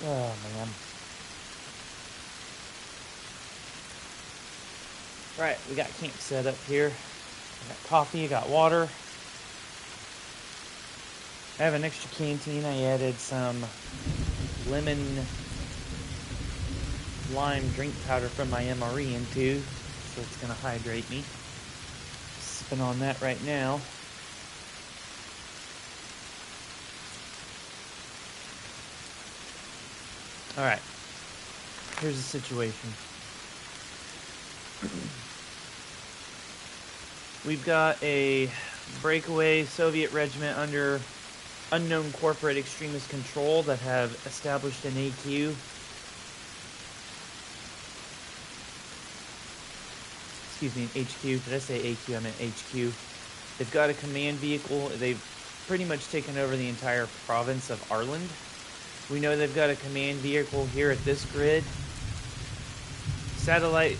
Oh, man. Right, we got camp set up here. I got coffee, I got water. I have an extra canteen. I added some lemon lime drink powder from my MRE into, so it's going to hydrate me. Sipping on that right now. Alright, here's the situation. We've got a breakaway Soviet regiment under unknown corporate extremist control that have established an AQ. Excuse me, an HQ. Did I say AQ? I meant HQ. They've got a command vehicle. They've pretty much taken over the entire province of Arland. We know they've got a command vehicle here at this grid. Satellite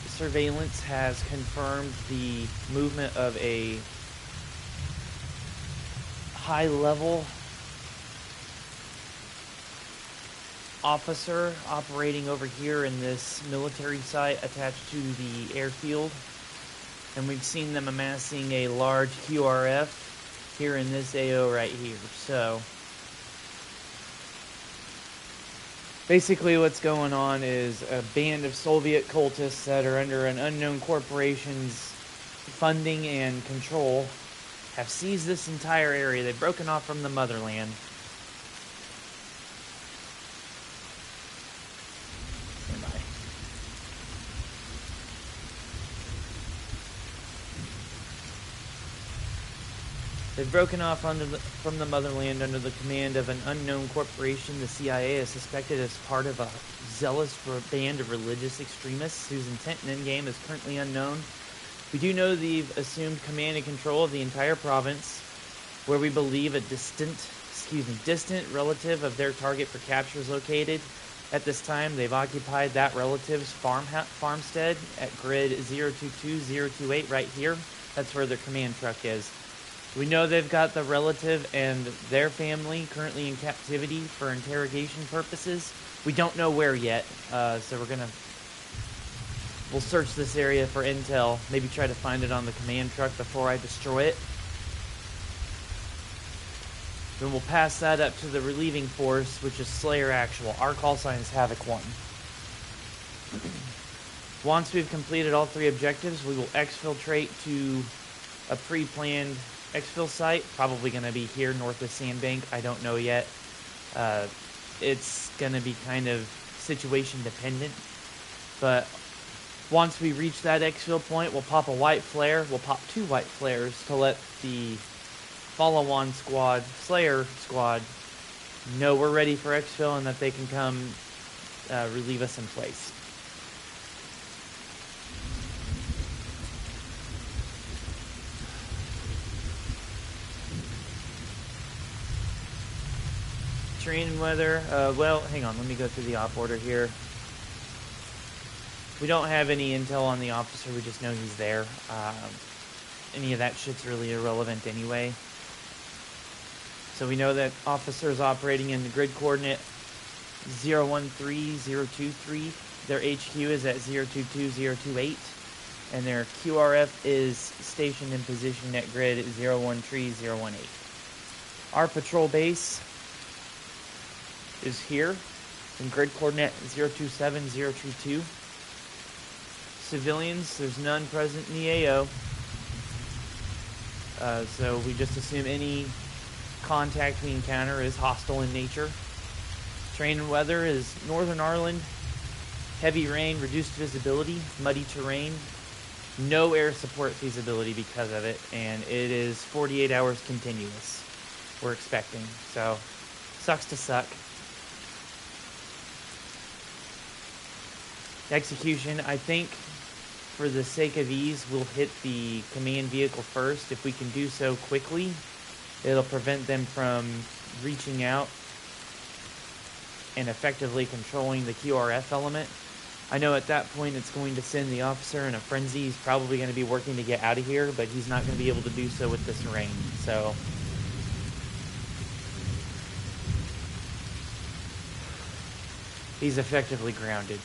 surveillance has confirmed the movement of a high-level officer operating over here in this military site attached to the airfield. And we've seen them amassing a large QRF here in this AO right here. So basically what's going on is a band of Soviet cultists that are under an unknown corporation's funding and control have seized this entire area. They've broken off from the motherland. Stand by. They've broken off from the motherland under the command of an unknown corporation the CIA is suspected as part of a zealous band of religious extremists whose intent and endgame is currently unknown. We do know they've assumed command and control of the entire province, where we believe a distant relative of their target for capture is located. At this time, they've occupied that relative's farmstead at grid 022028 right here. That's where their command truck is. We know they've got the relative and their family currently in captivity for interrogation purposes. We don't know where yet, so we'll search this area for intel, maybe try to find it on the command truck before I destroy it. Then we'll pass that up to the relieving force, which is Slayer Actual. Our call sign is Havoc 1. Once we've completed all 3 objectives, we will exfiltrate to a pre-planned exfil site, probably going to be here north of Sandbank. I don't know yet. It's going to be kind of situation dependent, but once we reach that exfil point, we'll pop a white flare. We'll pop 2 white flares to let the follow-on squad, Slayer squad, know we're ready for exfil and that they can come relieve us in place. Terrain and weather. Well, hang on. Let me go through the op order here. We don't have any intel on the officer. We just know he's there. Any of that shit's really irrelevant anyway. So we know that officer is operating in the grid coordinate 013023. Their HQ is at 022028. And their QRF is stationed in position at grid 013018. Our patrol base is here in grid coordinate 027022. Civilians, there's none present in the AO. So we just assume any contact we encounter is hostile in nature. Terrain and weather is northern Arland. Heavy rain, reduced visibility, muddy terrain. No air support feasibility because of it. And it is 48 hours continuous, we're expecting. So, sucks to suck. Execution, I think, for the sake of ease, we'll hit the command vehicle first. If we can do so quickly, it'll prevent them from reaching out and effectively controlling the QRF element. I know at that point it's going to send the officer in a frenzy. He's probably going to be working to get out of here, but he's not going to be able to do so with this rain. So He's effectively grounded.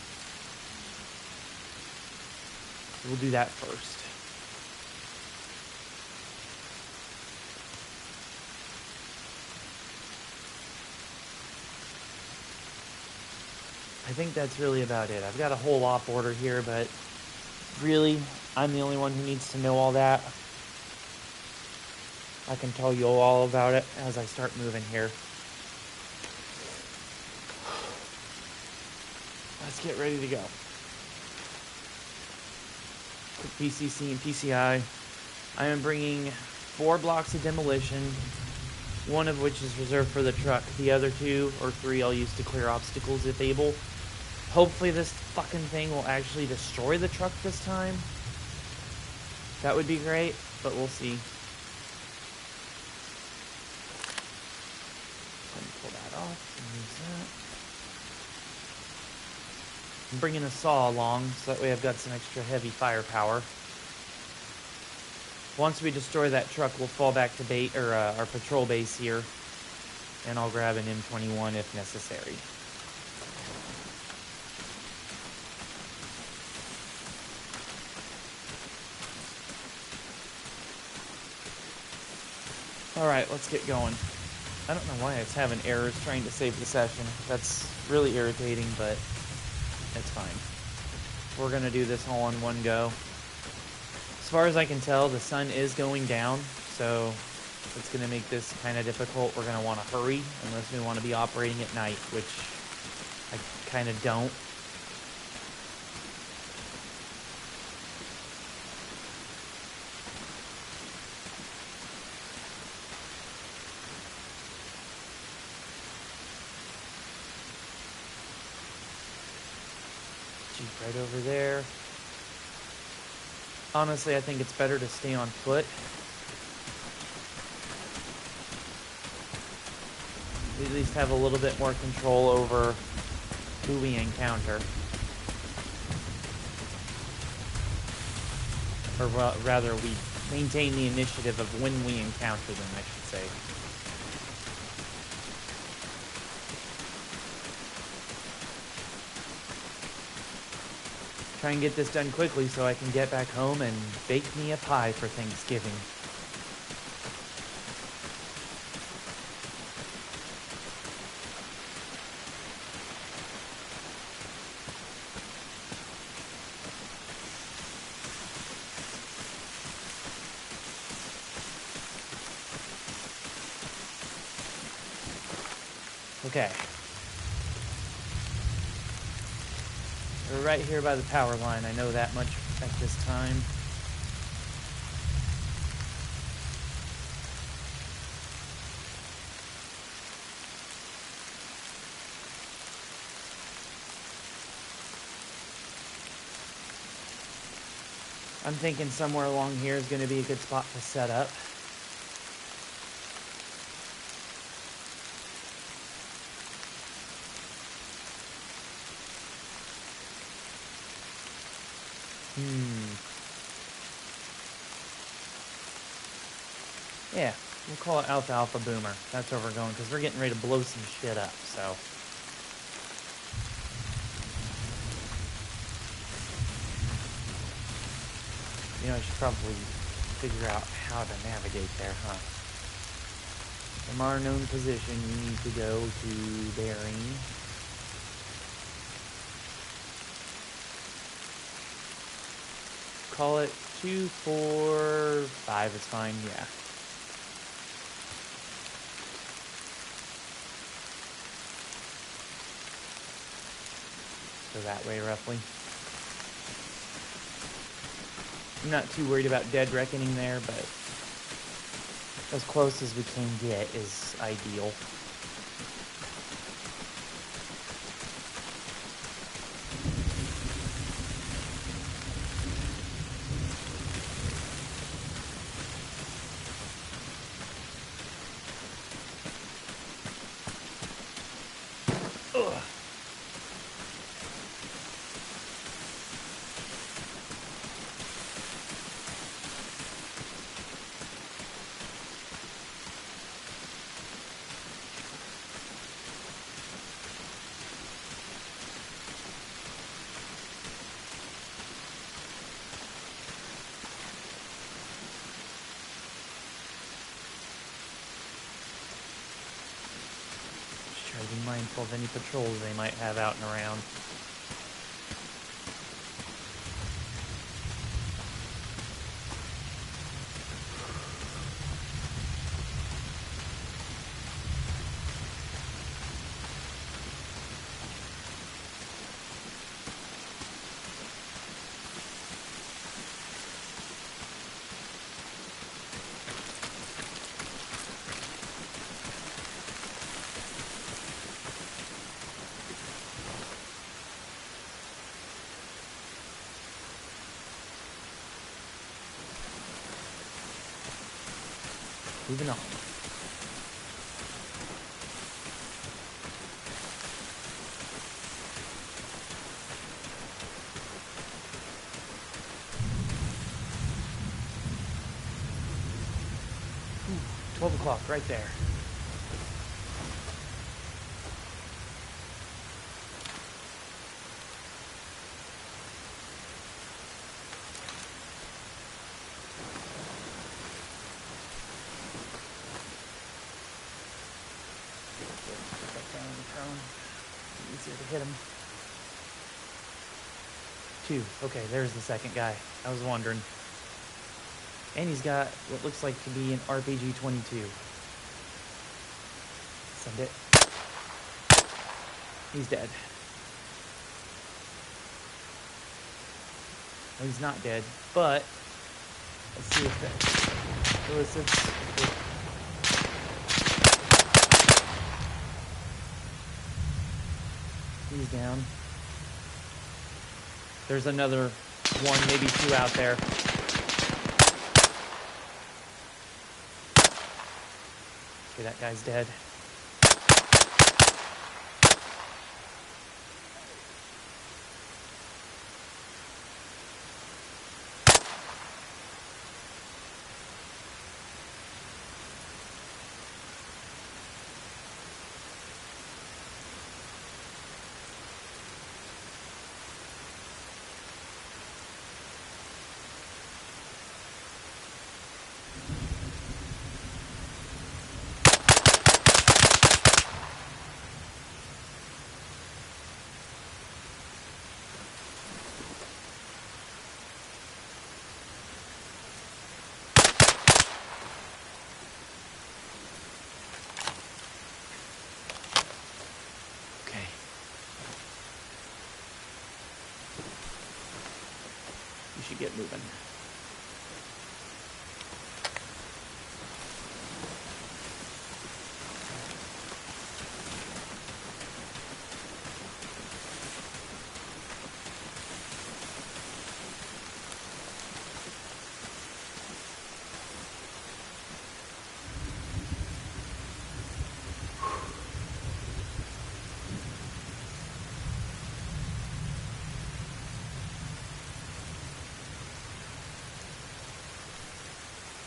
We'll do that first. I think that's really about it. I've got a whole op order here, but really, I'm the only one who needs to know all that. I can tell you all about it as I start moving here. Let's get ready to go. Quick PCC and PCI. I am bringing 4 blocks of demolition, one of which is reserved for the truck. The other 2 or 3 I'll use to clear obstacles if able. Hopefully this fucking thing will actually destroy the truck this time. That would be great, but we'll see. Let me pull that off and use that. I'm bringing a saw along, so that way I've got some extra heavy firepower. Once we destroy that truck, we'll fall back to our patrol base here, and I'll grab an M21 if necessary. Alright, let's get going. I don't know why it's having errors trying to save the session. That's really irritating, but it's fine. We're going to do this all in one go. As far as I can tell, the sun is going down, so it's going to make this kind of difficult. We're going to want to hurry unless we want to be operating at night, which I kind of don't. Jeep right over there. Honestly, I think it's better to stay on foot. We at least have a little bit more control over who we encounter. Or rather, we maintain the initiative of when we encounter them, I should say. Try and get this done quickly so I can get back home and bake me a pie for Thanksgiving. Okay. We're right here by the power line. I know that much at this time. I'm thinking somewhere along here is going to be a good spot to set up. Yeah, we'll call it Alpha Alpha Boomer. That's where we're going, because we're getting ready to blow some shit up, so. You know, I should probably figure out how to navigate there, huh? From our known position, you need to go to bearing. Call it 245 is fine, yeah. So that way, roughly. I'm not too worried about dead reckoning there, but as close as we can get is ideal. Ugh. mindful of any patrols they might have out and around. Moving on. Ooh, 12 o'clock, right there. Easier to hit him. 2. Okay, there's the second guy. I was wondering. And he's got what looks like to be an RPG-22. Send it. He's dead. No, he's not dead, but let's see if that elicits. He's down. There's another 1, maybe 2 out there. Okay, that guy's dead. Should get moving.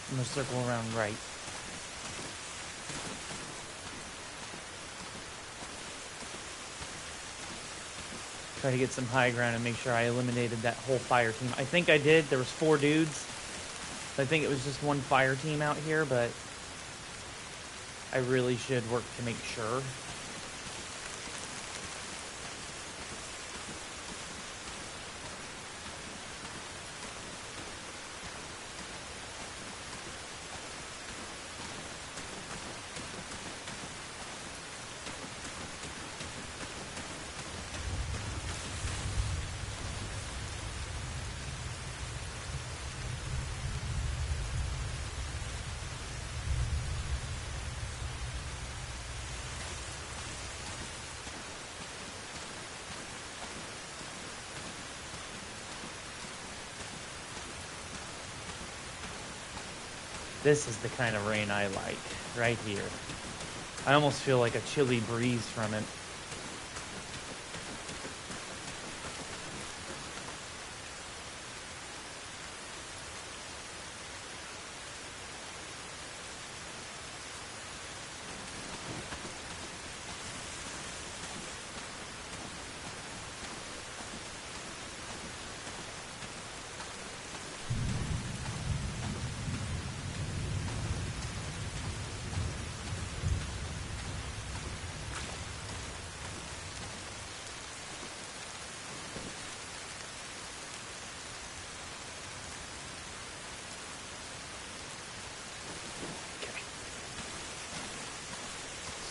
I'm gonna circle around right. Try to get some high ground and make sure I eliminated that whole fire team. I think I did. There was 4 dudes. I think it was just 1 fire team out here, but I really should work to make sure. This is the kind of rain I like, right here. I almost feel like a chilly breeze from it.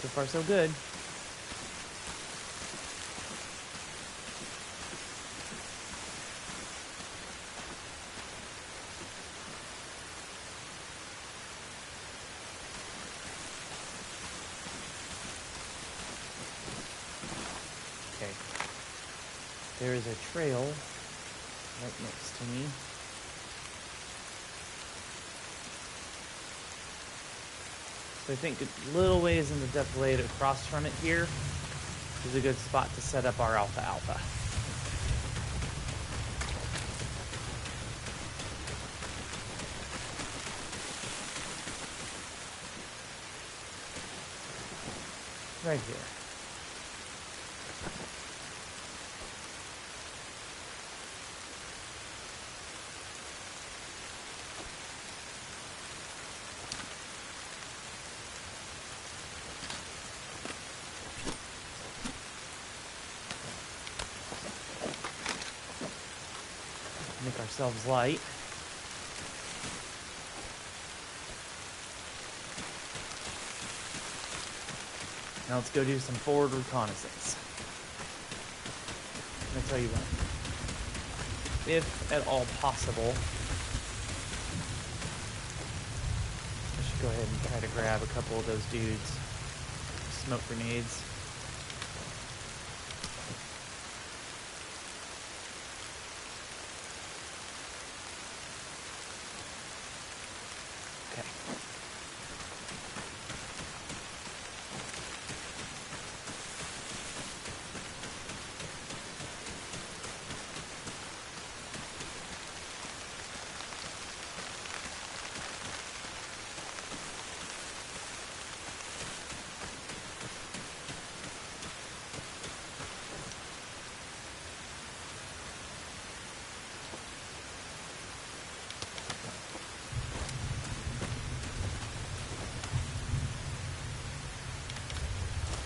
So far, so good. Okay. There is a trail right next to me. So I think a little ways in the defilade across from it here is a good spot to set up our alpha-alpha. Right here. Make ourselves light. Now let's go do some forward reconnaissance. Let me tell you what. If at all possible, I should go ahead and try to grab a couple of those dudes. Smoke grenades. Okay.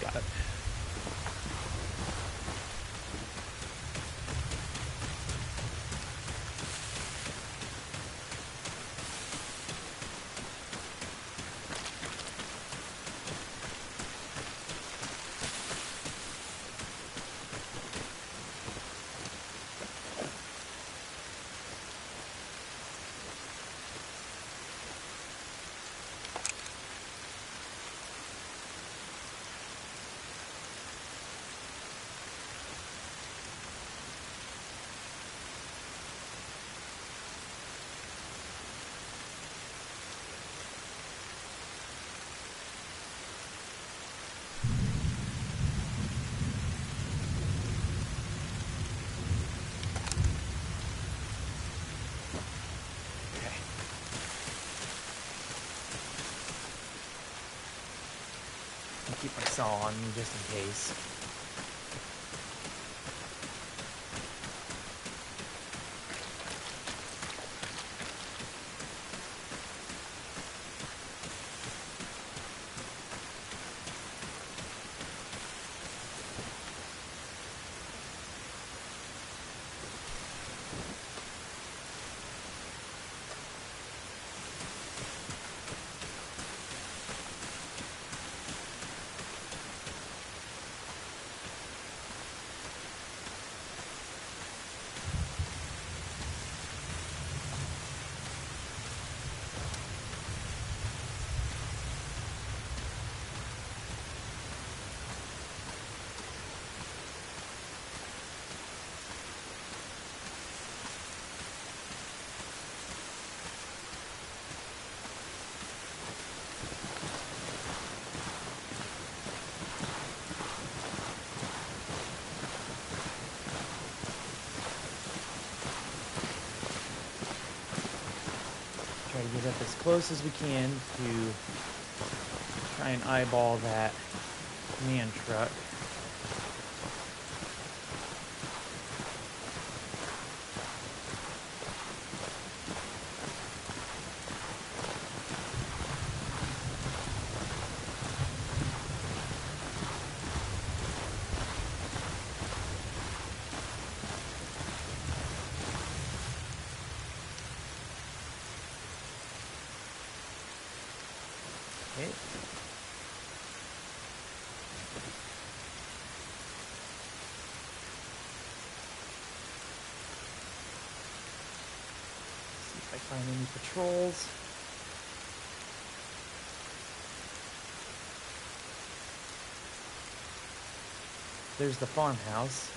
Got it. Keep my saw on me just in case. Try to get up as close as we can to try and eyeball that command truck. Okay. If I find any patrols. There's the farmhouse.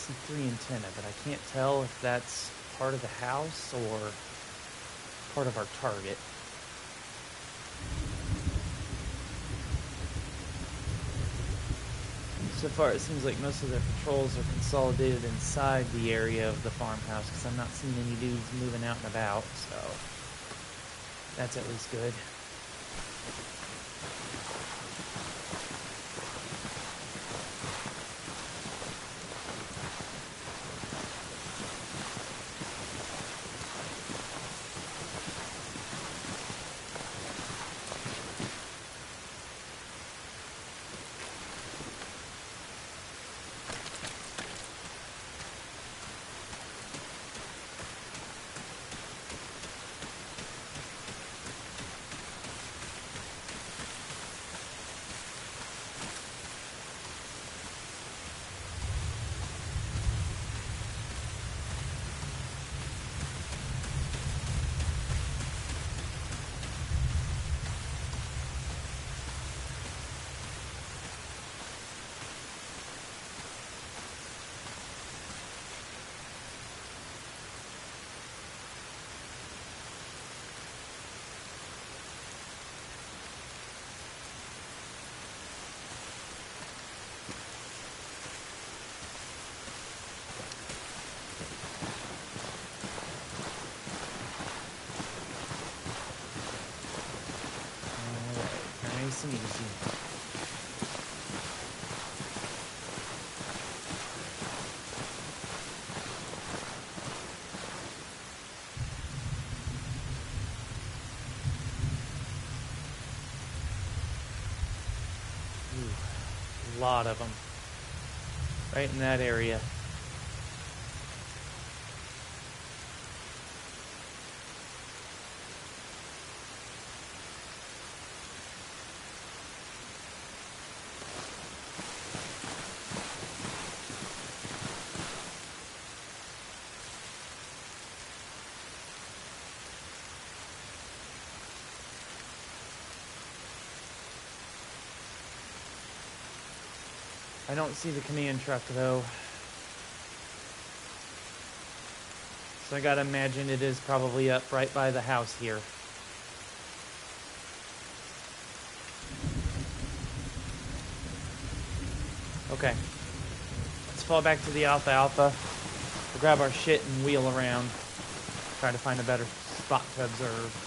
C3 antenna, but I can't tell if that's part of the house or part of our target. So far, it seems like most of the patrols are consolidated inside the area of the farmhouse because I'm not seeing any dudes moving out and about, so that's at least good. Nice and easy. Ooh, a lot of them. Right in that area. I don't see the command truck, though. So I gotta imagine it is probably up right by the house here. Okay. Let's fall back to the Alpha Alpha. We'll grab our shit and wheel around. Try to find a better spot to observe.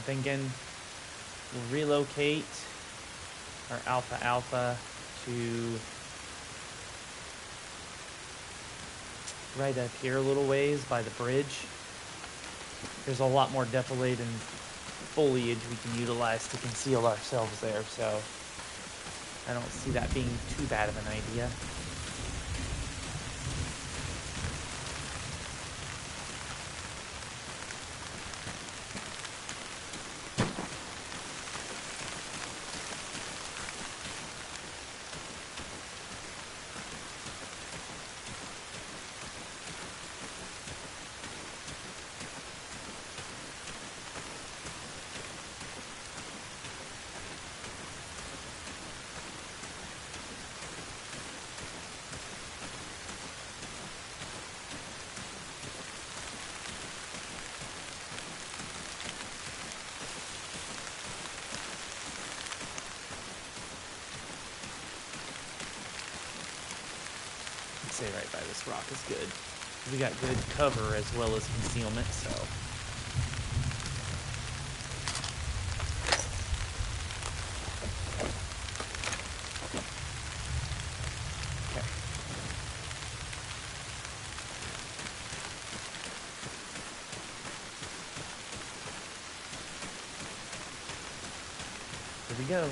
thinking we'll relocate our Alpha Alpha to right up here a little ways by the bridge. There's a lot more defoliate and foliage we can utilize to conceal ourselves there, so I don't see that being too bad of an idea. Say right by this rock is good. We got good cover as well as concealment, so. Okay. Here we go.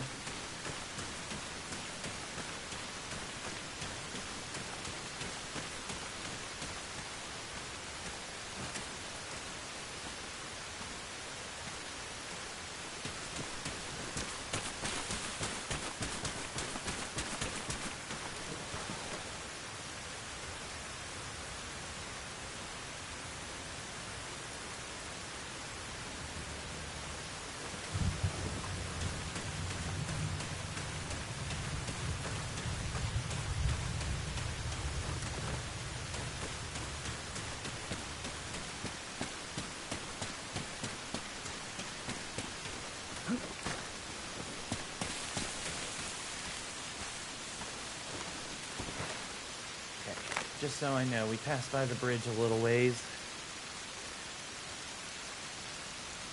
Just so I know, we passed by the bridge a little ways.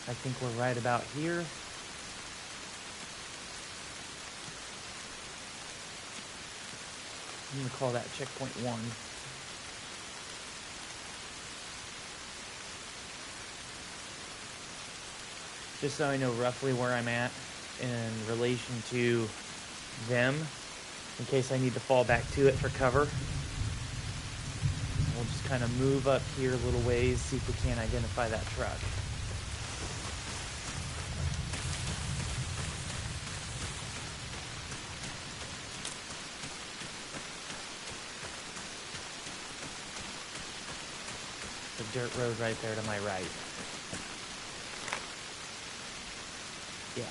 I think we're right about here. I'm going to call that checkpoint 1. Just so I know roughly where I'm at in relation to them, in case I need to fall back to it for cover. We'll just kind of move up here a little ways, see if we can't identify that truck. The dirt road right there to my right. Yeah.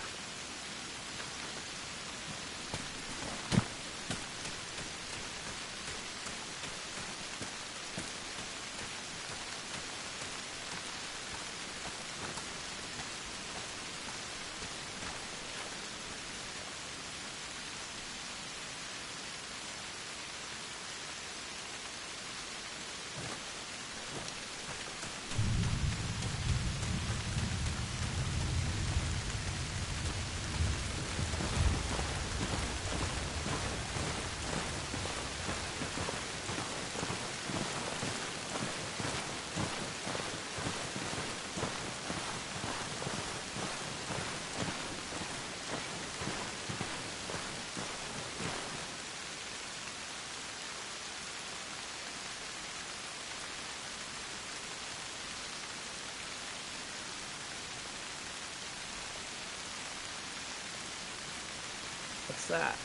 What's that?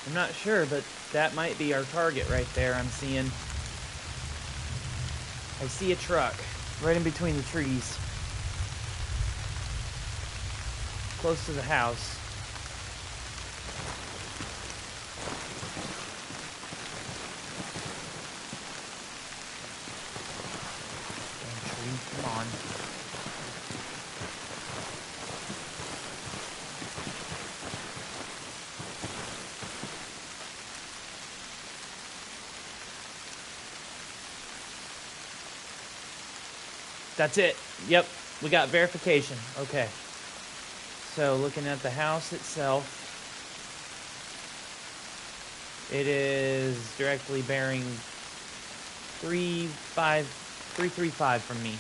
I'm not sure, but that might be our target right there. I'm seeing. I see a truck right in between the trees, close to the house. Come on. That's it. Yep, we got verification. Okay. So looking at the house itself, it is directly bearing 335 from me.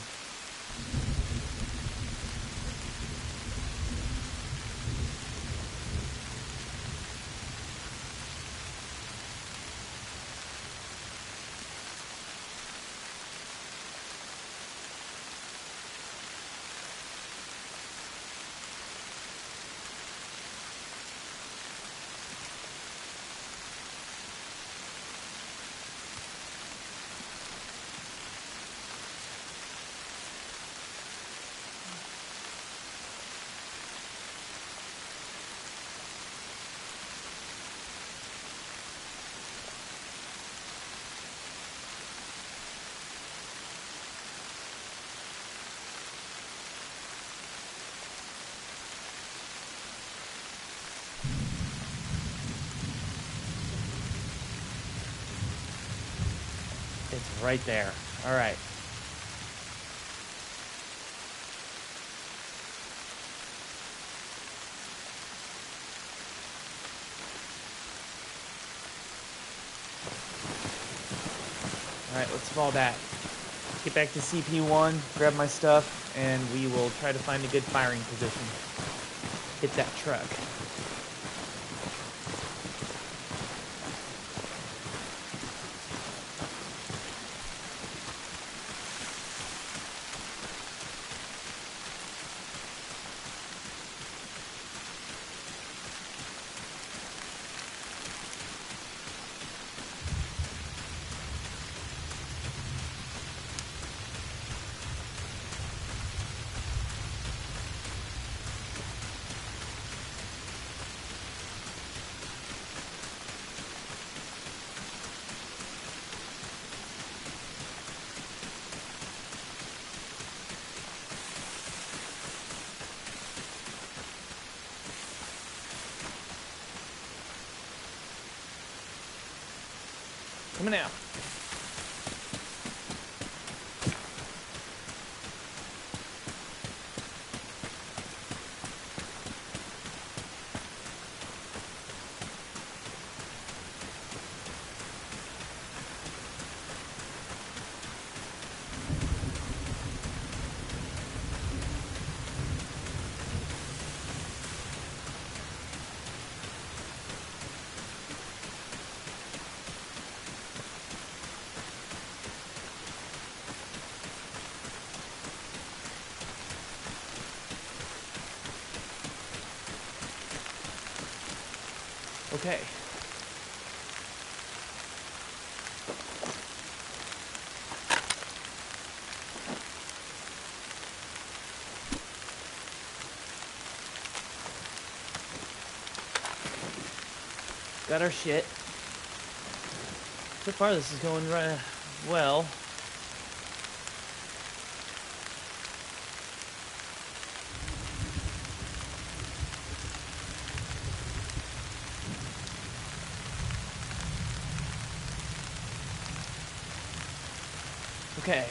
It's right there. All right. All right, let's fall back. Let's get back to CP1, grab my stuff, and we will try to find a good firing position. Hit that truck. Coming out. Okay. Got our shit. So far, this is going right well. Okay.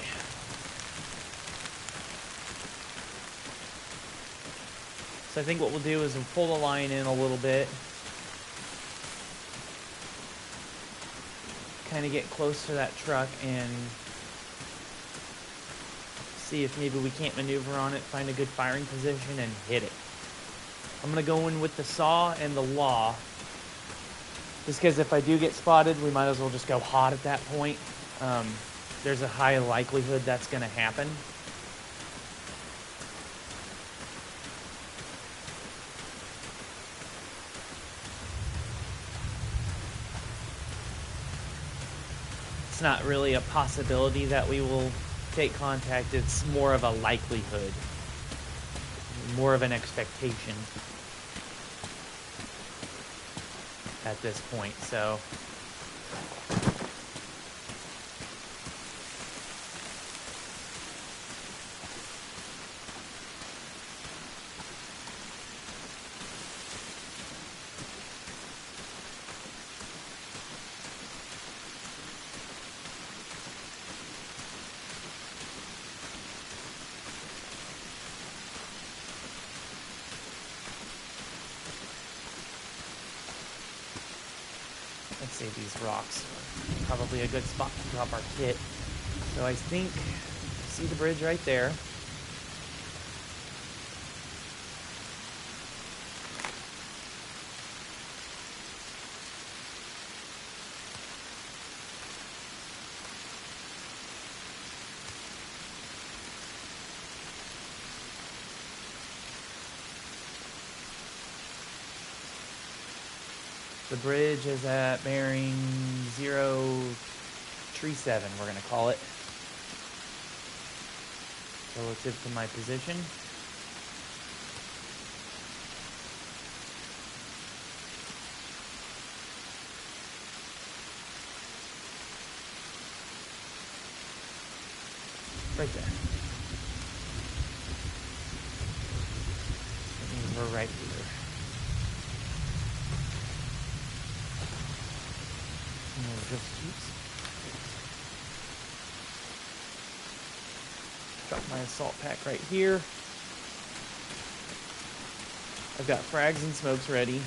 So I think what we'll do is we'll pull the line in a little bit. Kind of get close to that truck and see if maybe we can't maneuver on it, find a good firing position, and hit it. I'm going to go in with the saw and the law. Just because if I do get spotted, we might as well just go hot at that point. There's a high likelihood that's going to happen. It's not really a possibility that we will take contact. It's more of a likelihood, more of an expectation at this point. So let's say these rocks are probably a good spot to drop our kit. So I think, see the bridge right there. The bridge is at bearing 037, we're going to call it, relative to my position. Right there. That means we're right here. Oops. Drop my assault pack right here. I've got frags and smokes ready.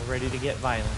Ready to get violent.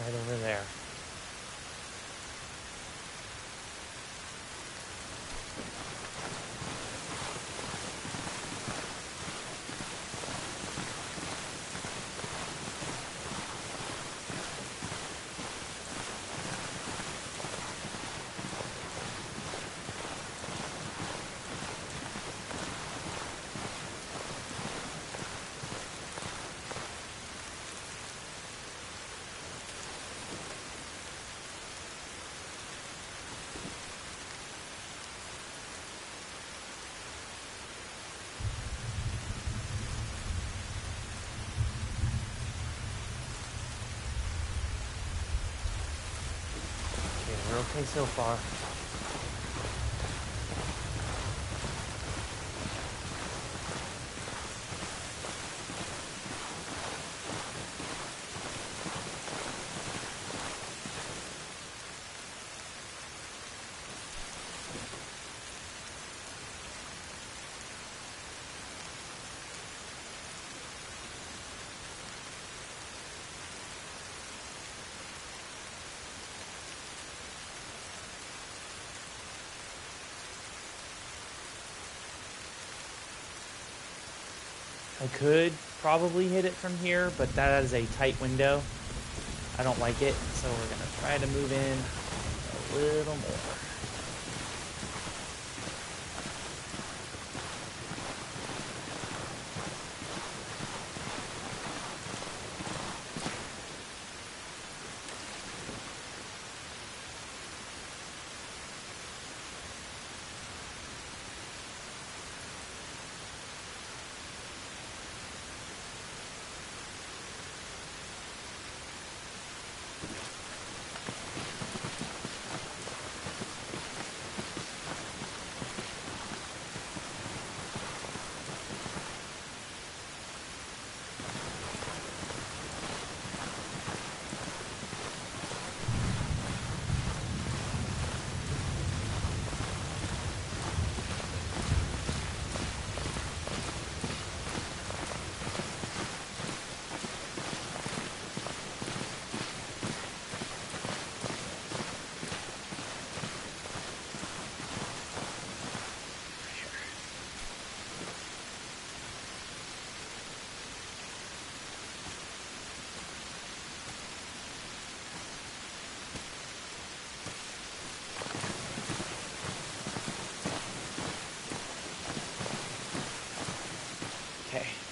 Right over there. We're okay so far. I could probably hit it from here, but that is a tight window. I don't like it, so we're going to try to move in a little more.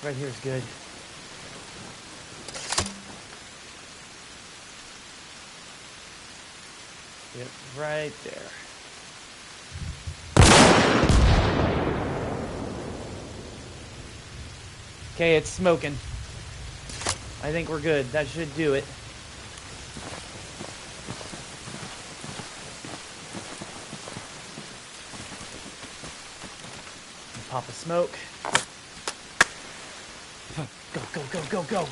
Right here is good. Yep, right there. Okay, it's smoking. I think we're good. That should do it. Pop a smoke. Go, go, go, go, go.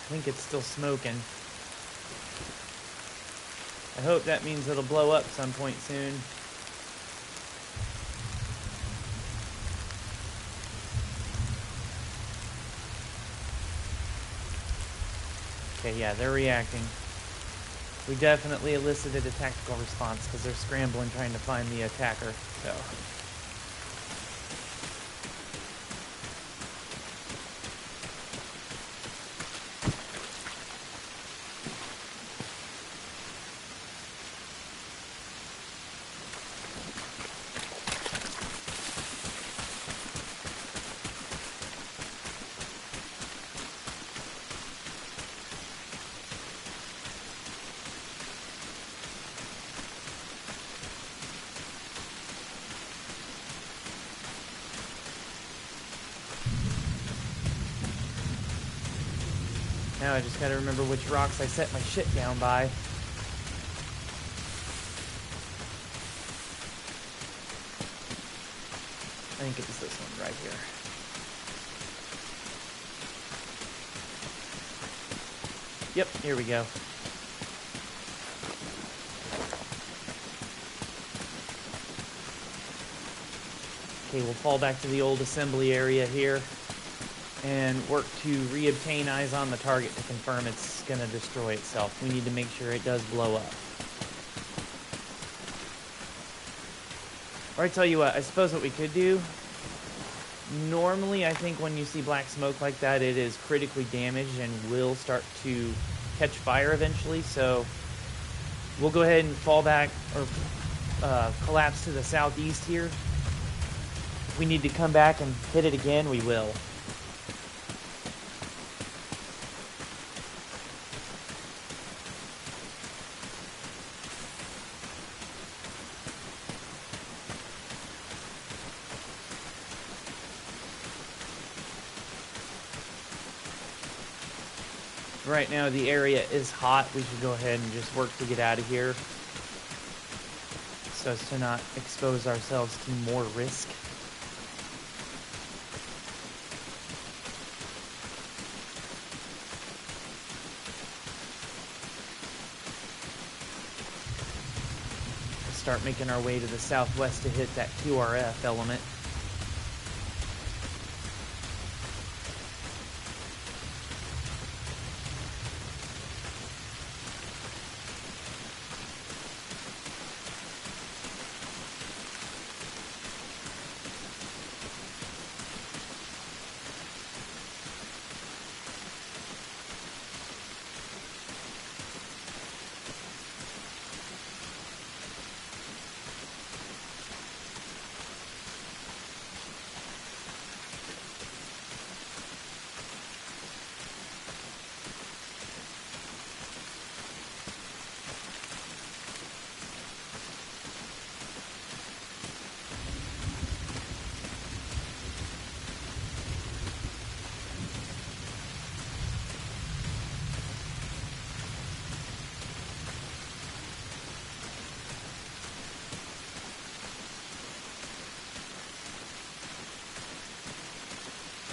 I think it's still smoking. I hope that means it'll blow up some point soon. Okay, yeah, they're reacting. We definitely elicited a tactical response because they're scrambling trying to find the attacker, so... Now I just gotta remember which rocks I set my shit down by. I think it was this one right here. Yep, here we go. Okay, we'll fall back to the old assembly area here and work to reobtain eyes on the target to confirm it's going to destroy itself. We need to make sure it does blow up. Or I tell you what, I suppose what we could do, normally I think when you see black smoke like that, it is critically damaged and will start to catch fire eventually, so we'll go ahead and fall back or collapse to the southeast here. If we need to come back and hit it again, we will. Right now the area is hot. We should go ahead and just work to get out of here so as to not expose ourselves to more risk. Start making our way to the southwest to hit that QRF element.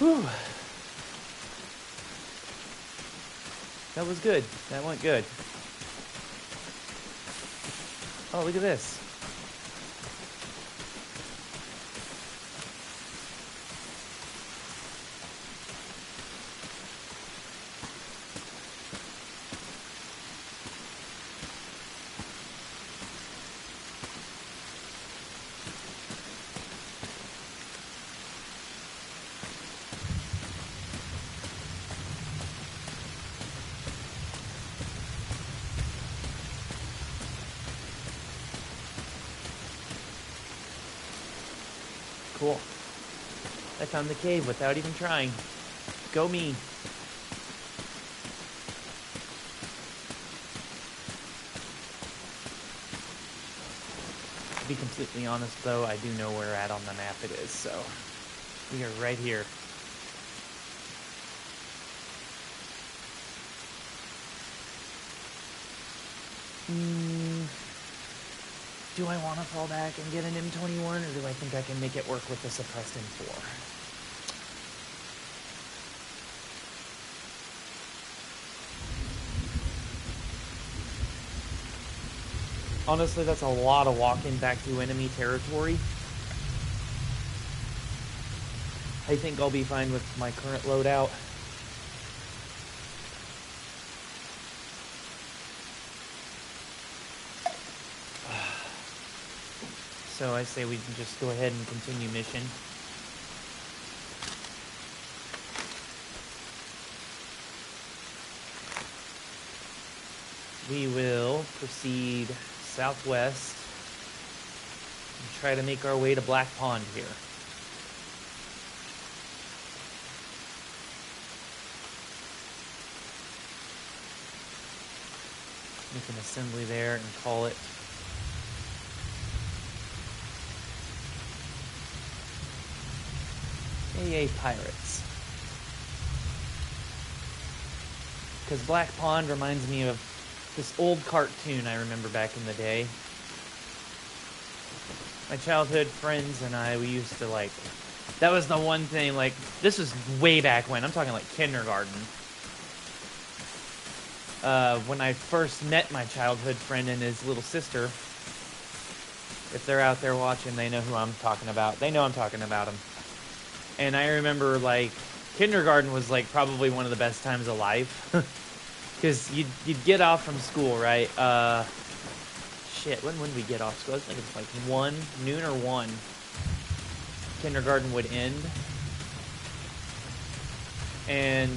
Whew. That was good. That went good. Oh, look at this. Cool. I found the cave without even trying. Go me. To be completely honest, though, I do know where at on the map it is, so we are right here. Do I want to fall back and get an M21, or do I think I can make it work with the suppressed M4? Honestly, that's a lot of walking back through enemy territory. I think I'll be fine with my current loadout. So I say we can just go ahead and continue mission. We will proceed southwest and try to make our way to Black Pond here. Make an assembly there and call it AA Pirates. Because Black Pond reminds me of this old cartoon I remember back in the day. My childhood friends and I, we used to like, that was the one thing, like, this was way back when, I'm talking like kindergarten. When I first met my childhood friend and his little sister, if they're out there watching, they know who I'm talking about. They know I'm talking about them. And I remember, like, kindergarten was, like, probably one of the best times of life. Because you'd get off from school, right? Shit, when would we get off school? I think it's like noon or 1. Kindergarten would end. And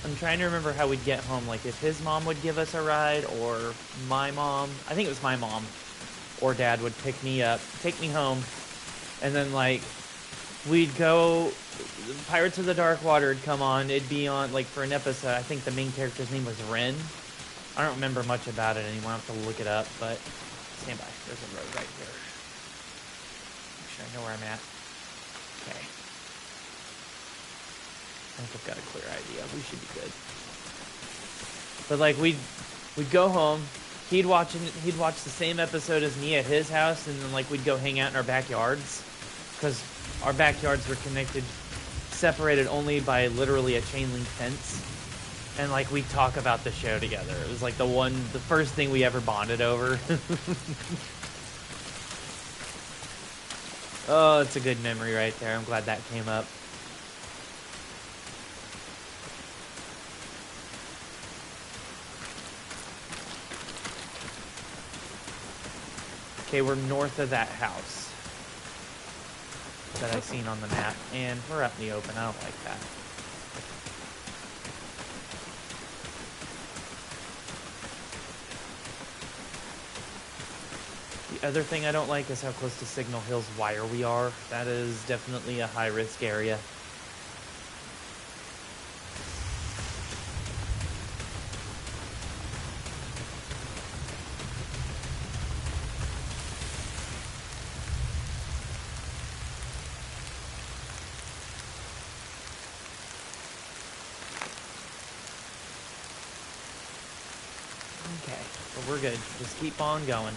I'm trying to remember how we'd get home. Like, if his mom would give us a ride, or my mom. I think it was my mom. Or dad would pick me up, take me home, and then, like, we'd go, Pirates of the Dark Water would come on, it'd be on, like, for an episode, I think the main character's name was Ren. I don't remember much about it anymore, I have to look it up, but, stand by, there's a road right here. Make sure I know where I'm at. Okay. I think I've got a clear idea, we should be good. But, like, we'd go home, he'd watch the same episode as me at his house, and then, like, we'd go hang out in our backyards, because our backyards were separated only by literally a chain link fence, and, like, we'd talk about the show together. It was like the first thing we ever bonded over. Oh, it's a good memory right there. I'm glad that came up. Okay, we're north of that house that I seen on the map, and we're out in the open. I don't like that. The other thing I don't like is how close to Signal Hill's wire we are. That is definitely a high-risk area. Okay, but we're good. Just keep on going.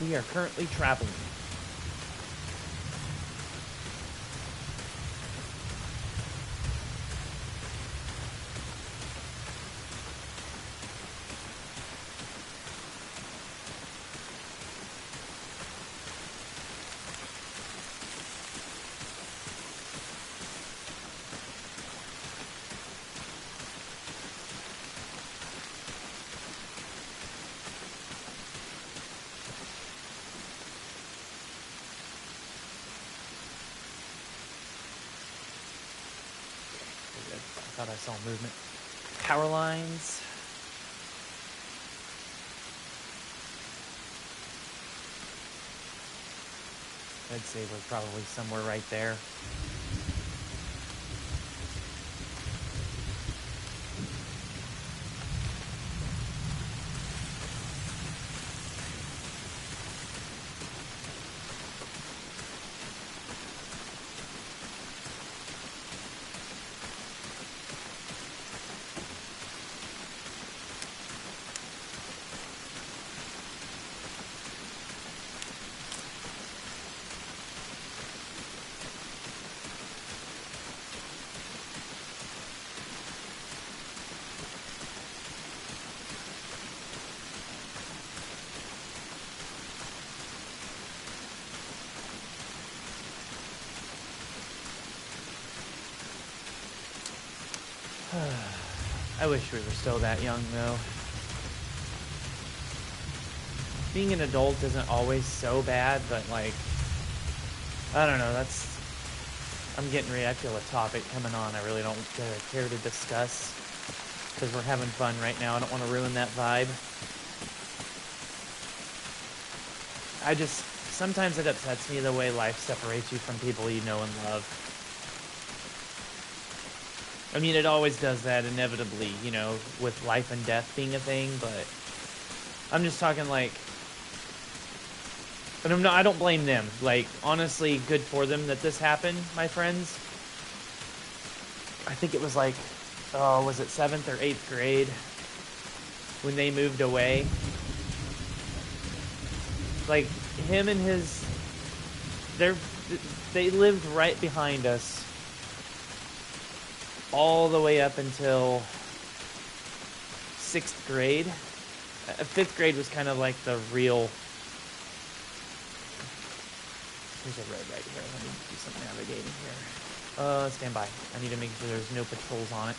We are currently traveling. I thought I saw movement. Power lines. I'd say we're probably somewhere right there. I wish we were still that young, though. Being an adult isn't always so bad, but, like, I don't know, I'm getting I feel a topic coming on I really don't care to discuss, because we're having fun right now. I don't want to ruin that vibe. Sometimes it upsets me the way life separates you from people you know and love. I mean, it always does that inevitably, you know, with life and death being a thing, but I'm just talking like, but I don't blame them. Like, honestly, good for them that this happened, my friends. I think it was like, was it 7th or 8th grade when they moved away? Like, him and they lived right behind us all the way up until 6th grade. 5th grade was kind of like the real... There's a road right here. Let me do some navigating here. Stand by. I need to make sure there's no patrols on it.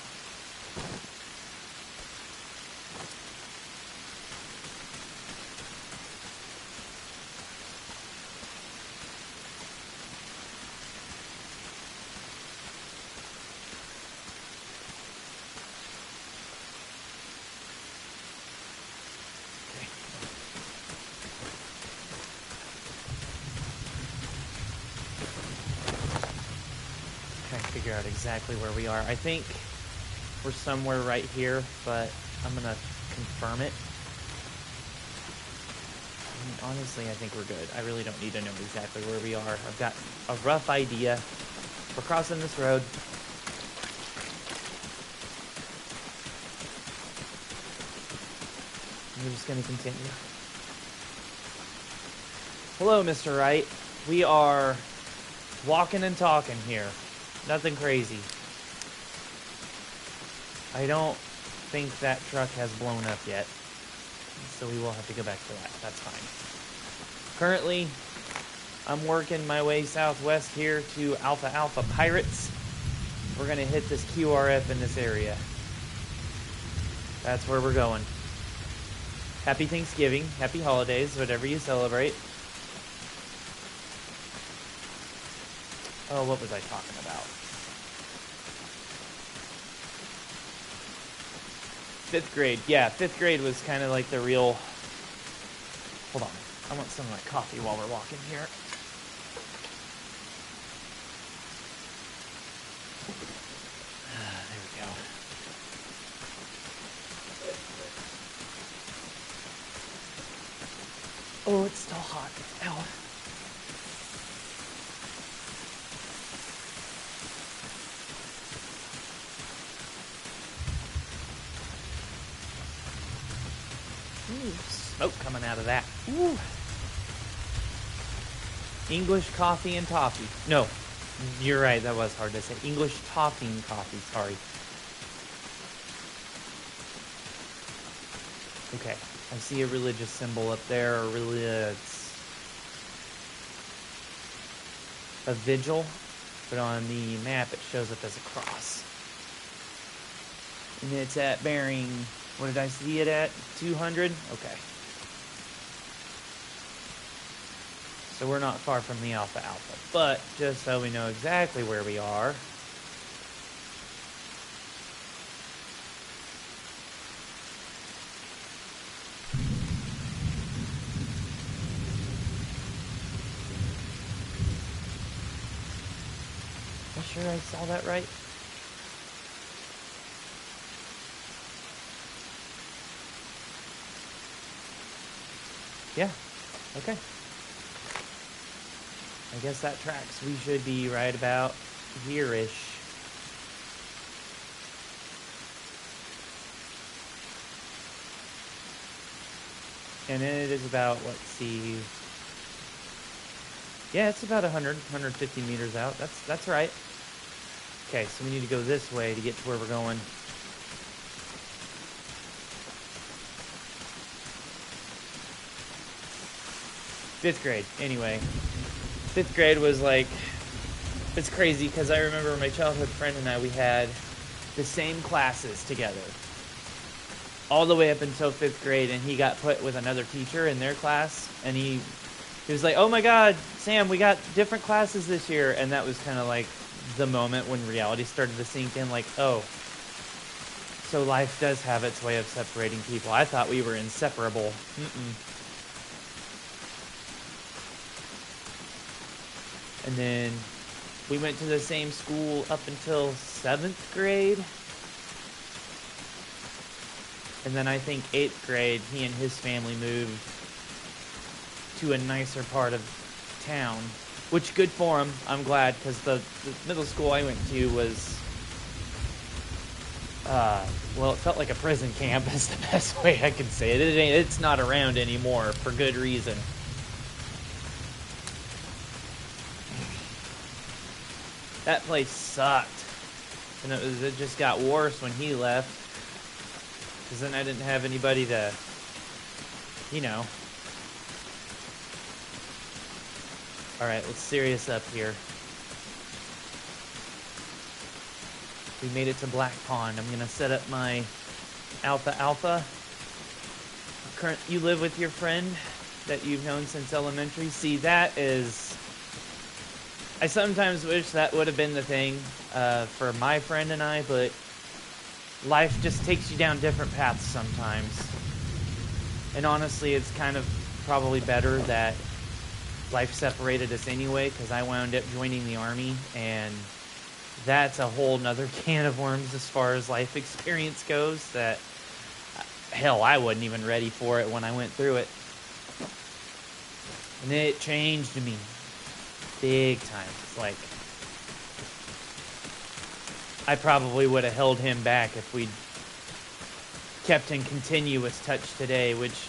Figure out exactly where we are. I think we're somewhere right here, but I'm gonna confirm it. I mean, honestly, I think we're good. I really don't need to know exactly where we are. I've got a rough idea. We're crossing this road. We're just gonna continue. Hello, Mr. Wright. We are walking and talking here. Nothing crazy. I don't think that truck has blown up yet, so we will have to go back to that. That's fine. Currently, I'm working my way southwest here to Alpha Alpha Pirates. We're going to hit this QRF in this area. That's where we're going. Happy Thanksgiving, happy holidays, whatever you celebrate. Oh, what was I talking about? 5th grade. Yeah, 5th grade was kind of like the real... Hold on. I want some of my coffee while we're walking here. There we go. Oh, it's still hot. Ow. Ooh, smoke coming out of that. Ooh. English coffee and toffee. No, you're right. That was hard to say. English toffee and coffee. Sorry. Okay. I see a religious symbol up there. It's a vigil, but on the map it shows up as a cross. And it's at bearing, what did I see it at? 200? Okay. So we're not far from the Alpha Alpha, but just so we know exactly where we are. Am I sure I saw that right? Yeah, okay. I guess that tracks. We should be right about here-ish. And it is about, let's see. Yeah, it's about 150 meters out. That's right. Okay, so we need to go this way to get to where we're going. Fifth grade, anyway. Fifth grade was like, it's crazy because I remember my childhood friend and I, we had the same classes together all the way up until fifth grade, and he got put with another teacher in their class, and he was like, oh my god, Sam, we got different classes this year. And that was kind of like the moment when reality started to sink in, like, oh, so life does have its way of separating people. I thought we were inseparable. And then we went to the same school up until 7th grade. And then I think 8th grade, he and his family moved to a nicer part of town. Which, good for him. I'm glad, because the middle school I went to was, well, it felt like a prison camp is the best way I can say it. It's not around anymore, for good reason. That place sucked. And it just got worse when he left. Because then I didn't have anybody to, you know. Alright, let's serious up here. We made it to Black Pond. I'm going to set up my Alpha Alpha. You live with your friend that you've known since elementary. See, that is... I sometimes wish that would have been the thing for my friend and I, but life just takes you down different paths sometimes. And honestly, it's kind of probably better that life separated us anyway, because I wound up joining the Army, and that's a whole nother can of worms as far as life experience goes, that, hell, I wasn't even ready for it when I went through it. And it changed me. Big time. It's like, I probably would have held him back if we'd kept in continuous touch today, which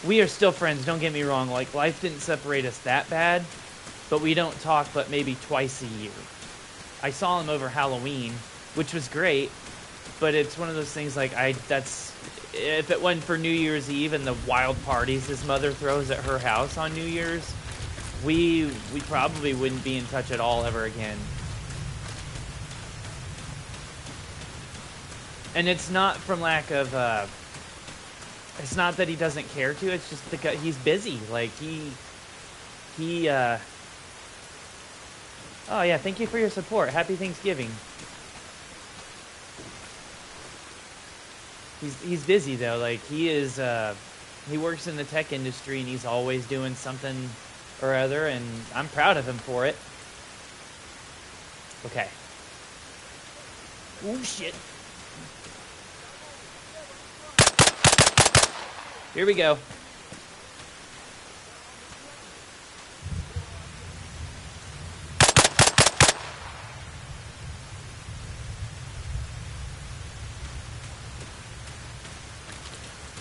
we are still friends, don't get me wrong. Like, life didn't separate us that bad, but we don't talk but maybe twice a year. I saw him over Halloween, which was great, but it's one of those things like, if it wasn't for New Year's Eve and the wild parties his mother throws at her house on New Year's, we probably wouldn't be in touch at all ever again. And it's not from lack of, it's not that he doesn't care to, it's just because he's busy. Like, oh yeah, thank you for your support. Happy Thanksgiving. He's busy though. Like, he works in the tech industry and he's always doing something or other, and I'm proud of him for it. Okay. Oh shit. Here we go.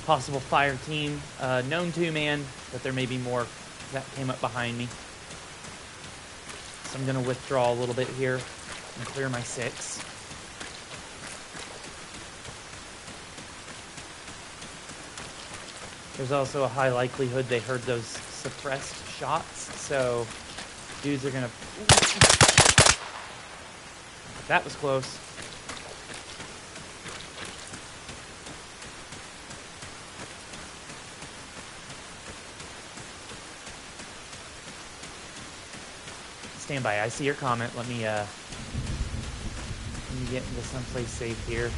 Possible fire team. Known 2-man, but there may be more that came up behind me. So I'm going to withdraw a little bit here and clear my 6. There's also a high likelihood they heard those suppressed shots, so dudes are going to... That was close. Stand by. I see your comment. Let me get into someplace safe here.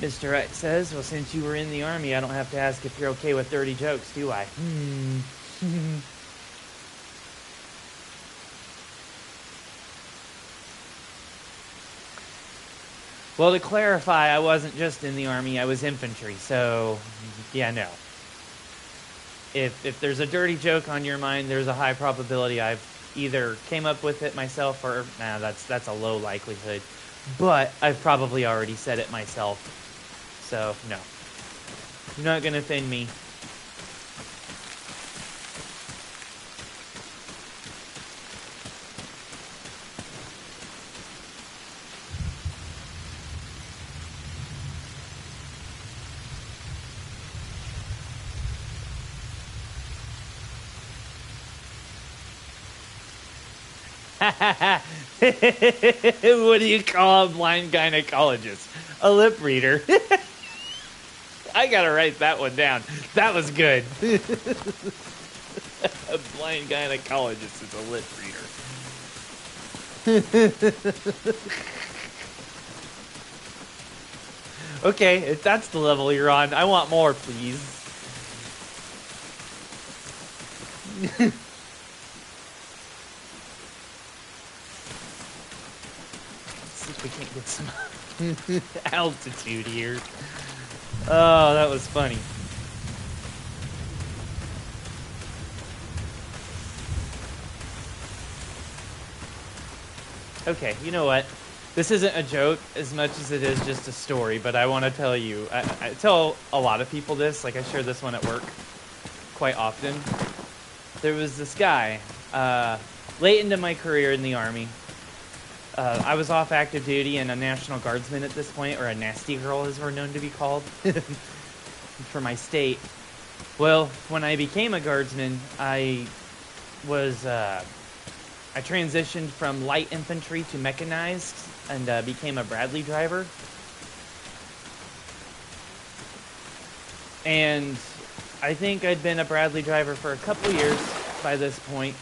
Mr. X says, well, since you were in the Army, I don't have to ask if you're okay with dirty jokes, do I? Well, to clarify, I wasn't just in the Army, I was infantry, so, yeah, no. If there's a dirty joke on your mind, there's a high probability I've either came up with it myself or, nah, that's a low likelihood. But I've probably already said it myself. So, no. You're not going to offend me. What do you call a blind gynecologist? A lip reader. I gotta write that one down. That was good. A blind gynecologist is a lip reader. Okay, if that's the level you're on, I want more, please. We can't get some altitude here. Oh, that was funny. Okay, you know what? This isn't a joke as much as it is just a story, but I want to tell you. I tell a lot of people this, like I share this one at work quite often. There was this guy, late into my career in the Army. I was off active duty and a National Guardsman at this point, or a nasty girl as we're known to be called, for my state. Well, when I became a Guardsman, I transitioned from light infantry to mechanized and became a Bradley driver. And I think I'd been a Bradley driver for a couple years by this point.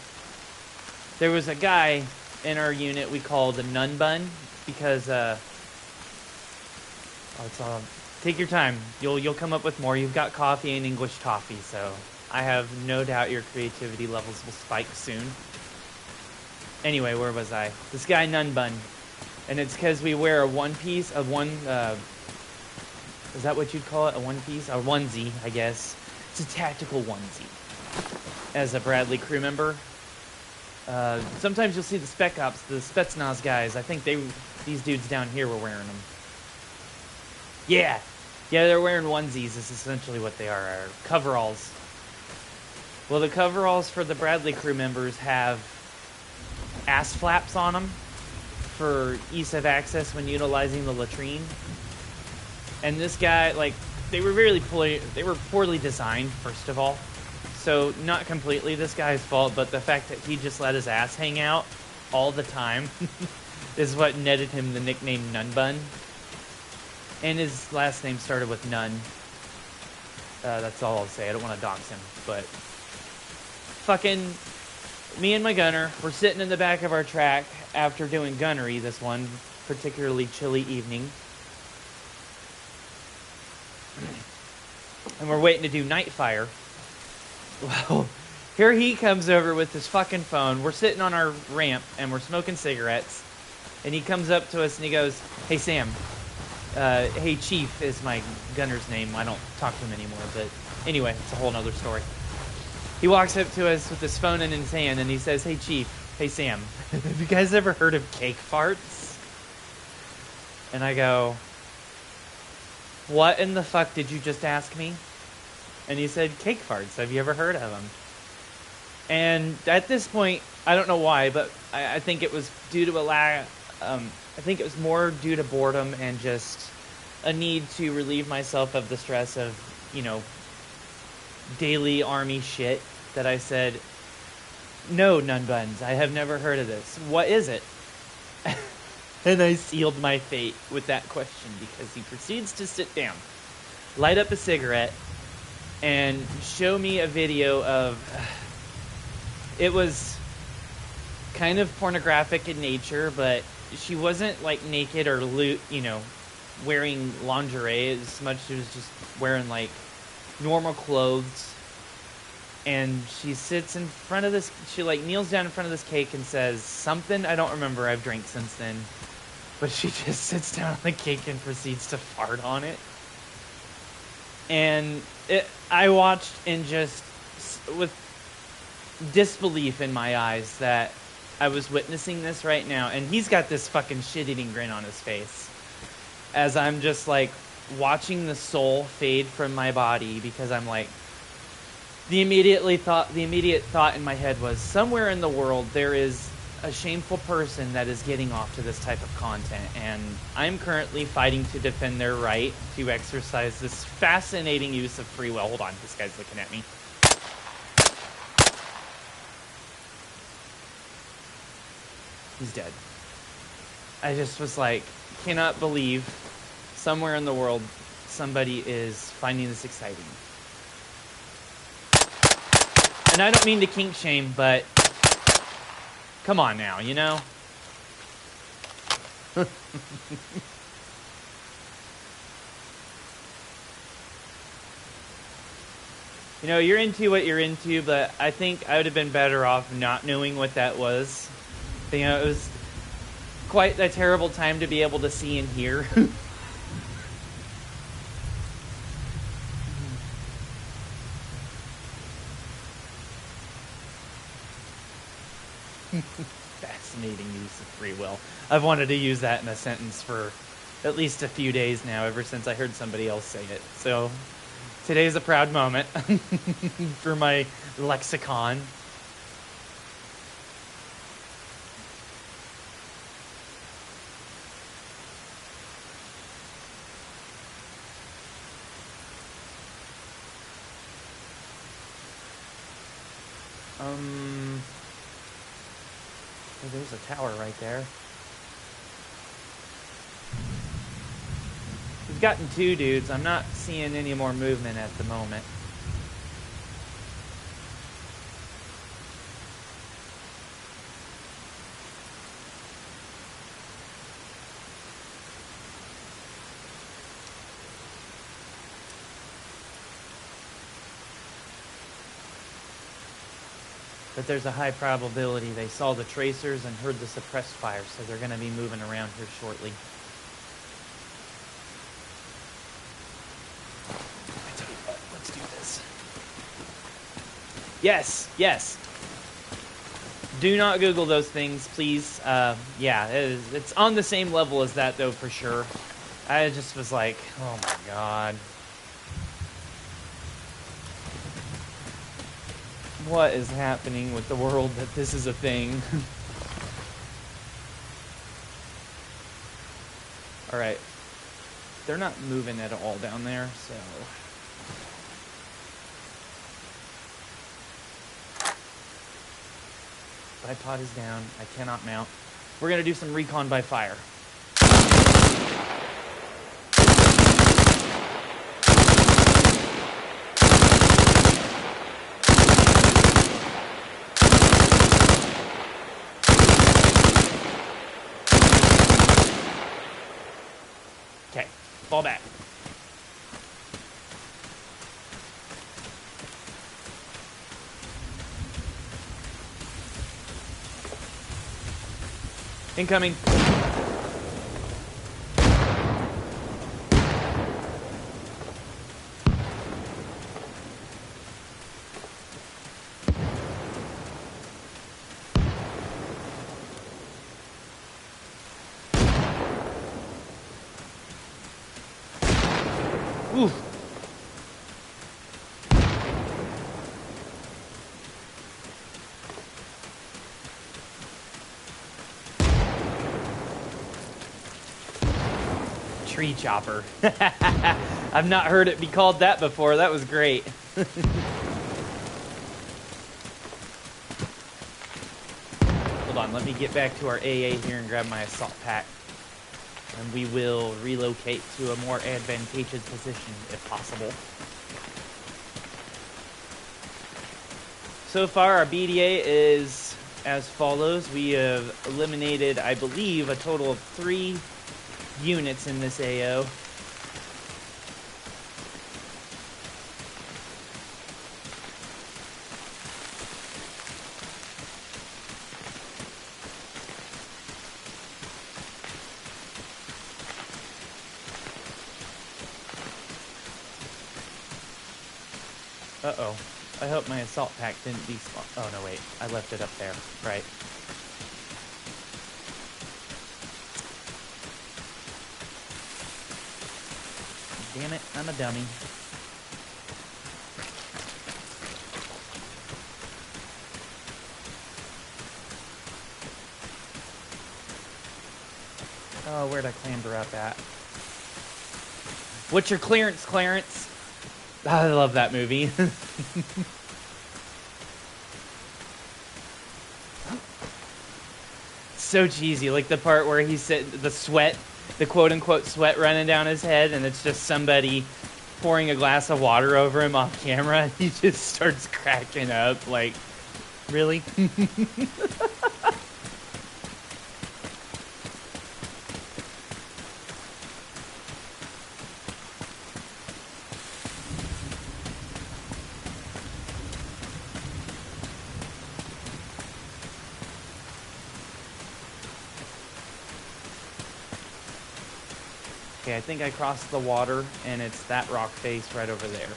There was a guy in our unit we called a nun bun because take your time. You'll come up with more. You've got coffee and English toffee, so I have no doubt your creativity levels will spike soon. Anyway, where was I? This guy nun bun, and it's because we wear a one piece, is that what you'd call it? A one piece, a onesie, I guess. It's a tactical onesie. As a Bradley crew member. Sometimes you'll see the Spec Ops, the Spetsnaz guys. I think these dudes down here were wearing them. Yeah, they're wearing onesies is essentially what they are coveralls. Well, the coveralls for the Bradley crew members have ass flaps on them for ease of access when utilizing the latrine. And this guy, like, they were poorly designed, first of all. So, not completely this guy's fault, but the fact that he just let his ass hang out all the time is what netted him the nickname Nun Bun. And his last name started with Nun. That's all I'll say. I don't want to dox him, but... Fucking... Me and my gunner were sitting in the back of our track after doing gunnery this one particularly chilly evening. And we're waiting to do night fire. Well, here he comes over with his fucking phone. We're sitting on our ramp, and we're smoking cigarettes. And he comes up to us, and he goes, "Hey, Sam." Hey, Chief is my gunner's name. I don't talk to him anymore, but anyway, it's a whole nother story. He walks up to us with his phone in his hand, and he says, "Hey, Chief. Hey, Sam. Have you guys ever heard of cake farts?" And I go, "What in the fuck did you just ask me?" And he said, "Cake farts. Have you ever heard of them?" And at this point, I don't know why, but I think it was due to a lack. I think it was more due to boredom and just a need to relieve myself of the stress of, you know, daily army shit that I said, no, Nun Buns, I have never heard of this. What is it? And I sealed my fate with that question because he proceeds to sit down, light up a cigarette, and show me a video of... It was kind of pornographic in nature, but she wasn't like naked or wearing lingerie as much as she was just wearing like normal clothes. And she sits in front of this, she like kneels down in front of this cake and says something I don't remember, I've drank since then. But she just sits down on the cake and proceeds to fart on it. And I watched and just, with disbelief in my eyes that I was witnessing this right now. And he's got this fucking shit-eating grin on his face as I'm just like watching the soul fade from my body, because I'm like, the immediate thought in my head was, somewhere in the world there is a shameful person that is getting off to this type of content, and I'm currently fighting to defend their right to exercise this fascinating use of free will. Hold on, this guy's looking at me. He's dead. I just was like, cannot believe somewhere in the world somebody is finding this exciting. And I don't mean to kink shame, but come on now, you know? You know, you're into what you're into, but I think I would have been better off not knowing what that was. You know, it was quite a terrible time to be able to see and hear. Fascinating use of free will. I've wanted to use that in a sentence for at least a few days now, ever since I heard somebody else say it. So today's a proud moment for my lexicon. Oh, there's a tower right there. We've gotten 2 dudes. I'm not seeing any more movement at the moment. But there's a high probability they saw the tracers and heard the suppressed fire, so they're going to be moving around here shortly. I tell you what, let's do this. Yes, yes. Do not Google those things, please. Yeah, it's on the same level as that, though, for sure. I just was like, oh my god. What is happening with the world that this is a thing? Alright. They're not moving at all down there, so... Bipod is down. I cannot mount. We're going to do some recon by fire. Okay, fall back. Incoming. Ooh. tree chopper. I've not heard it be called that before. That was great. Hold on, let me get back to our AA here and grab my assault pack. And we will relocate to a more advantageous position if possible. So far, our BDA is as follows. We have eliminated, I believe, a total of 3 units in this AO. Uh-oh. I hope my assault pack didn't despawn. Oh, no, wait. I left it up there. Right. Damn it, I'm a dummy. Oh, where'd I clamber up at? What's your clearance, Clarence? I love that movie. So cheesy, like the part where he said the sweat, the quote-unquote sweat running down his head, and it's just somebody pouring a glass of water over him off camera, and he just starts cracking up, like, really? Okay, I think I crossed the water, and it's that rock face right over there.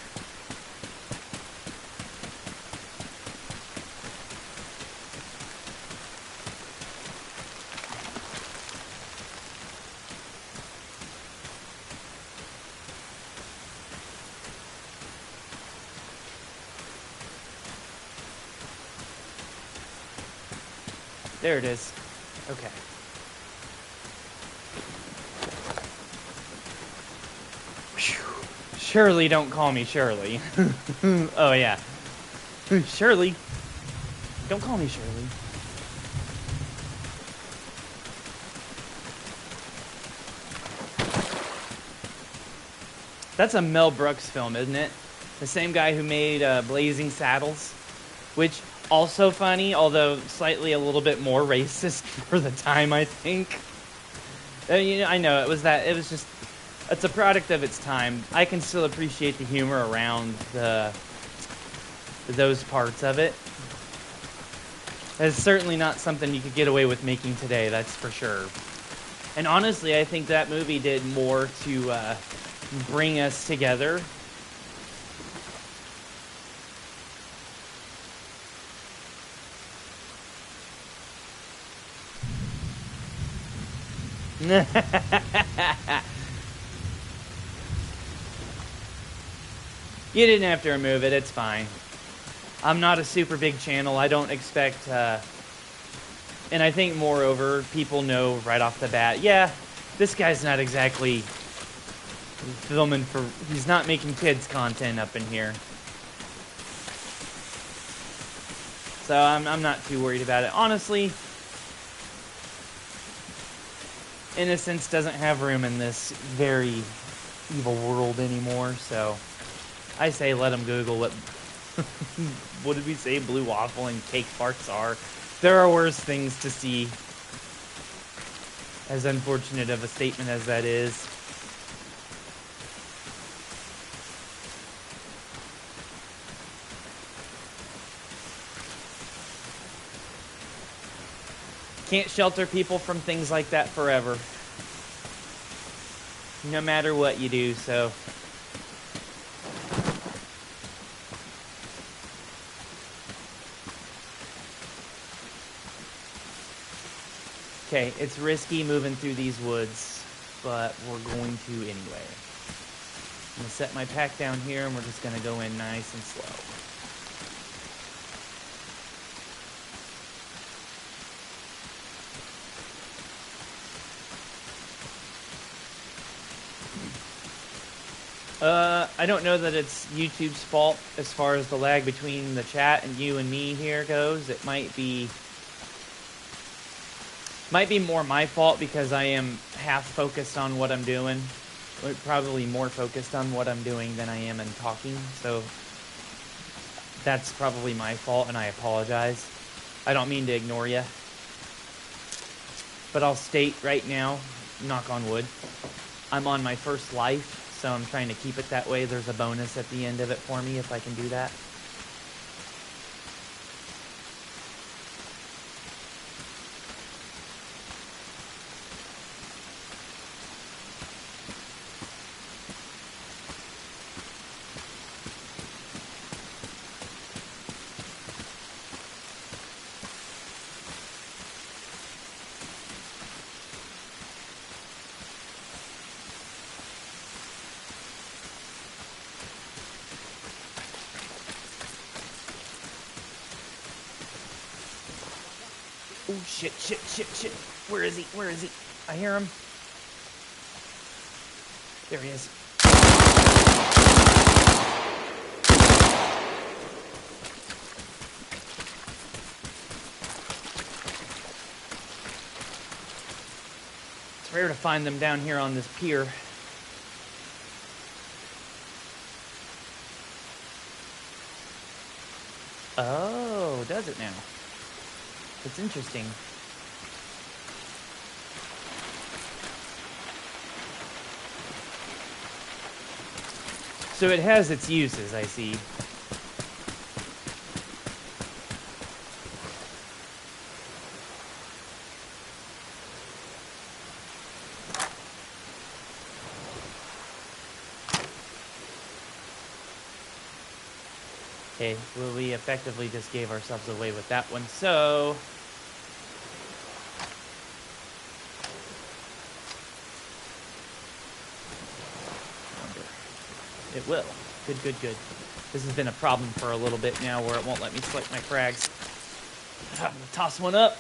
There it is. Okay. Shirley, don't call me Shirley. Oh, yeah. Shirley. Don't call me Shirley. That's a Mel Brooks film, isn't it? The same guy who made Blazing Saddles, which also funny, although slightly a little bit more racist for the time, I think. You know, I know it was just. It's a product of its time. I can still appreciate the humor around those parts of it. It's certainly not something you could get away with making today, that's for sure. And honestly, I think that movie did more to bring us together. You didn't have to remove it, it's fine. I'm not a super big channel, I don't expect, and I think moreover, people know right off the bat, yeah, this guy's not exactly filming for, he's not making kids content up in here. So I'm not too worried about it. Honestly, innocence doesn't have room in this very evil world anymore, so I say let them Google what what did we say blue waffle and cake farts are. There are worse things to see, as unfortunate of a statement as that is. Can't shelter people from things like that forever, no matter what you do, so. Okay, it's risky moving through these woods, but we're going to anyway. I'm going to set my pack down here, and we're just going to go in nice and slow. I don't know that it's YouTube's fault as far as the lag between the chat and you and me here goes. It might be more my fault because I am half focused on what I'm doing. Probably more focused on what I'm doing than I am in talking. So that's probably my fault, and I apologize. I don't mean to ignore you. But I'll state right now, knock on wood, I'm on my first life, so I'm trying to keep it that way. There's a bonus at the end of it for me if I can do that. Oh, shit. Where is he? I hear him. There he is. It's rare to find them down here on this pier. Oh, does it now? It's interesting. So it has its uses, I see. Okay, well, we effectively just gave ourselves away with that one, so... It will. Good. This has been a problem for a little bit now where it won't let me select my frags. I'm gonna toss one up.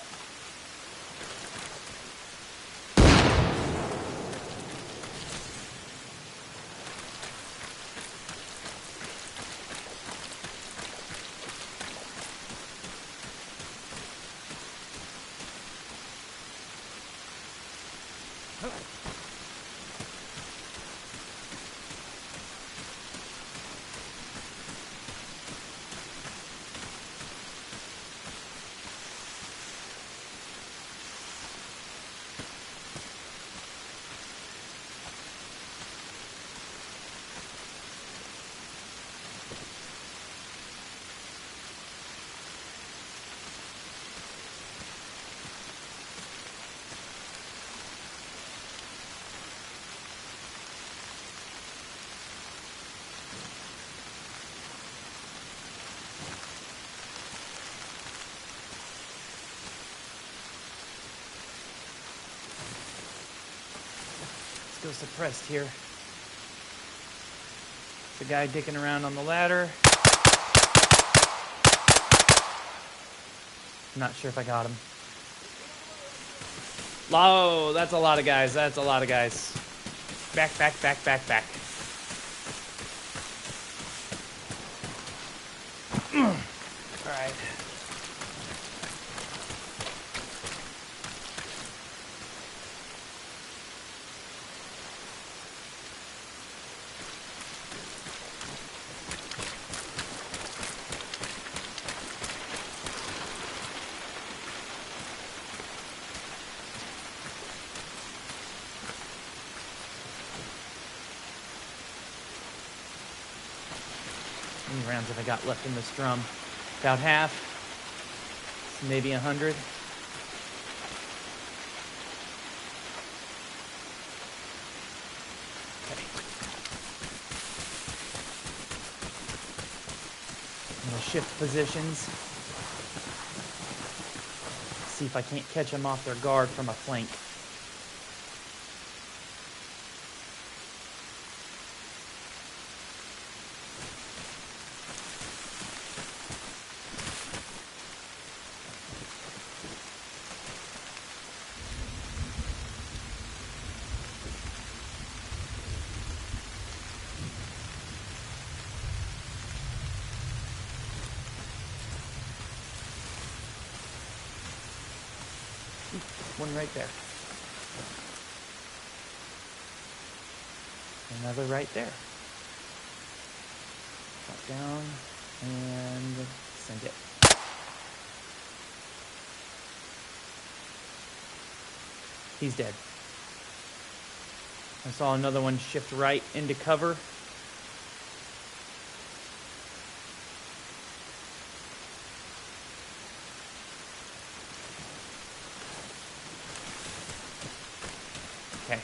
Go suppressed here. The guy dicking around on the ladder. Not sure if I got him. Oh, that's a lot of guys. Back. All right. How many rounds have I got left in this drum? About half. Maybe 100. Okay. I'm gonna shift positions. See if I can't catch them off their guard from a flank. One right there. Another right there. Drop down and send it. He's dead. I saw another one shift right into cover. Okay.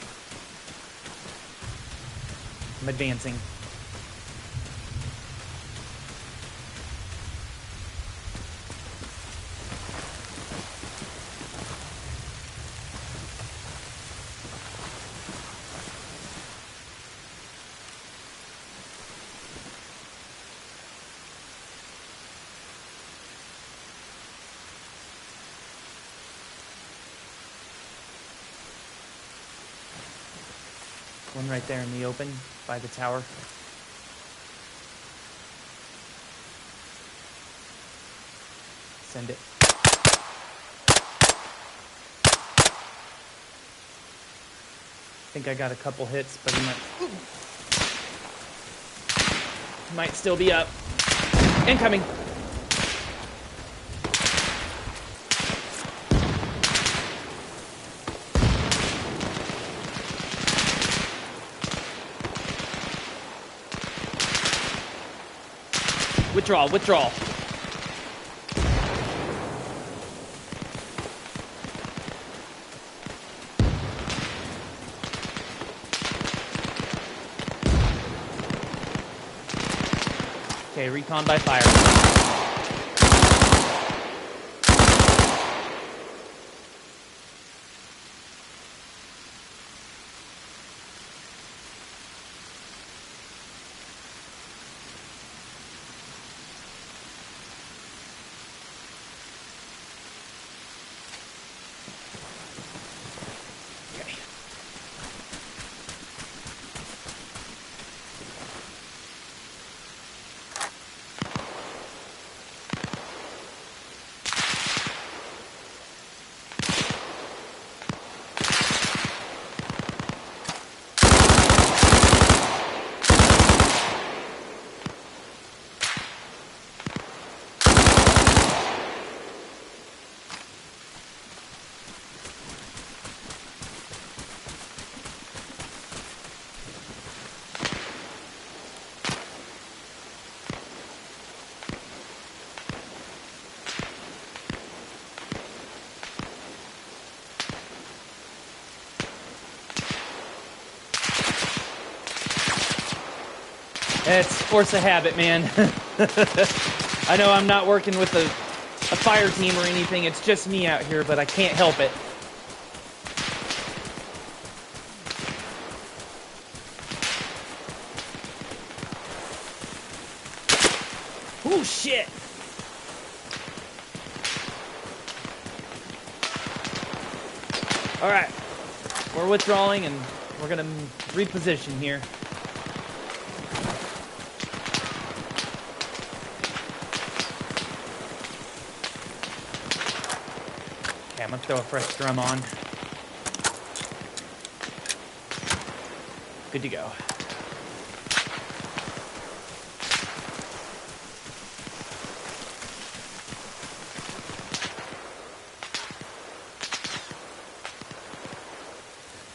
I'm advancing. One right there in the open by the tower. Send it. I think I got a couple hits, but he might still be up. Incoming. Withdraw, withdraw. Okay, recon by fire. It's force of habit, man. I know I'm not working with a fire team or anything. It's just me out here, but I can't help it. Oh, shit. All right. We're withdrawing, and we're going to reposition here. Okay, I'm going to throw a fresh drum on. Good to go.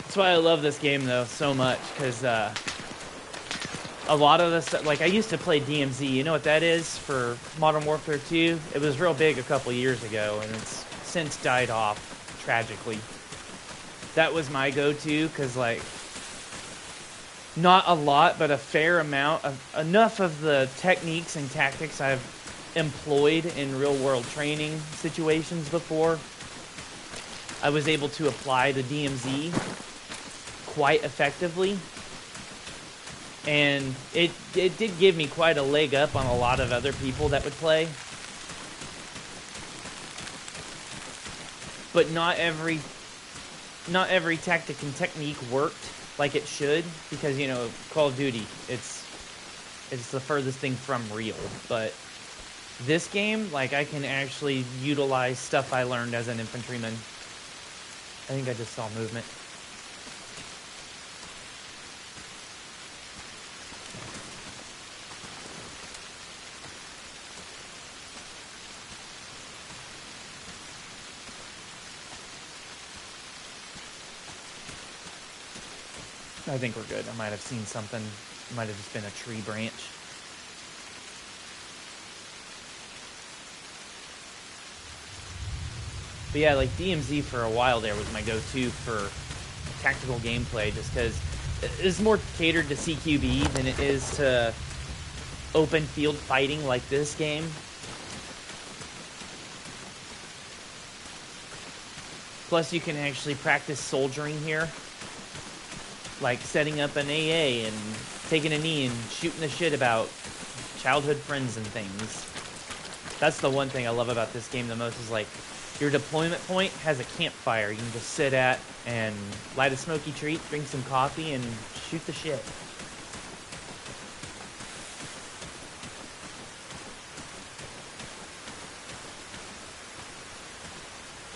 That's why I love this game, though, so much, because a lot of this, like, I used to play DMZ. You know what that is for Modern Warfare 2? It was real big a couple years ago, and it's since died off, tragically. That was my go-to, because, like, not a lot, but a fair amount, enough of the techniques and tactics I've employed in real-world training situations before, I was able to apply to DMZ quite effectively, and it did give me quite a leg up on a lot of other people that would play. But not every tactic and technique worked like it should, because, you know, Call of Duty, it's the furthest thing from real. But this game, like, I can actually utilize stuff I learned as an infantryman I think I just saw movement. I think we're good. I might have seen something. It might have just been a tree branch. But yeah, like DMZ for a while there was my go-to for tactical gameplay, just because it's more catered to CQB than it is to open field fighting like this game. Plus, you can actually practice soldiering here. Like setting up an AA and taking a knee and shooting the shit about childhood friends and things. That's the one thing I love about this game the most is like your deployment point has a campfire you can just sit at and light a smoky treat, drink some coffee, and shoot the shit.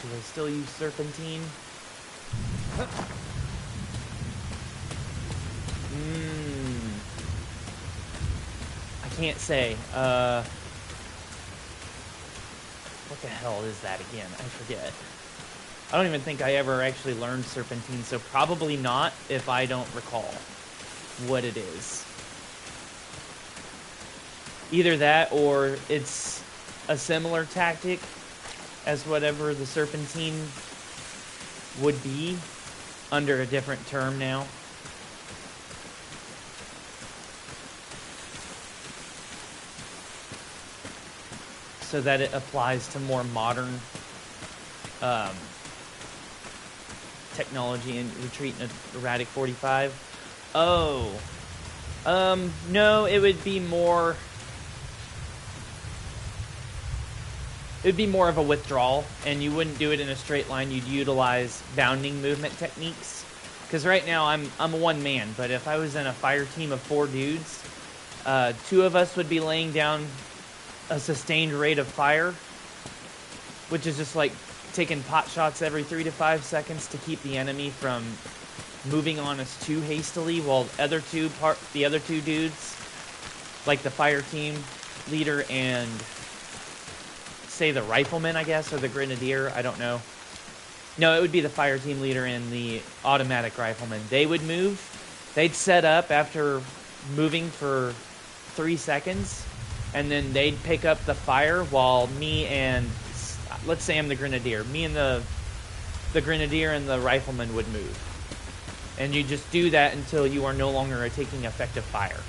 Do they still use serpentine? I can't say. What the hell is that again? I forget. I don't even think I ever actually learned serpentine, so probably not if I don't recall what it is. Either that or it's a similar tactic as whatever the serpentine would be under a different term now. So that it applies to more modern technology and retreat in a erratic 45. Oh. No, it would be more... It would be more of a withdrawal, and you wouldn't do it in a straight line. You'd utilize bounding movement techniques. Because right now, I'm a one man, but if I was in a fire team of 4 dudes, 2 of us would be laying down a sustained rate of fire, which is just like taking pot shots every 3 to 5 seconds to keep the enemy from moving on us too hastily, while the other two dudes, like the fire team leader and say the rifleman, I guess, or the grenadier, I don't know. No, it would be the fire team leader and the automatic rifleman. They would move. They'd set up after moving for 3 seconds, and then they'd pick up the fire while me and, let's say I'm the grenadier, me and the grenadier and the rifleman would move. And you just do that until you are no longer taking effective fire.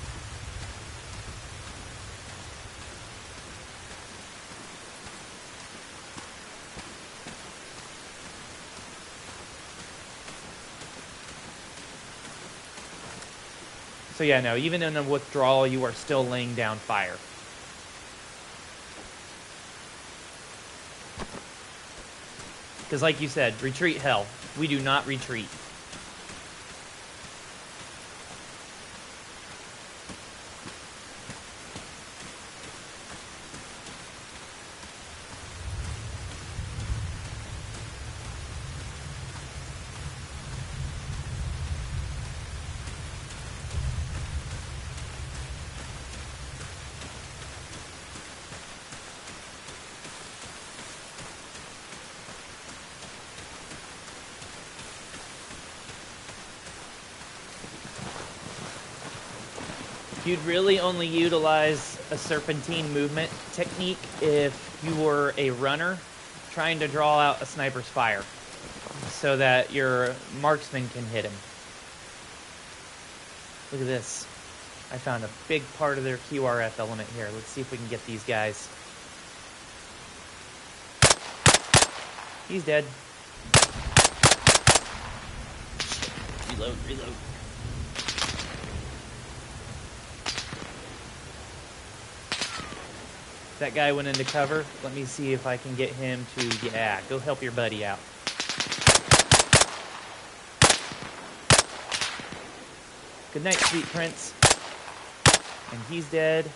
So yeah, no, even in a withdrawal, you are still laying down fire. Because like you said, retreat hell. We do not retreat. You'd really only utilize a serpentine movement technique if you were a runner trying to draw out a sniper's fire so that your marksman can hit him. Look at this. I found a big part of their QRF element here. Let's see if we can get these guys. He's dead. Reload, reload. That guy went into cover. Let me see if I can get him to... Yeah, go help your buddy out. Good night, sweet prince. And he's dead.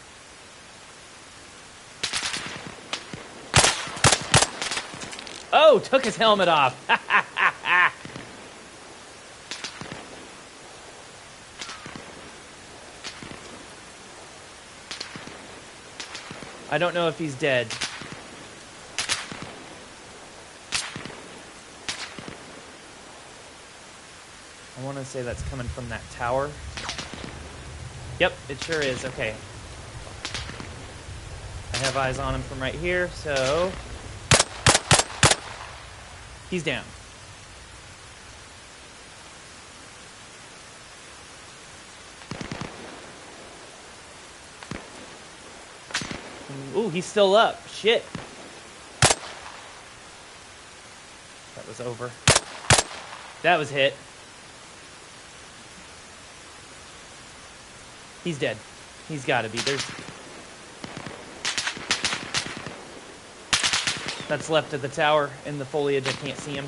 Oh, took his helmet off. I don't know if he's dead. I want to say that's coming from that tower. Yep, it sure is. Okay. I have eyes on him from right here, so... He's down. Ooh, he's still up. Shit. That was over. That was hit. He's dead. He's got to be. That's left of the tower in the foliage. I can't see him.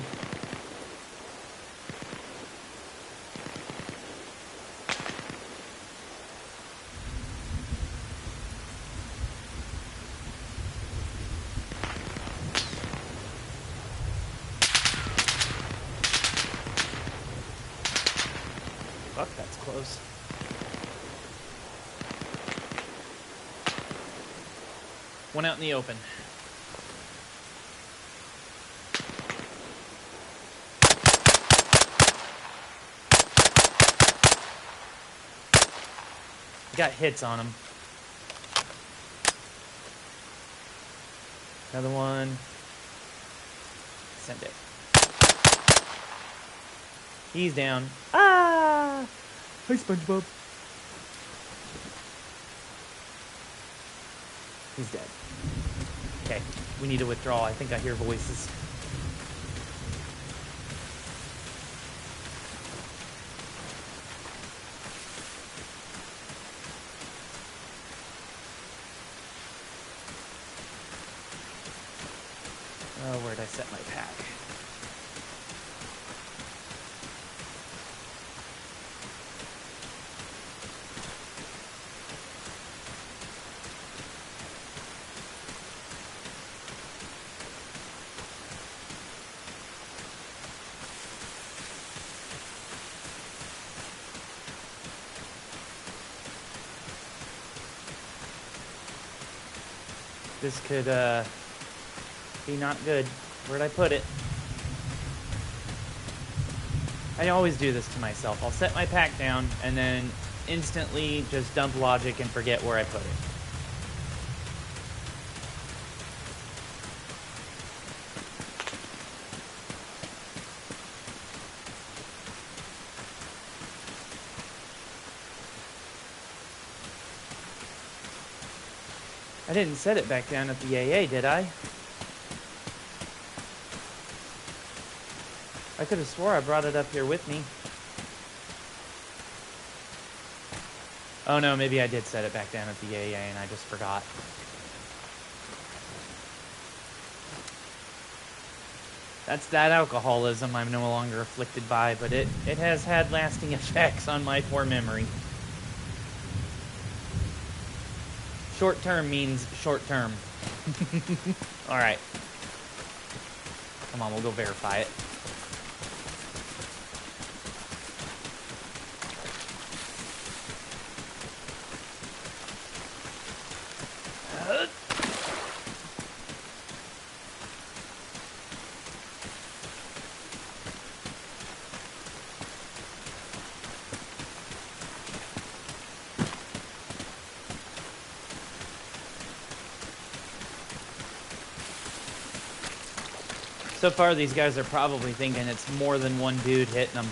Fuck, that's close. One out in the open. Got hits on him. Another one. Send it. He's down. Ah! Hi, SpongeBob. He's dead. Okay, we need to withdraw. I think I hear voices. Oh, where'd I set my pack? This could, be not good. Where'd I put it? I always do this to myself. I'll set my pack down and then instantly just dump logic and forget where I put it. I didn't set it back down at the AA, did I? I could have swore I brought it up here with me. Oh no, maybe I did set it back down at the AA and I just forgot. That's that alcoholism I'm no longer afflicted by, but it has had lasting effects on my poor memory. Short term means short term. Alright. Come on, we'll go verify it. So far, these guys are probably thinking it's more than one dude hitting them.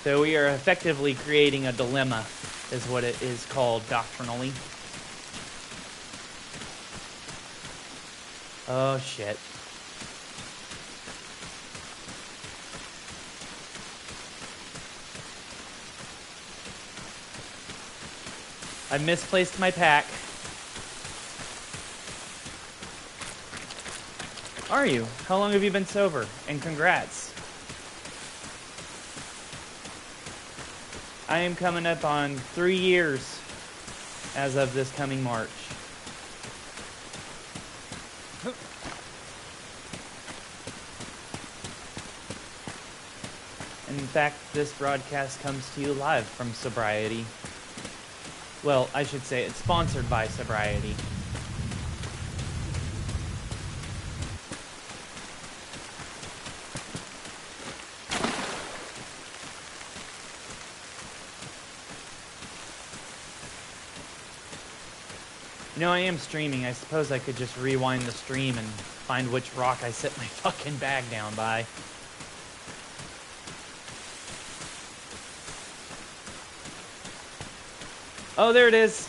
So we are effectively creating a dilemma, is what it is called doctrinally. Oh, shit. I misplaced my pack. Are you? How long have you been sober? And congrats. I am coming up on 3 years as of this coming March. In fact, this broadcast comes to you live from sobriety. Well, I should say it's sponsored by sobriety. You know, I am streaming. I suppose I could just rewind the stream and find which rock I set my fucking bag down by. Oh, there it is.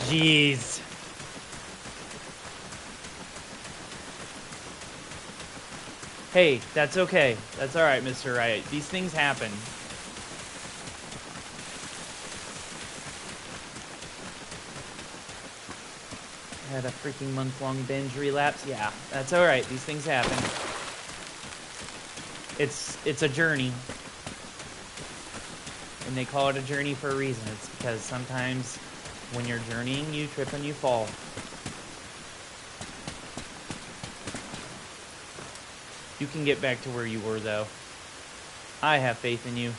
Jeez. Hey, that's okay. That's alright, Mr. Wright. These things happen. Had a freaking month-long binge relapse. Yeah, that's all right. These things happen. It's a journey, and they call it a journey for a reason. It's because sometimes when you're journeying, you trip and you fall. You can get back to where you were, though. I have faith in you.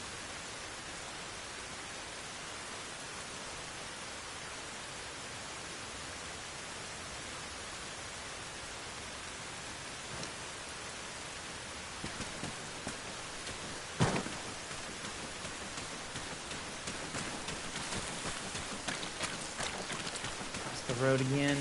Road again.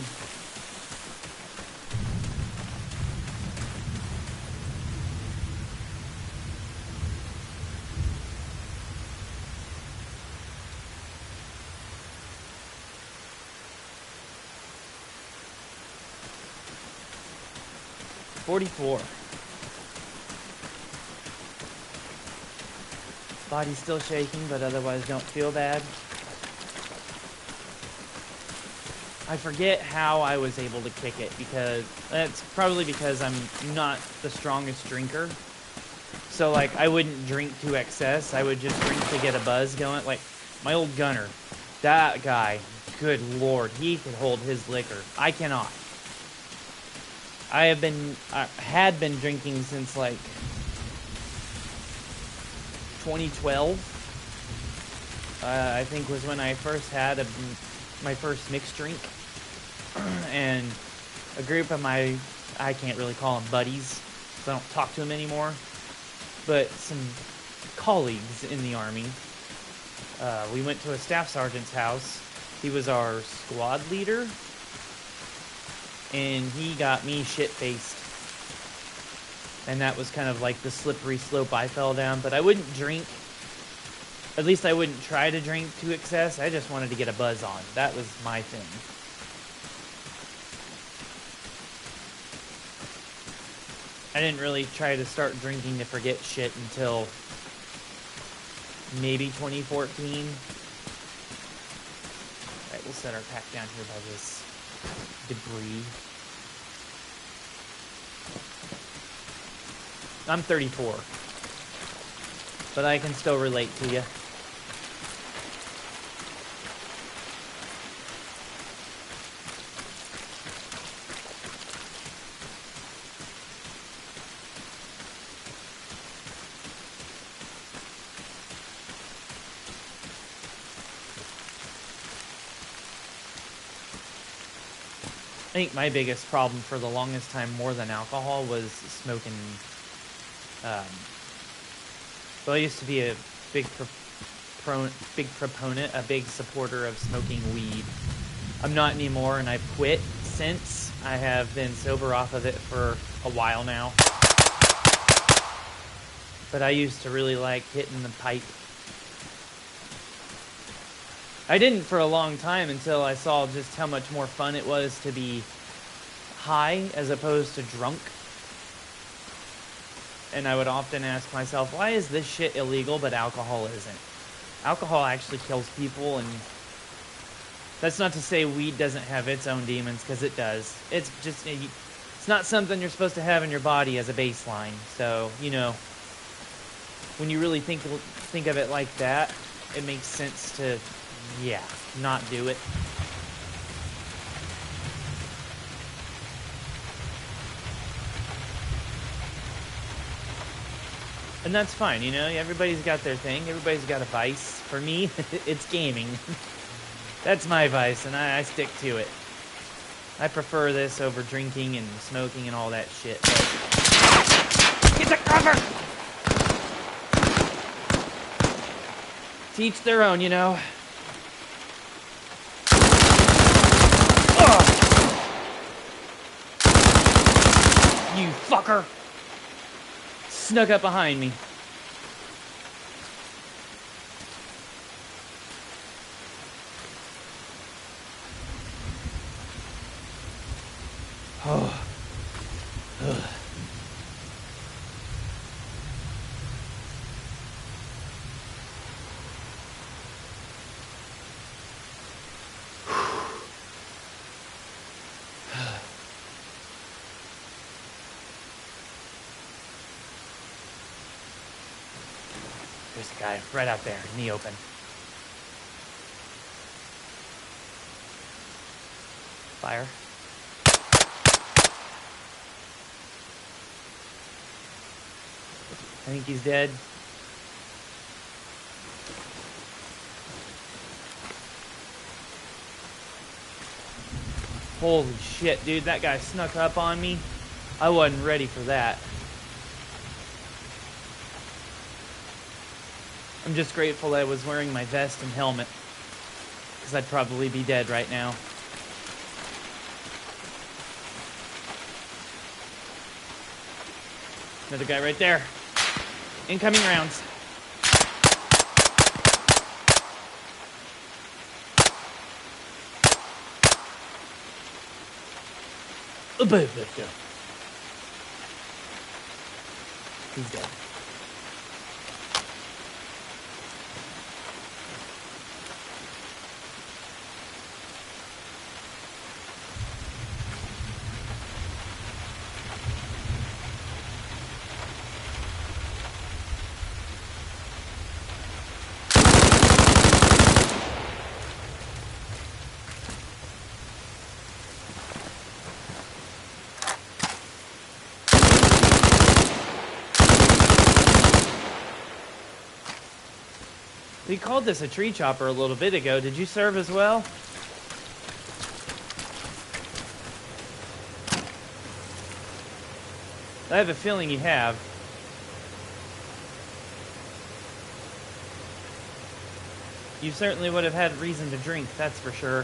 $44. Body's still shaking, but otherwise don't feel bad. I forget how I was able to kick it, because that's probably because I'm not the strongest drinker. So like I wouldn't drink to excess. I would just drink to get a buzz going. Like my old gunner, that guy, good lord, he could hold his liquor. I cannot. I had been drinking since like 2012. I think was when I first had my first mixed drink. And a group of I can't really call them buddies, so I don't talk to them anymore, but some colleagues in the Army. We went to a staff sergeant's house. He was our squad leader, and he got me shit-faced. And that was kind of like the slippery slope I fell down, but I wouldn't drink. At least I wouldn't try to drink to excess. I just wanted to get a buzz on. That was my thing. I didn't really try to start drinking to forget shit until maybe 2014. Alright, we'll set our pack down here by this debris. I'm 34, but I can still relate to you. I think my biggest problem for the longest time, more than alcohol, was smoking. Well, I used to be a big proponent, a big supporter of smoking weed. I'm not anymore, and I've quit since. I have been sober off of it for a while now. But I used to really like hitting the pipe. I didn't for a long time until I saw just how much more fun it was to be high as opposed to drunk. And I would often ask myself, why is this shit illegal but alcohol isn't? Alcohol actually kills people, and that's not to say weed doesn't have its own demons, because it does. It's just, it's not something you're supposed to have in your body as a baseline. So, you know, when you really think of it like that, it makes sense to, yeah, not do it. And that's fine, you know? Everybody's got their thing. Everybody's got a vice. For me, it's gaming. That's my vice, and I stick to it. I prefer this over drinking and smoking and all that shit. Get the cover! To each their own, you know? Ugh! You fucker! Snuck up behind me. Oh. Ugh. There's a guy right out there in the open. Fire. I think he's dead. Holy shit, dude, that guy snuck up on me. I wasn't ready for that. I'm just grateful I was wearing my vest and helmet, because I'd probably be dead right now. Another guy right there. Incoming rounds. He's dead. We called this a tree chopper a little bit ago. Did you serve as well? I have a feeling you have. You certainly would have had reason to drink, that's for sure.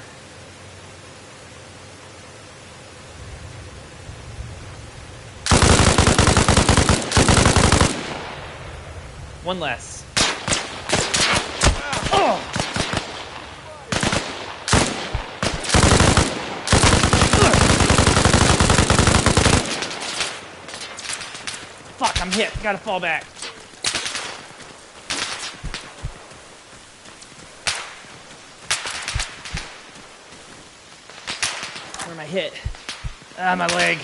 One less. Oh! Fuck, I'm hit. Gotta fall back. Where am I hit? Ah, my leg.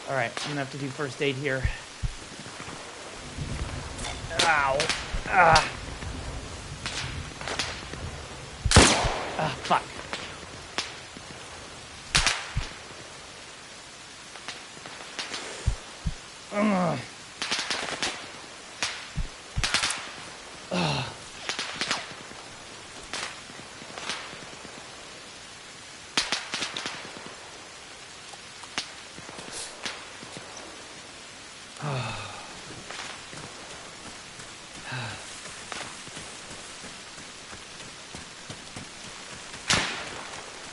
Alright, I'm gonna have to do first aid here. Ow. Ah. Ah, fuck. Ugh. Ugh.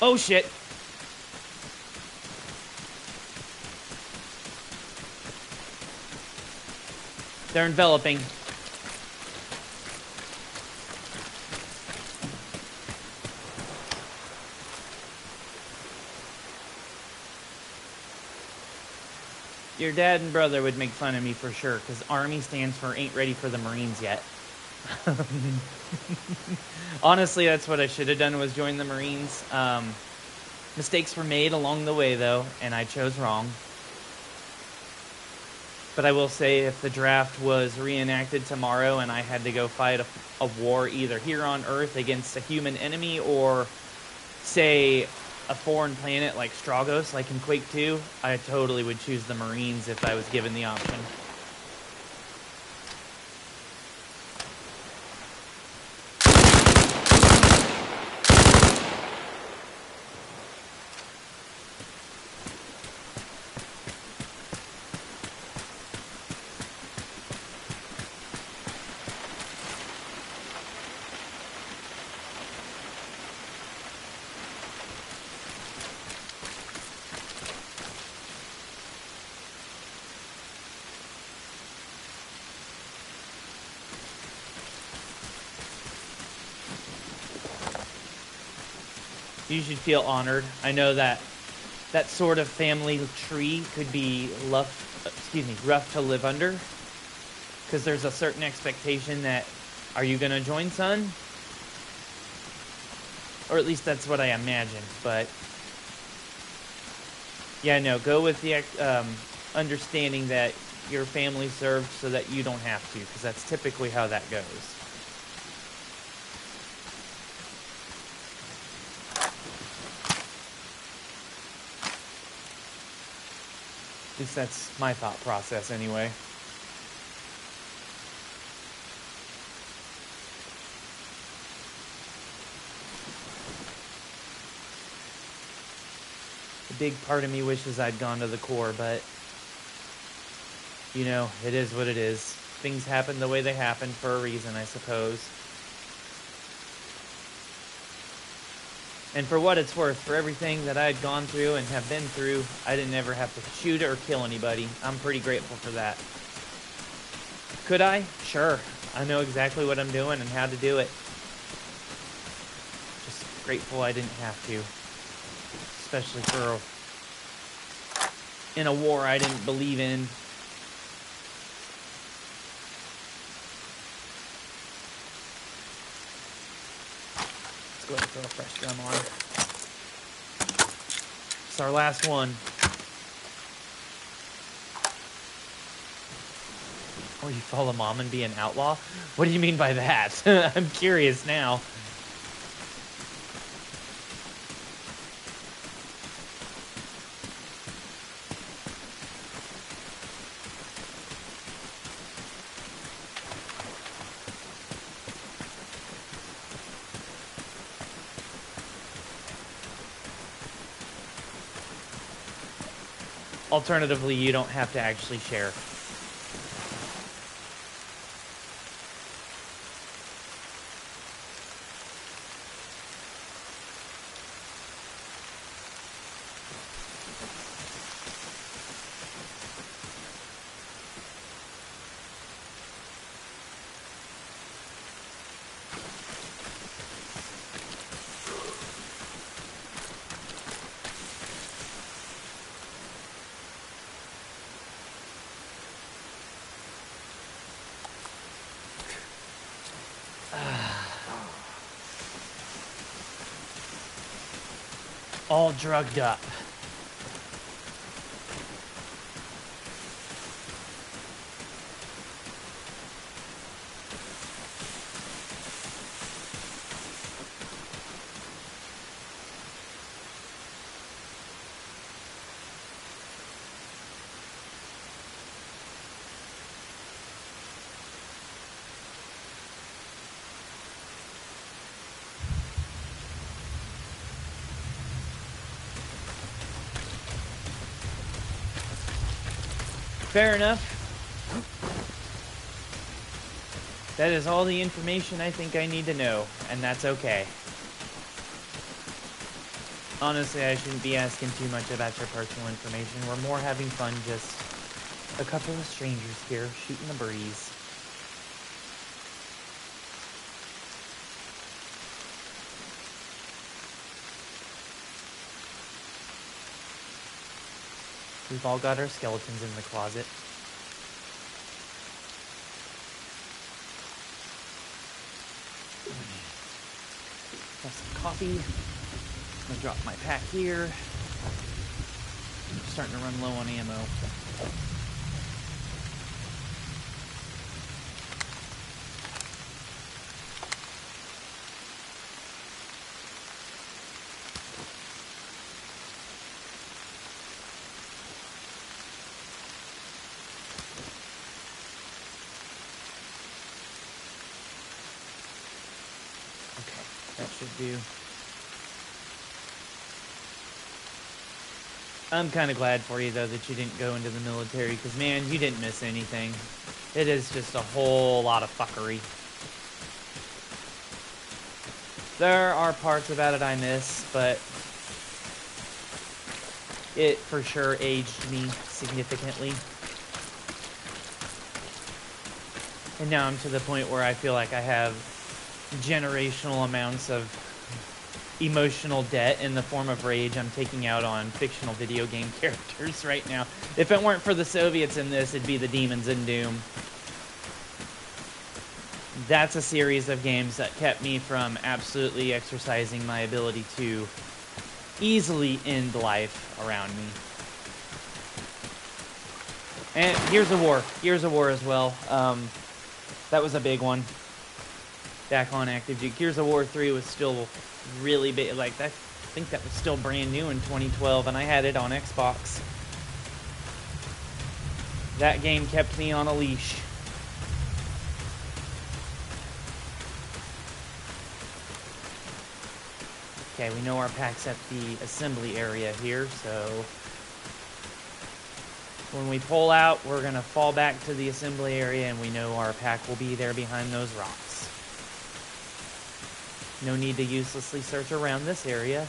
Oh shit. They're enveloping. Your dad and brother would make fun of me for sure, because Army stands for ain't ready for the Marines yet. Honestly, that's what I should have done, was join the Marines. Mistakes were made along the way, though, and I chose wrong. But I will say, if the draft was reenacted tomorrow and I had to go fight a war either here on Earth against a human enemy or, say, a foreign planet like Stragos, like in Quake 2, I totally would choose the Marines if I was given the option. You should feel honored. I know that that sort of family tree could be rough to live under, because there's a certain expectation that, are you going to join, son? Or at least that's what I imagine. But yeah, no, go with the understanding that your family served so that you don't have to, because that's typically how that goes. At least that's my thought process anyway. A big part of me wishes I'd gone to the Corps, but, you know, it is what it is. Things happen the way they happen for a reason, I suppose. And for what it's worth, for everything that I had gone through and have been through, I didn't ever have to shoot or kill anybody. I'm pretty grateful for that. Could I? Sure. I know exactly what I'm doing and how to do it. Just grateful I didn't have to. Especially in a war I didn't believe in. Go ahead and throw a fresh drum on. It's our last one. Or you follow mom and be an outlaw? What do you mean by that? I'm curious now. Alternatively, you don't have to actually share. All drugged up. Fair enough. That is all the information I think I need to know, and that's okay. Honestly, I shouldn't be asking too much about your personal information. We're more having fun, just a couple of strangers here shooting the breeze. We've all got our skeletons in the closet. Have some coffee. I'm gonna drop my pack here. I'm starting to run low on ammo. should do. I'm kind of glad for you, though, that you didn't go into the military, because, man, you didn't miss anything. It is just a whole lot of fuckery. There are parts about it I miss, but it for sure aged me significantly. And now I'm to the point where I feel like I have generational amounts of emotional debt in the form of rage I'm taking out on fictional video game characters right now. If it weren't for the Soviets in this, it'd be the Demons in Doom. That's a series of games that kept me from absolutely exercising my ability to easily end life around me. And Gears of War. Gears of War as well. That was a big one. Back on active duty. Gears of War 3 was still really big. Like, I think that was still brand new in 2012, and I had it on Xbox. That game kept me on a leash. Okay, we know our pack's at the assembly area here, so when we pull out, we're going to fall back to the assembly area, and we know our pack will be there behind those rocks. No need to uselessly search around this area.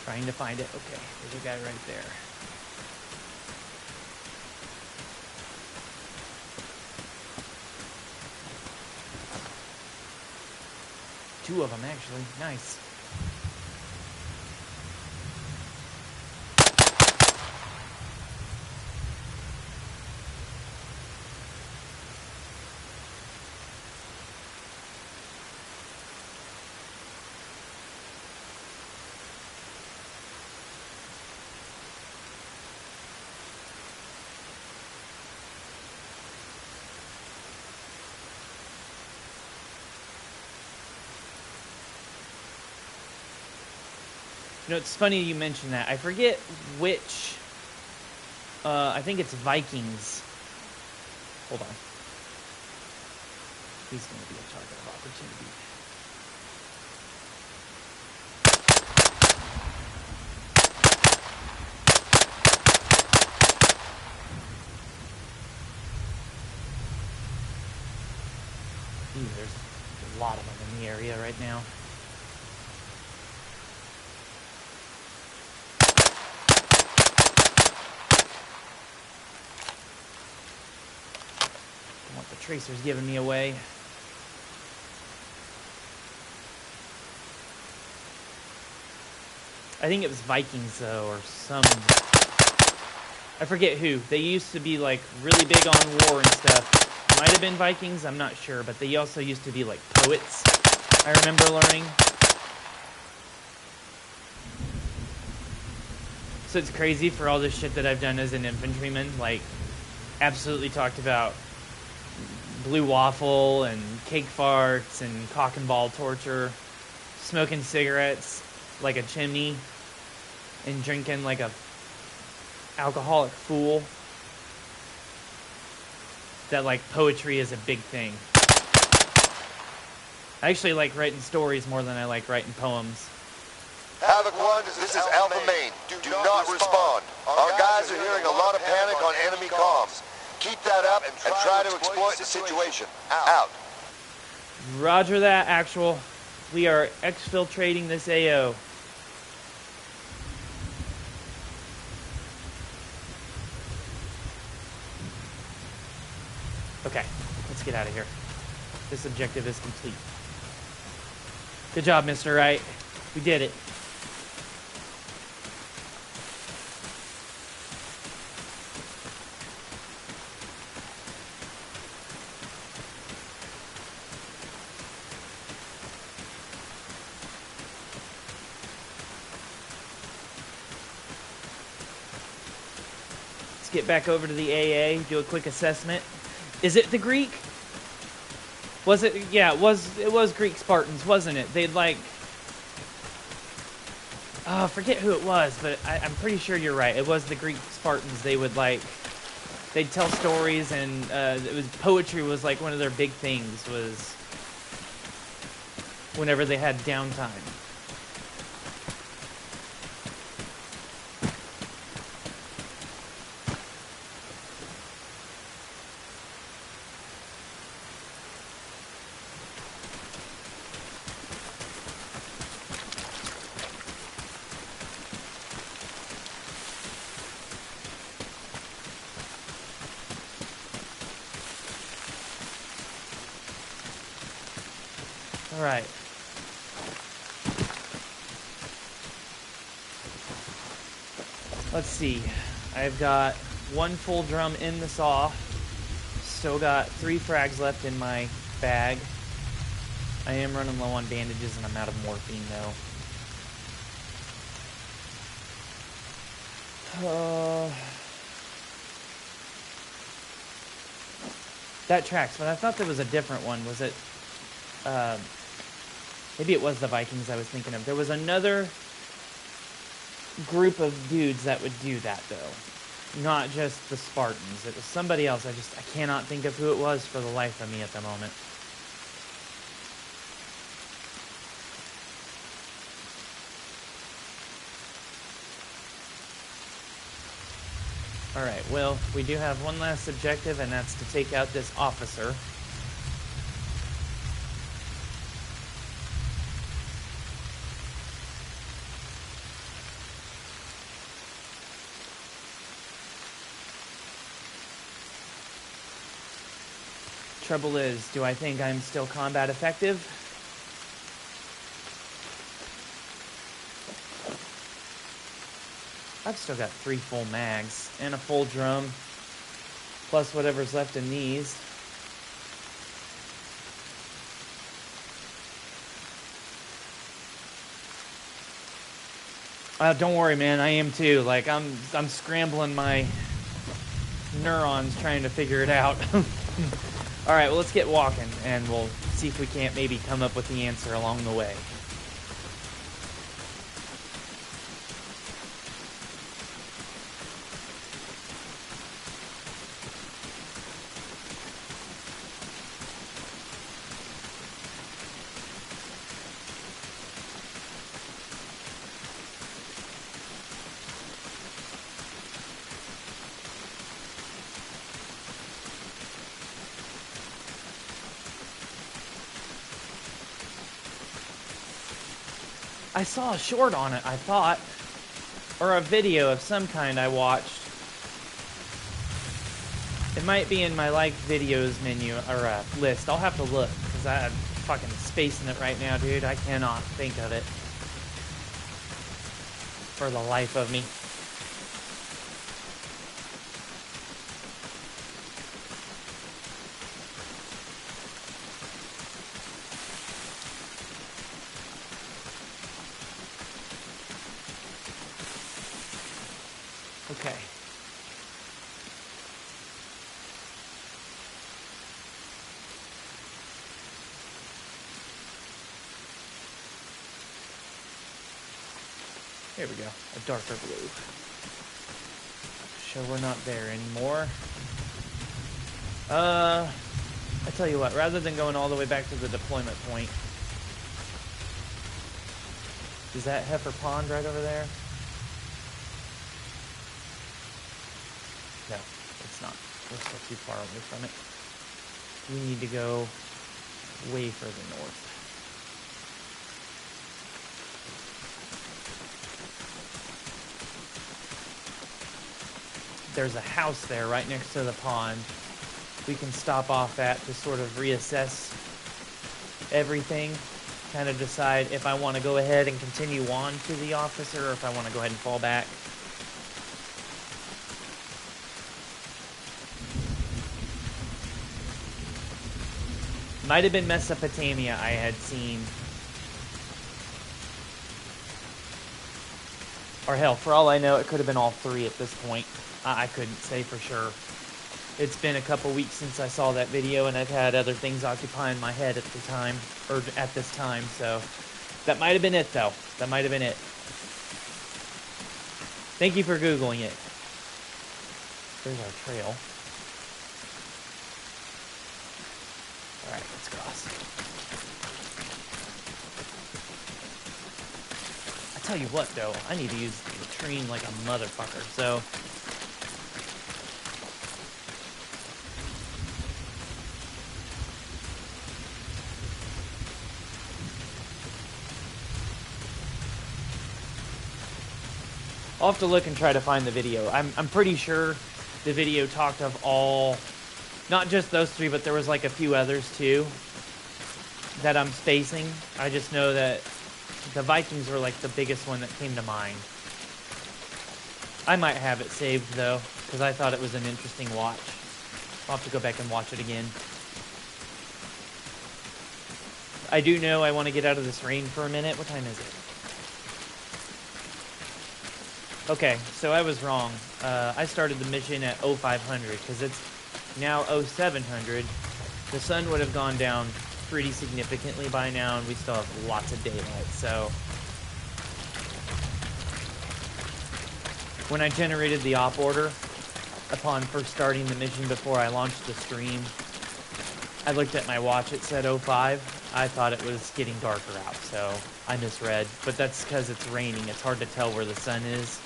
Trying to find it. Okay, there's a guy right there. Two of them, actually. Nice. You know, it's funny you mention that. I forget which, I think it's Vikings. Hold on. He's going to be a target of opportunity. Ooh, there's a lot of them in the area right now. The tracer's giving me away. I think it was Vikings, though, or some... I forget who. They used to be, like, really big on war and stuff. Might have been Vikings, I'm not sure, but they also used to be, like, poets, I remember learning. So it's crazy for all this shit that I've done as an infantryman, like, absolutely talked about blue waffle and cake farts and cock and ball torture, smoking cigarettes like a chimney, and drinking like a alcoholic fool. That like poetry is a big thing. I actually like writing stories more than I like writing poems. Havoc 1, this is Alpha Main. Do not respond. Our guys are hearing a lot of panic on enemy comms. Keep that up and try to exploit the situation. Out. Roger that, Actual. We are exfiltrating this AO. Okay, let's get out of here. This objective is complete. Good job, Mr. Wright. We did it. Get back over to the AA, do a quick assessment. Is it the Greek? Was it? Yeah, it was Greek Spartans, wasn't it? They'd like, oh, I forget who it was, but I'm pretty sure you're right. It was the Greek Spartans. They would like, they'd tell stories, and it was poetry was like one of their big things. Was whenever they had downtime. All right. Let's see. I've got one full drum in the saw. Still got 3 frags left in my bag. I am running low on bandages and I'm out of morphine though. That tracks, but I thought there was a different one. Was it? Maybe it was the Vikings I was thinking of. There was another group of dudes that would do that, though. Not just the Spartans. It was somebody else. I cannot think of who it was for the life of me at the moment. Alright, well, we do have one last objective, and that's to take out this officer. Trouble is, do I think I'm still combat effective? I've still got 3 full mags and a full drum, plus whatever's left in these. Don't worry, man. I am too. Like I'm scrambling my neurons trying to figure it out. All right, well, let's get walking, and we'll see if we can't maybe come up with the answer along the way. I saw a short on it, I thought, or a video of some kind I watched. It might be in my liked videos menu, or list. I'll have to look, because I'm fucking spacing it right now, dude. I cannot think of it for the life of me. Okay. Here we go. A darker blue. So we're not there anymore. I tell you what, rather than going all the way back to the deployment point, is that Heifer Pond right over there? No, it's not. We're still too far away from it. We need to go way further north. There's a house there right next to the pond we can stop off at to sort of reassess everything, kind of decide if I want to go ahead and continue on to the officer or if I want to go ahead and fall back. Might have been Mesopotamia I had seen. Or hell, for all I know, it could have been all 3 at this point. I couldn't say for sure. It's been a couple weeks since I saw that video, and I've had other things occupying my head at the time, or at this time, so that might have been it, though. That might have been it. Thank you for Googling it. There's our trail. Alright, let's cross. tell you what, though, I need to use the latrine like a motherfucker, so... I'll have to look and try to find the video. I'm pretty sure the video talked of all... Not just those three, but there was like a few others, too, that I'm spacing. I just know that the Vikings were like the biggest one that came to mind. I might have it saved, though, because I thought it was an interesting watch. I'll have to go back and watch it again. I do know I want to get out of this rain for a minute. What time is it? Okay, so I was wrong. I started the mission at 0500, because it's now 0700. The sun would have gone down pretty significantly by now, and we still have lots of daylight, so... When I generated the op order, upon first starting the mission before I launched the stream, I looked at my watch, it said 05. I thought it was getting darker out, so I misread. But that's because it's raining. It's hard to tell where the sun is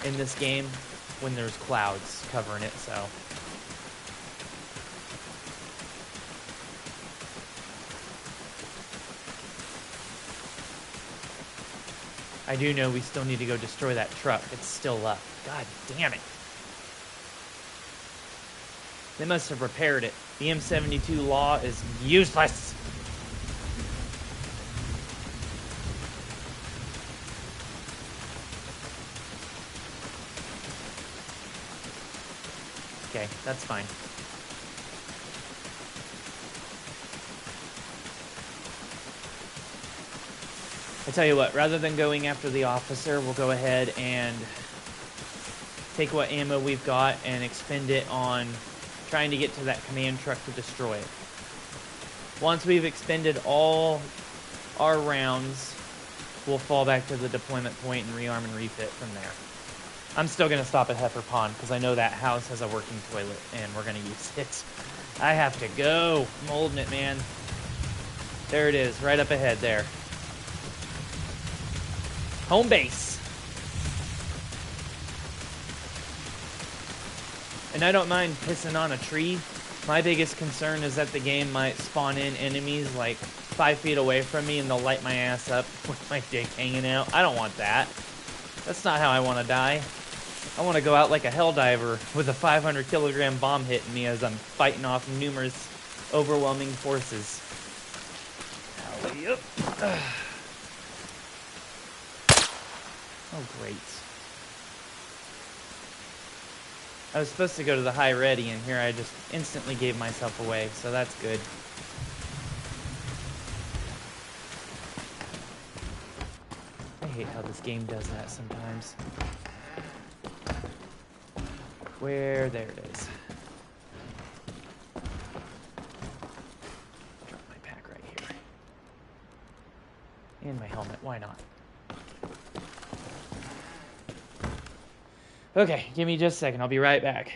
in this game when there's clouds covering it, so... I do know we still need to go destroy that truck. It's still up. God damn it. They must have repaired it. The M72 law is useless. Okay, that's fine. I tell you what, rather than going after the officer, we'll go ahead and take what ammo we've got and expend it on trying to get to that command truck to destroy it. Once we've expended all our rounds, we'll fall back to the deployment point and rearm and refit from there. I'm still going to stop at Heifer Pond because I know that house has a working toilet and we're going to use it. I have to go. I'm holding it, man. There it is, right up ahead there. Home base. And I don't mind pissing on a tree. My biggest concern is that the game might spawn in enemies like 5 feet away from me and they'll light my ass up with my dick hanging out. I don't want that. That's not how I want to die. I want to go out like a helldiver with a 500 kilogram bomb hitting me as I'm fighting off numerous overwhelming forces. Yep. Oh, great. I was supposed to go to the high ready, and here I just instantly gave myself away, so that's good. I hate how this game does that sometimes. Where? There it is. Drop my pack right here. And my helmet, why not? Okay, give me just a second. I'll be right back.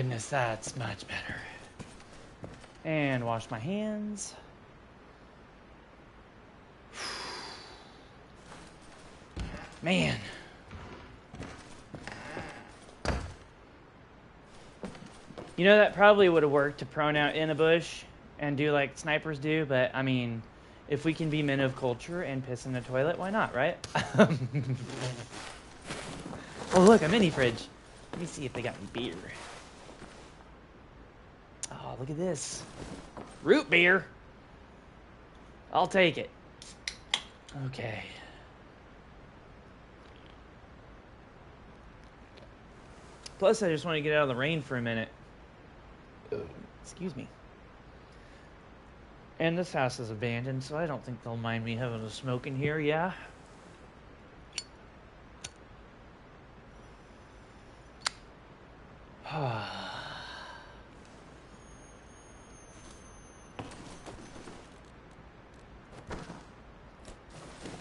goodness, that's much better. And wash my hands. Man. You know, that probably would have worked to prone out in a bush and do like snipers do, but I mean, if we can be men of culture and piss in the toilet, why not, right? Oh, look, a mini fridge. Let me see if they got any beer. Oh, look at this. Root beer. I'll take it. Okay. Plus, I just want to get out of the rain for a minute. Excuse me. And this house is abandoned, so I don't think they'll mind me having a smoke in here, yeah?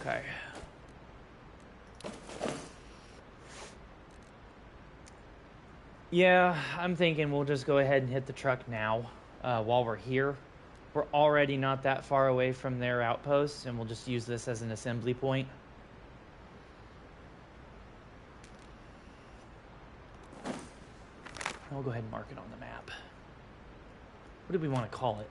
Okay. Yeah, I'm thinking we'll just go ahead and hit the truck now while we're here. We're already not that far away from their outposts, and we'll just use this as an assembly point. And we'll go ahead and mark it on the map. What do we want to call it?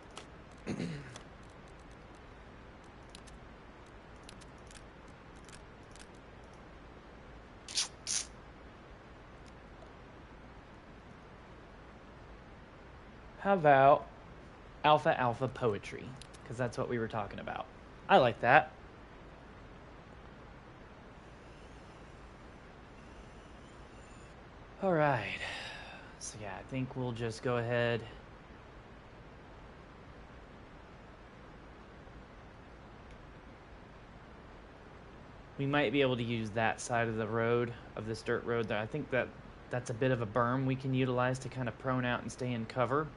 How about Alpha Alpha Poetry? Because that's what we were talking about. I like that. All right. So yeah, I think we'll just go ahead. We might be able to use that side of the road, of this dirt road there. I think that's a bit of a berm we can utilize to kind of prone out and stay in cover.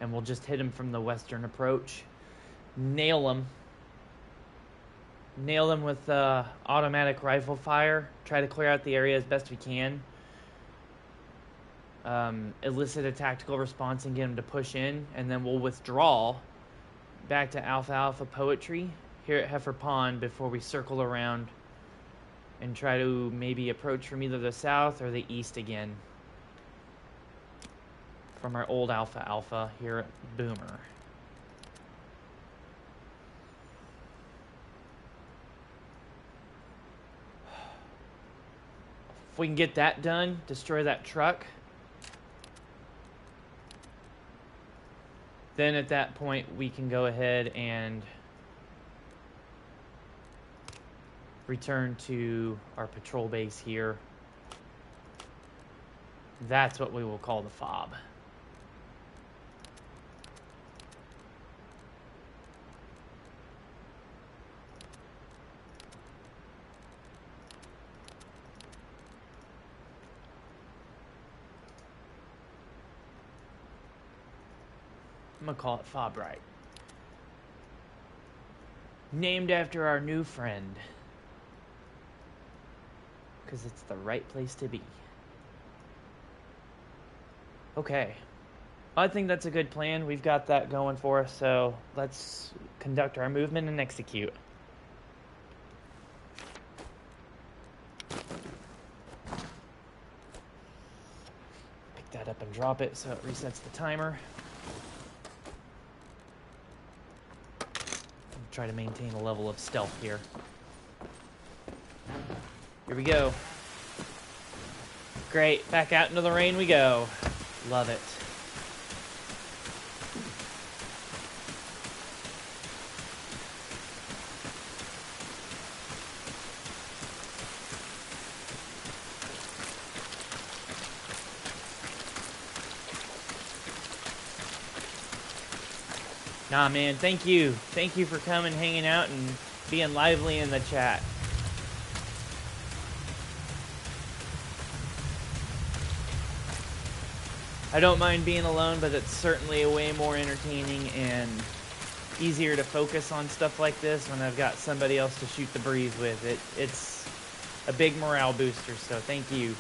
And we'll just hit him from the western approach. Nail him. Nail him with automatic rifle fire. Try to clear out the area as best we can. Elicit a tactical response and get him to push in. And then we'll withdraw back to Alpha Alpha Poetry here at Heifer Pond before we circle around and try to maybe approach from either the south or the east again. From our old Alpha Alpha here at Boomer. If we can get that done, destroy that truck, then at that point we can go ahead and return to our patrol base here. That's what we will call the fob. I'm gonna call it Fob Right. Named after our new friend. Because it's the right place to be. Okay. I think that's a good plan. We've got that going for us, so let's conduct our movement and execute. Pick that up and drop it so it resets the timer. Try to maintain a level of stealth here. Here we go. Great, back out into the rain we go. Love it. Nah, man, thank you. Thank you for coming, hanging out, and being lively in the chat. I don't mind being alone, but it's certainly way more entertaining and easier to focus on stuff like this when I've got somebody else to shoot the breeze with. It's a big morale booster, so thank you.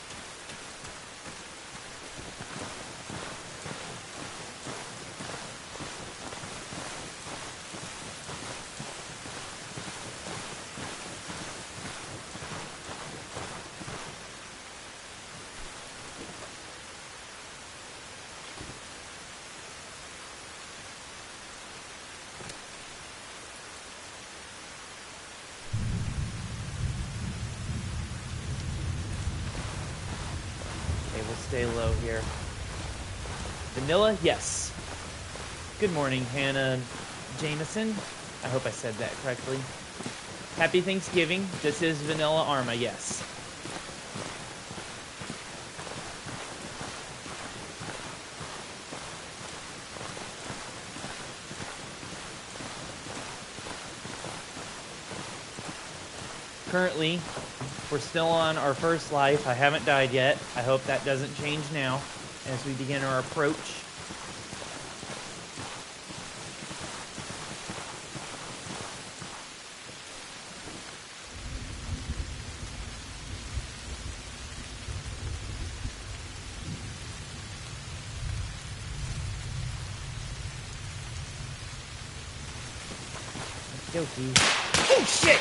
stay low here. Vanilla, yes. Good morning, Hannah Jameson. I hope I said that correctly. Happy Thanksgiving. This is Vanilla Arma, yes. Currently, we're still on our first life. I haven't died yet. I hope that doesn't change now as we begin our approach. Oh, shit!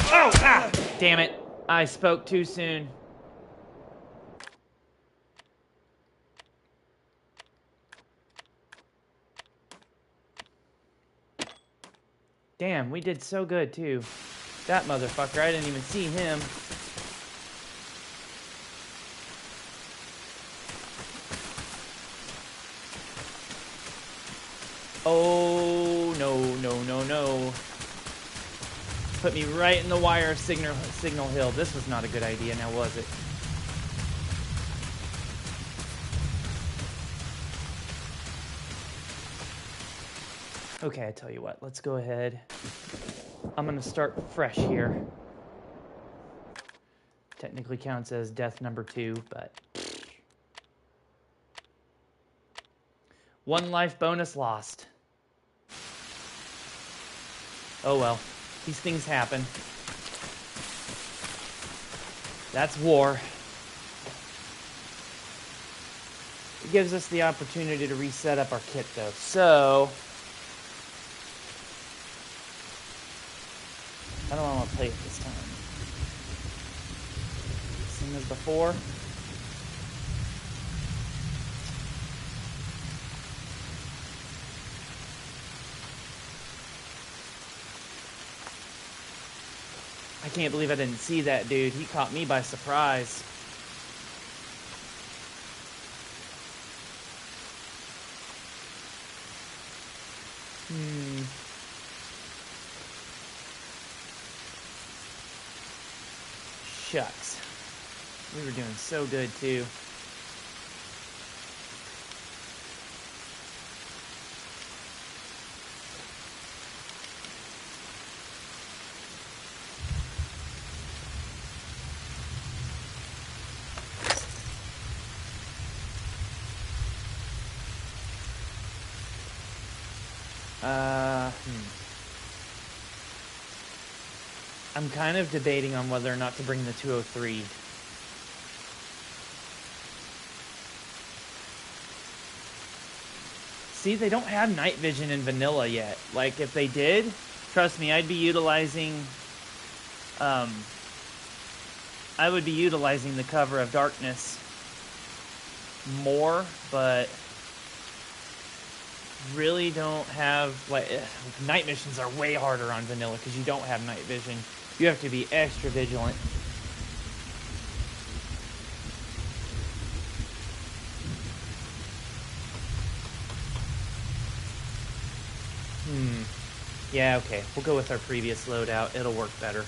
Oh, ah! Damn it. I spoke too soon. Damn, we did so good, too. That motherfucker, I didn't even see him. Oh, no. Put me right in the wire of Signal Hill. This was not a good idea, now was it? Okay, I tell you what, let's go ahead. I'm gonna start fresh here. Technically counts as death number 2, but... 1 life bonus lost. Oh well, these things happen. That's war. It gives us the opportunity to reset up our kit though, so... I don't want to play it this time. Same as before. I can't believe I didn't see that dude. He caught me by surprise. Shucks. We were doing so good, too. I'm kind of debating on whether or not to bring the 203. See, they don't have night vision in vanilla yet. Like, if they did, trust me, I'd be utilizing... I would be utilizing the cover of darkness more, but... really don't have... like, night missions are way harder on vanilla because you don't have night vision. You have to be extra vigilant. Yeah, okay. We'll go with our previous loadout. It'll work better.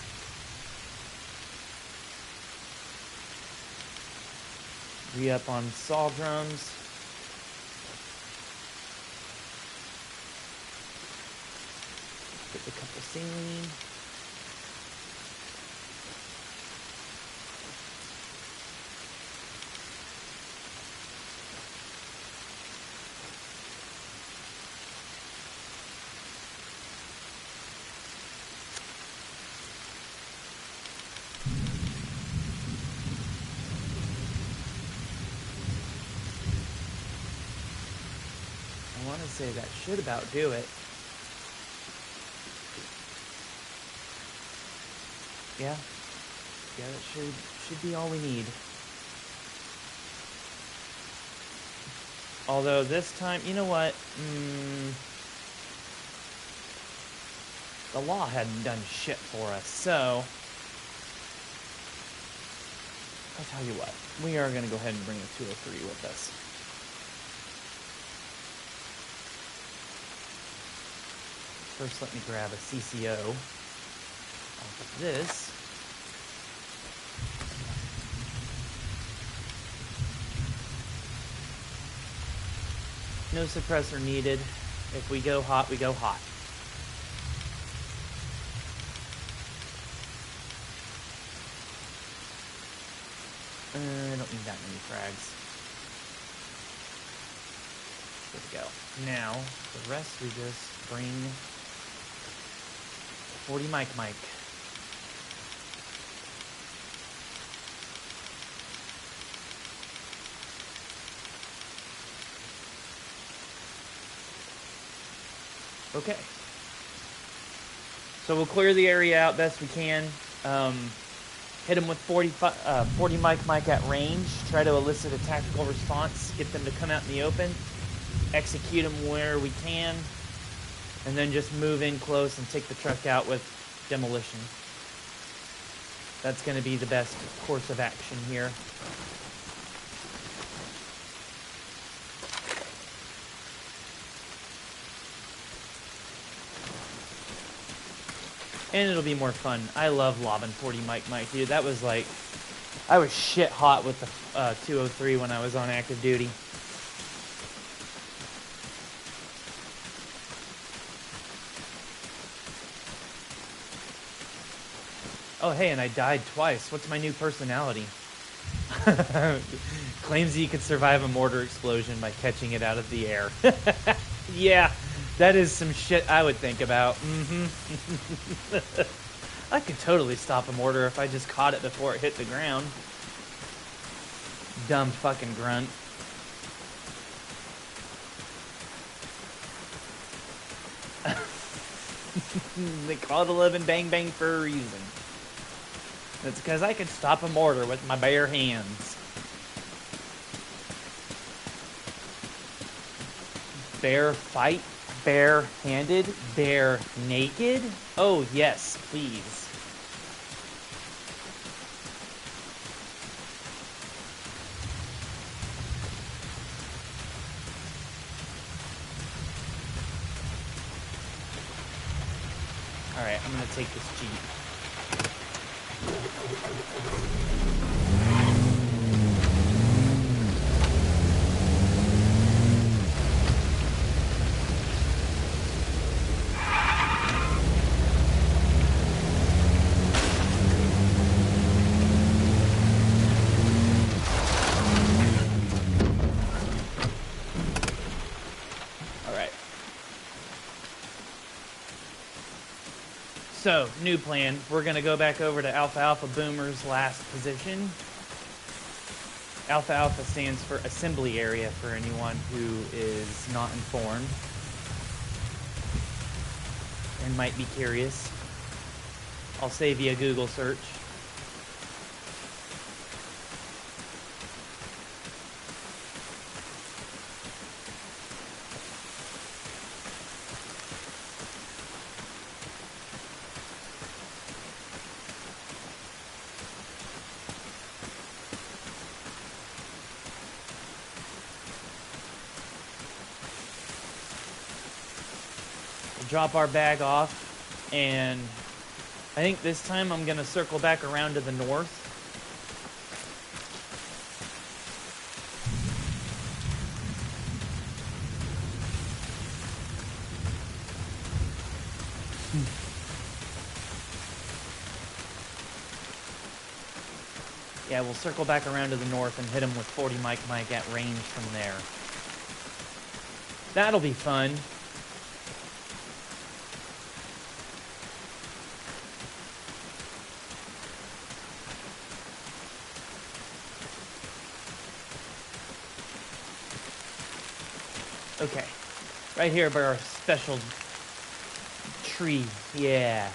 Re-up on saw drums. Get the couple saline. I want to say that should about do it. Yeah, that should be all we need. Although this time, you know what? The law hadn't done shit for us, so... I'll tell you what. We are going to go ahead and bring a 203 with us. First, let me grab a CCO off of this. No suppressor needed. If we go hot, we go hot. I don't need that many frags. There we go. Now, the rest we just bring 40 mic. Okay. So we'll clear the area out best we can. Hit them with 40 mic at range. Try to elicit a tactical response. Get them to come out in the open. Execute them where we can. And then just move in close and take the truck out with demolition. That's going to be the best course of action here. And it'll be more fun. I love lobbing 40 mic, dude. That was like, I was shit hot with the 203 when I was on active duty. Oh, hey, and I died twice. What's my new personality? Claims he could survive a mortar explosion by catching it out of the air. Yeah, that is some shit I would think about. I could totally stop a mortar if I just caught it before it hit the ground. Dumb fucking grunt. They call it a living bang bang for a reason. That's because I could stop a mortar with my bare hands. Bare fight? Bare-handed? Bare naked? Oh, yes, please. Alright, I'm going to take this Jeep. So, new plan. We're going to go back over to Alpha Alpha Boomer's last position. Alpha Alpha stands for assembly area for anyone who is not informed and might be curious. I'll save you a Google search. Drop our bag off, and I think this time I'm going to circle back around to the north. Yeah, we'll circle back around to the north and hit him with 40 mic at range from there. That'll be fun. Okay, right here by our special tree. Yeah,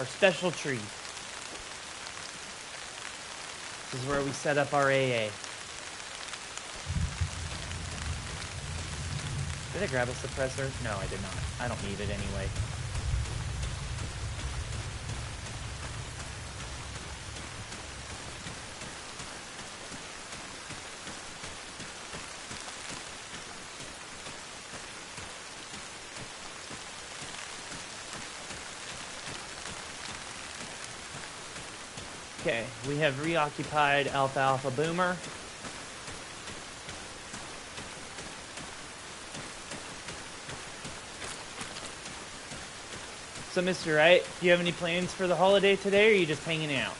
our special tree. This is where we set up our AA. Did I grab a suppressor? No, I did not. I don't need it anyway. Okay, we have reoccupied Alpha Alpha Boomer. So, Mr. Wright, do you have any plans for the holiday today, or are you just hanging out?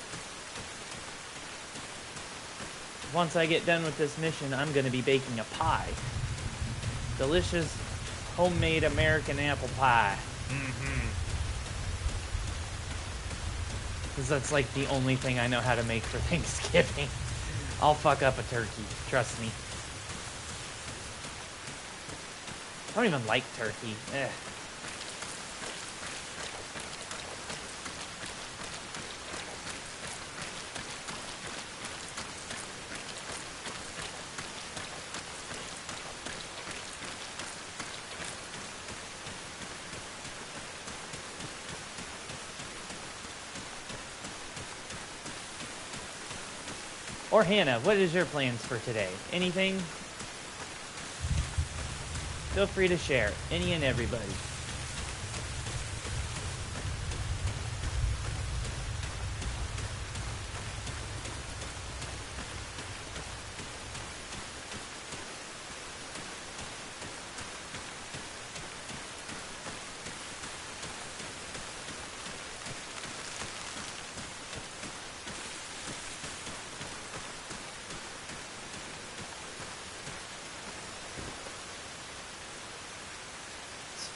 Once I get done with this mission, I'm going to be baking a pie. Delicious, homemade American apple pie. Because that's like the only thing I know how to make for Thanksgiving. I'll fuck up a turkey, trust me. I don't even like turkey. Or Hannah, what is your plans for today? Anything? Feel free to share. Any and everybody.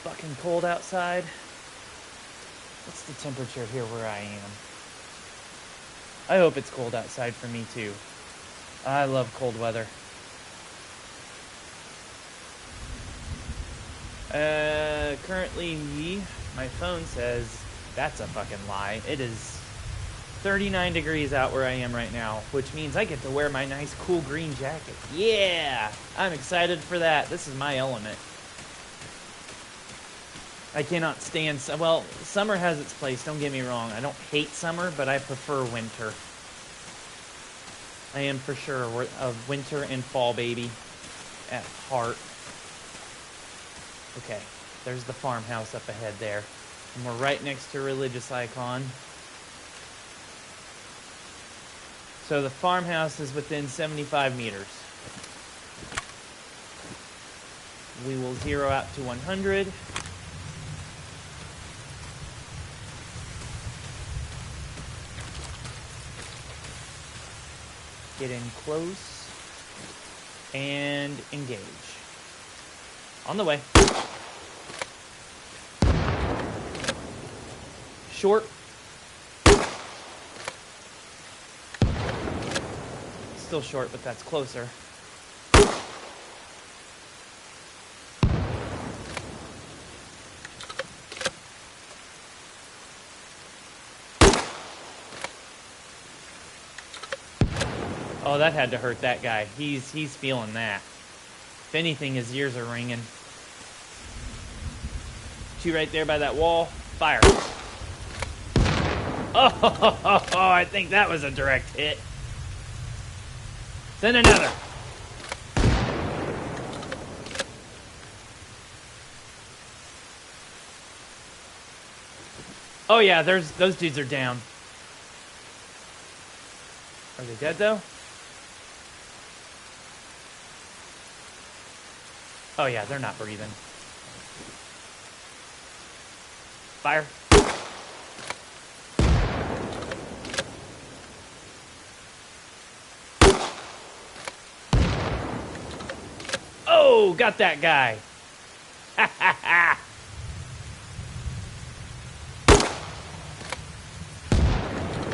Fucking cold outside. What's the temperature here where I am? I hope it's cold outside for me too. I love cold weather. Currently my phone says that's a fucking lie. It is 39 degrees out where I am right now, which means I get to wear my nice cool green jacket. Yeah! I'm excited for that. This is my element. I cannot stand... Well, summer has its place, don't get me wrong. I don't hate summer, but I prefer winter. I am for sure a winter and fall baby at heart. Okay, there's the farmhouse up ahead there. And we're right next to a religious icon. So the farmhouse is within 75 meters. We will zero out to 100. Get in close and engage. On the way. Short. Still short, but that's closer. Oh, that had to hurt that guy. He's feeling that. If anything, his ears are ringing. Two right there by that wall. Fire. Oh, I think that was a direct hit. Send another. Oh yeah, those dudes are down. Are they dead though? Oh yeah, they're not breathing. Fire. Oh, got that guy. Ha ha ha.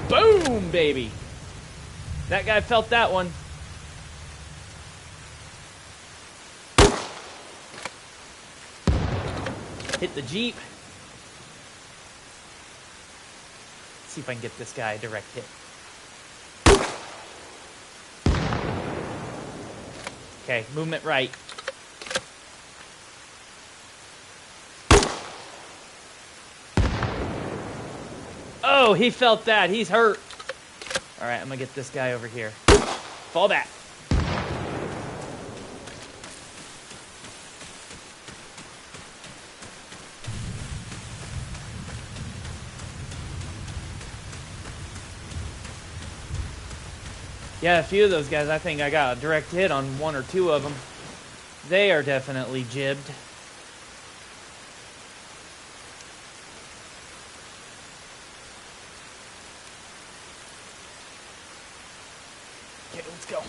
Boom, baby. That guy felt that one. Hit the Jeep. Let's see if I can get this guy a direct hit. Okay, movement right. Oh, he felt that. He's hurt. All right, I'm gonna get this guy over here. Fall back. Yeah, a few of those guys, I think I got a direct hit on 1 or 2 of them. They are definitely jibbed. Okay, let's go.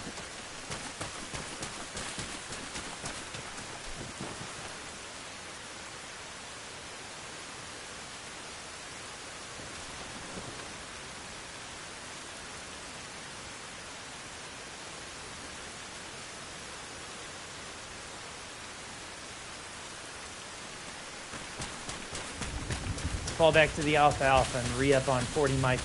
Fall back to the alfalfa and re-up on 40 Mike.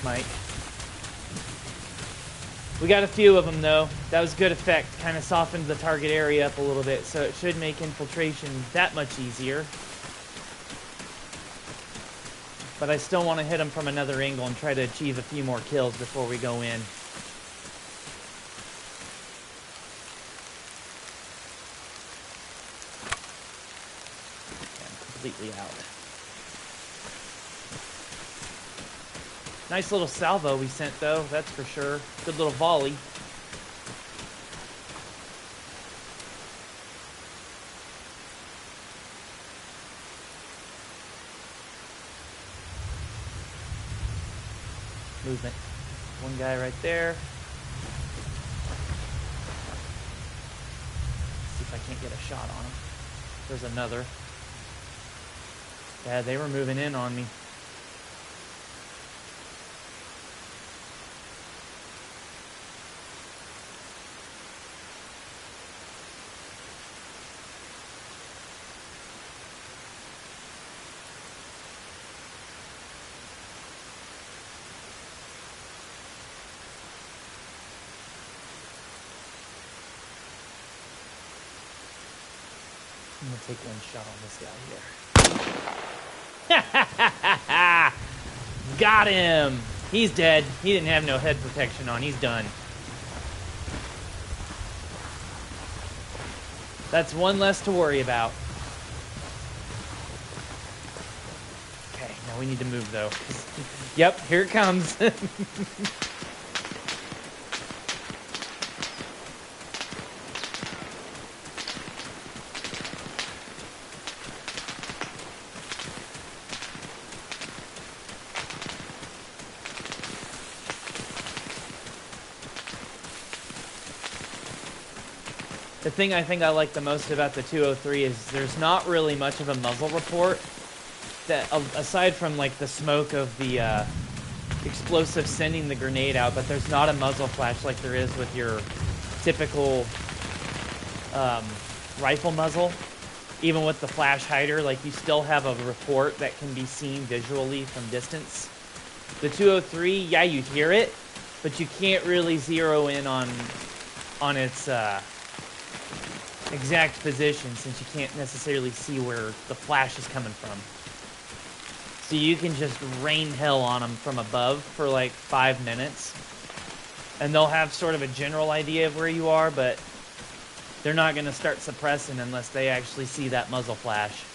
We got a few of them though. That was good effect. Kind of softened the target area up a little bit, so it should make infiltration that much easier. But I still want to hit them from another angle and try to achieve a few more kills before we go in. Okay, I'm completely out. Nice little salvo we sent, though, that's for sure. Good little volley. Movement. One guy right there. See if I can't get a shot on him. There's another. Yeah, they were moving in on me. I'm gonna take one shot on this guy here. Got him! He's dead. He didn't have no head protection on. He's done. That's one less to worry about. Okay, now we need to move though. Yep, here it comes. The thing I think I like the most about the 203 is there's not really much of a muzzle report. That aside from like the smoke of the explosive sending the grenade out, but there's not a muzzle flash like there is with your typical rifle muzzle. Even with the flash hider, like you still have a report that can be seen visually from distance. The 203, yeah, you hear it, but you can't really zero in on its exact position since you can't necessarily see where the flash is coming from. So you can just rain hell on them from above for like 5 minutes. And they'll have sort of a general idea of where you are, but they're not going to start suppressing unless they actually see that muzzle flash.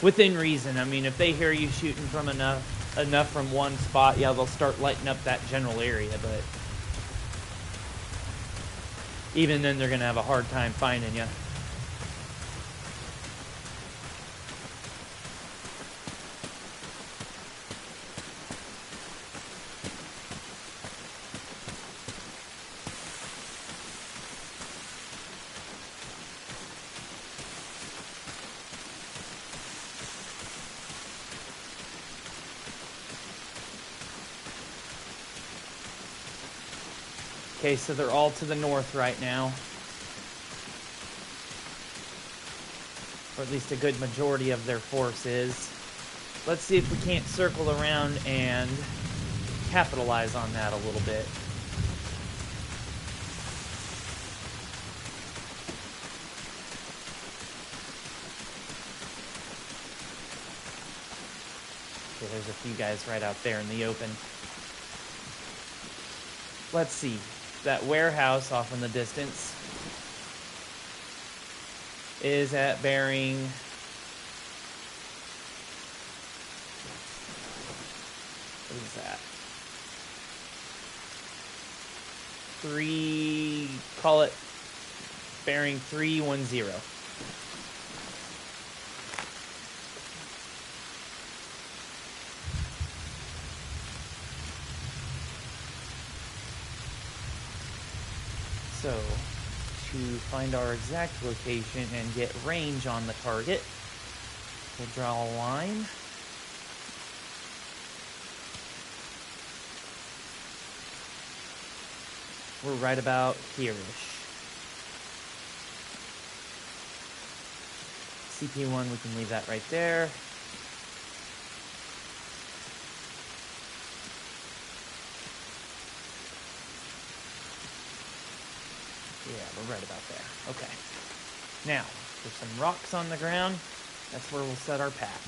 Within reason. I mean, if they hear you shooting from enough from one spot, yeah, they'll start lighting up that general area, but even then they're going to have a hard time finding you. Okay, so they're all to the north right now. Or at least a good majority of their force is. Let's see if we can't circle around and capitalize on that a little bit. Okay, there's a few guys right out there in the open. Let's see. That warehouse off in the distance is at bearing... What is that? call it bearing 310. So, to find our exact location and get range on the target, we'll draw a line. We're right about here-ish. CP1, we can leave that right there. Yeah, we're right about there. Okay. Now, there's some rocks on the ground. That's where we'll set our pack.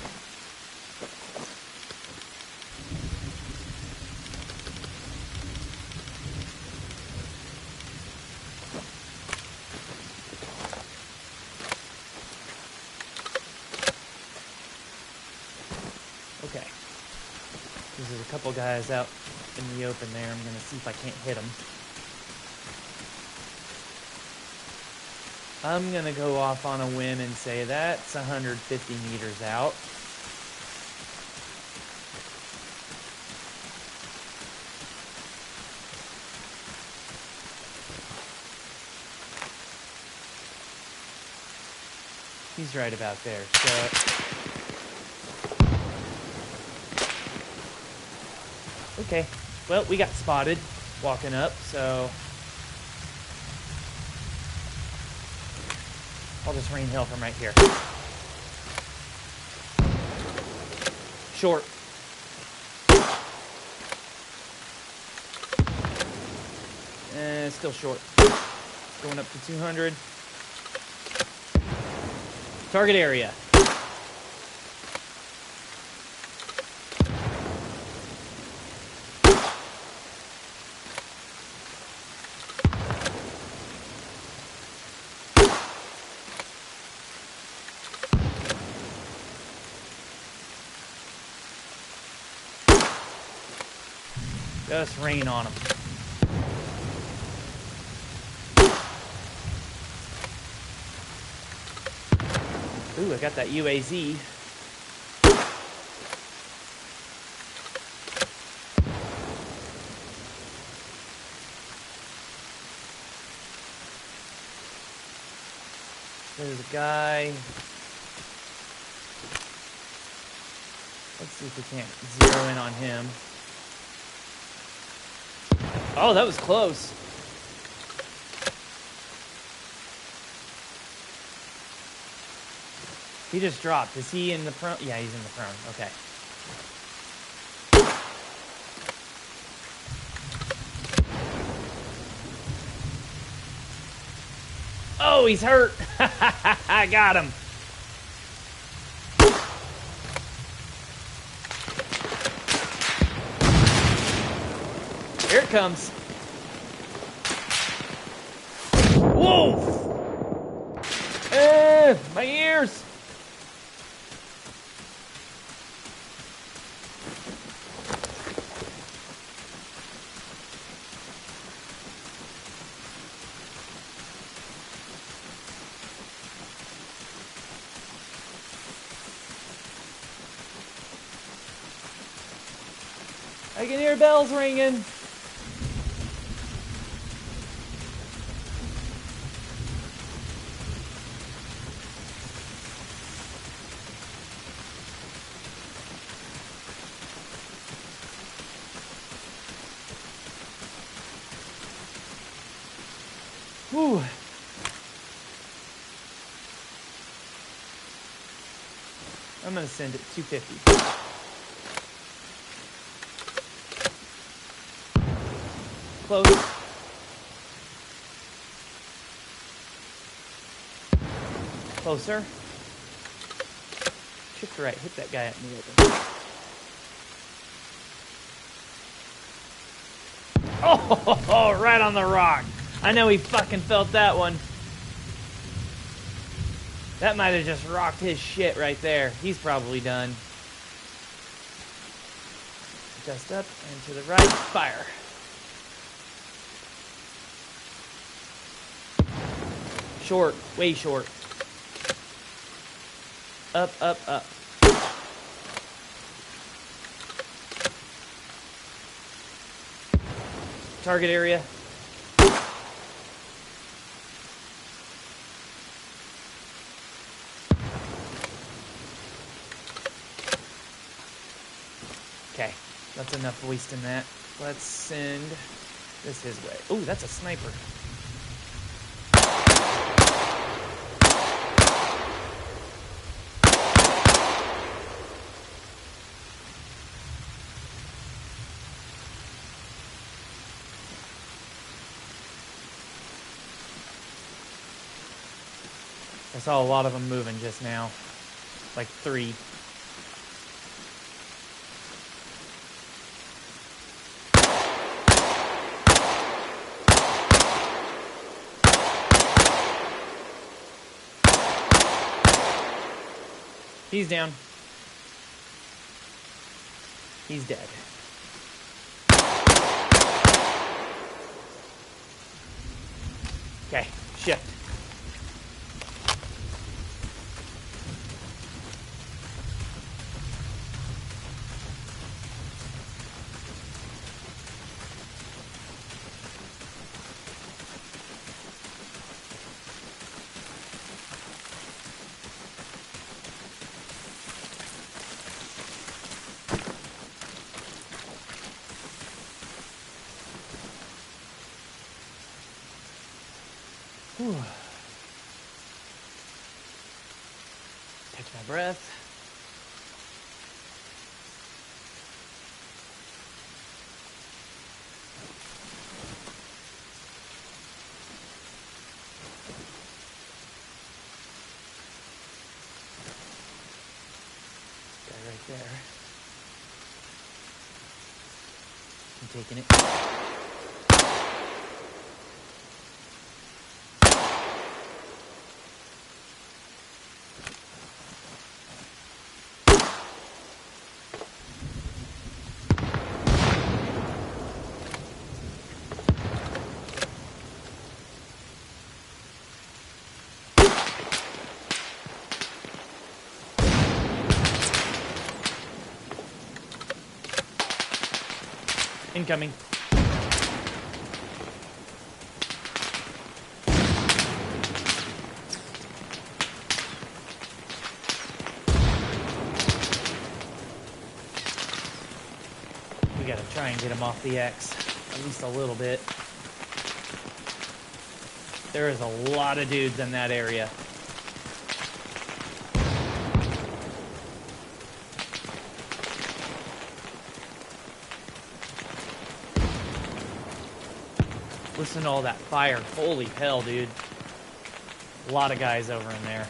Okay. There's a couple guys out in the open there. I'm going to see if I can't hit them. I'm going to go off on a whim and say that's 150 meters out. He's right about there, so... Okay, well, we got spotted walking up, so... I'll just rain hail from right here. Short. Still short. Going up to 200. Target area. Just rain on them. Ooh, I got that UAZ. There's a guy. Let's see if we can't zero in on him. Oh, that was close. He just dropped. Is he in the prone? Yeah, he's in the prone. Okay. Oh, he's hurt. I got him. Here it comes. Whoa! My ears. I can hear bells ringing. Whew. I'm gonna send it 250. Close. Closer. Shift right. Hit that guy up in the open. Oh, right on the rock. I know he fucking felt that one. That might have just rocked his shit right there. He's probably done. Just up and to the right. Fire. Short. Way short. Up, up, up. Target area. Okay, that's enough wasting that. Let's send this his way. Oh, that's a sniper. I saw a lot of them moving just now. Like 3. He's down. He's dead. Okay, shift. Whew. Catch my breath. Guy right there. I'm taking it. Incoming. We gotta try and get him off the X, at least a little bit. There is a lot of dudes in that area. Listen to all that fire. Holy hell, dude. A lot of guys over in there.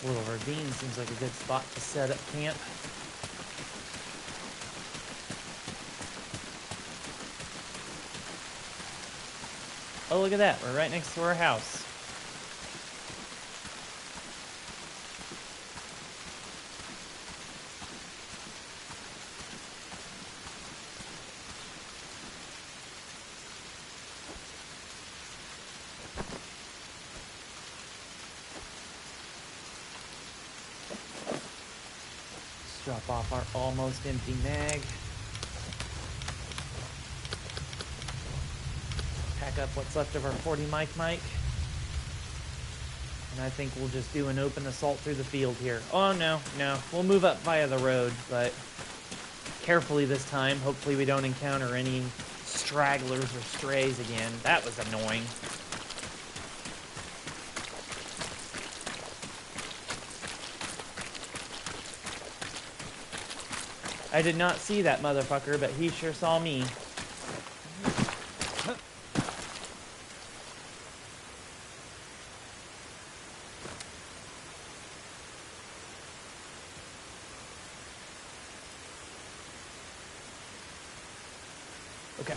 This little ravine seems like a good spot to set up camp. Oh, look at that. We're right next to our house. Drop off our almost empty mag. Pack up what's left of our 40 mic. And I think we'll just do an open assault through the field here. Oh, no. We'll move up via the road, but carefully this time. Hopefully we don't encounter any stragglers or strays again. That was annoying. I did not see that motherfucker, but he sure saw me. Okay.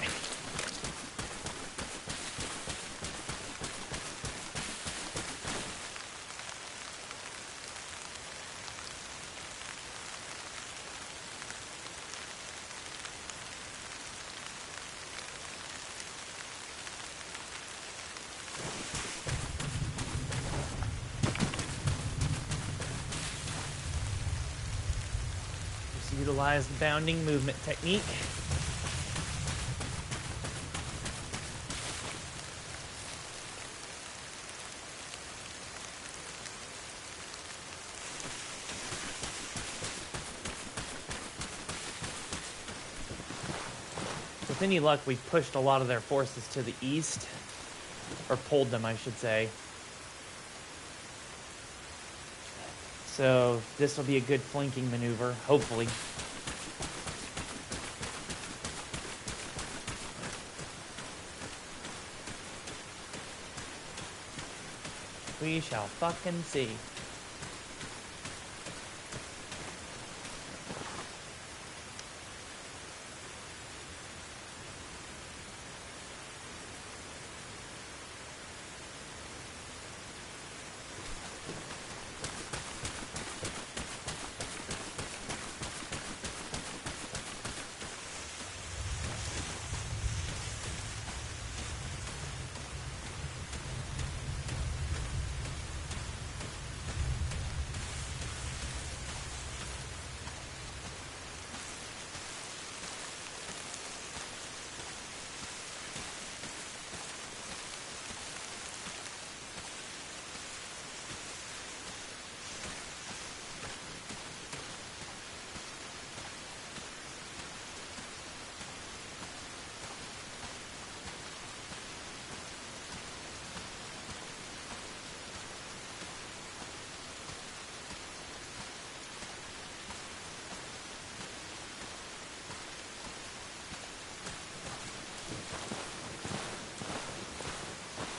Just utilize the bounding movement technique. With any luck, we've pushed a lot of their forces to the east. Or pulled them, I should say. So this will be a good flanking maneuver, hopefully. We shall fucking see.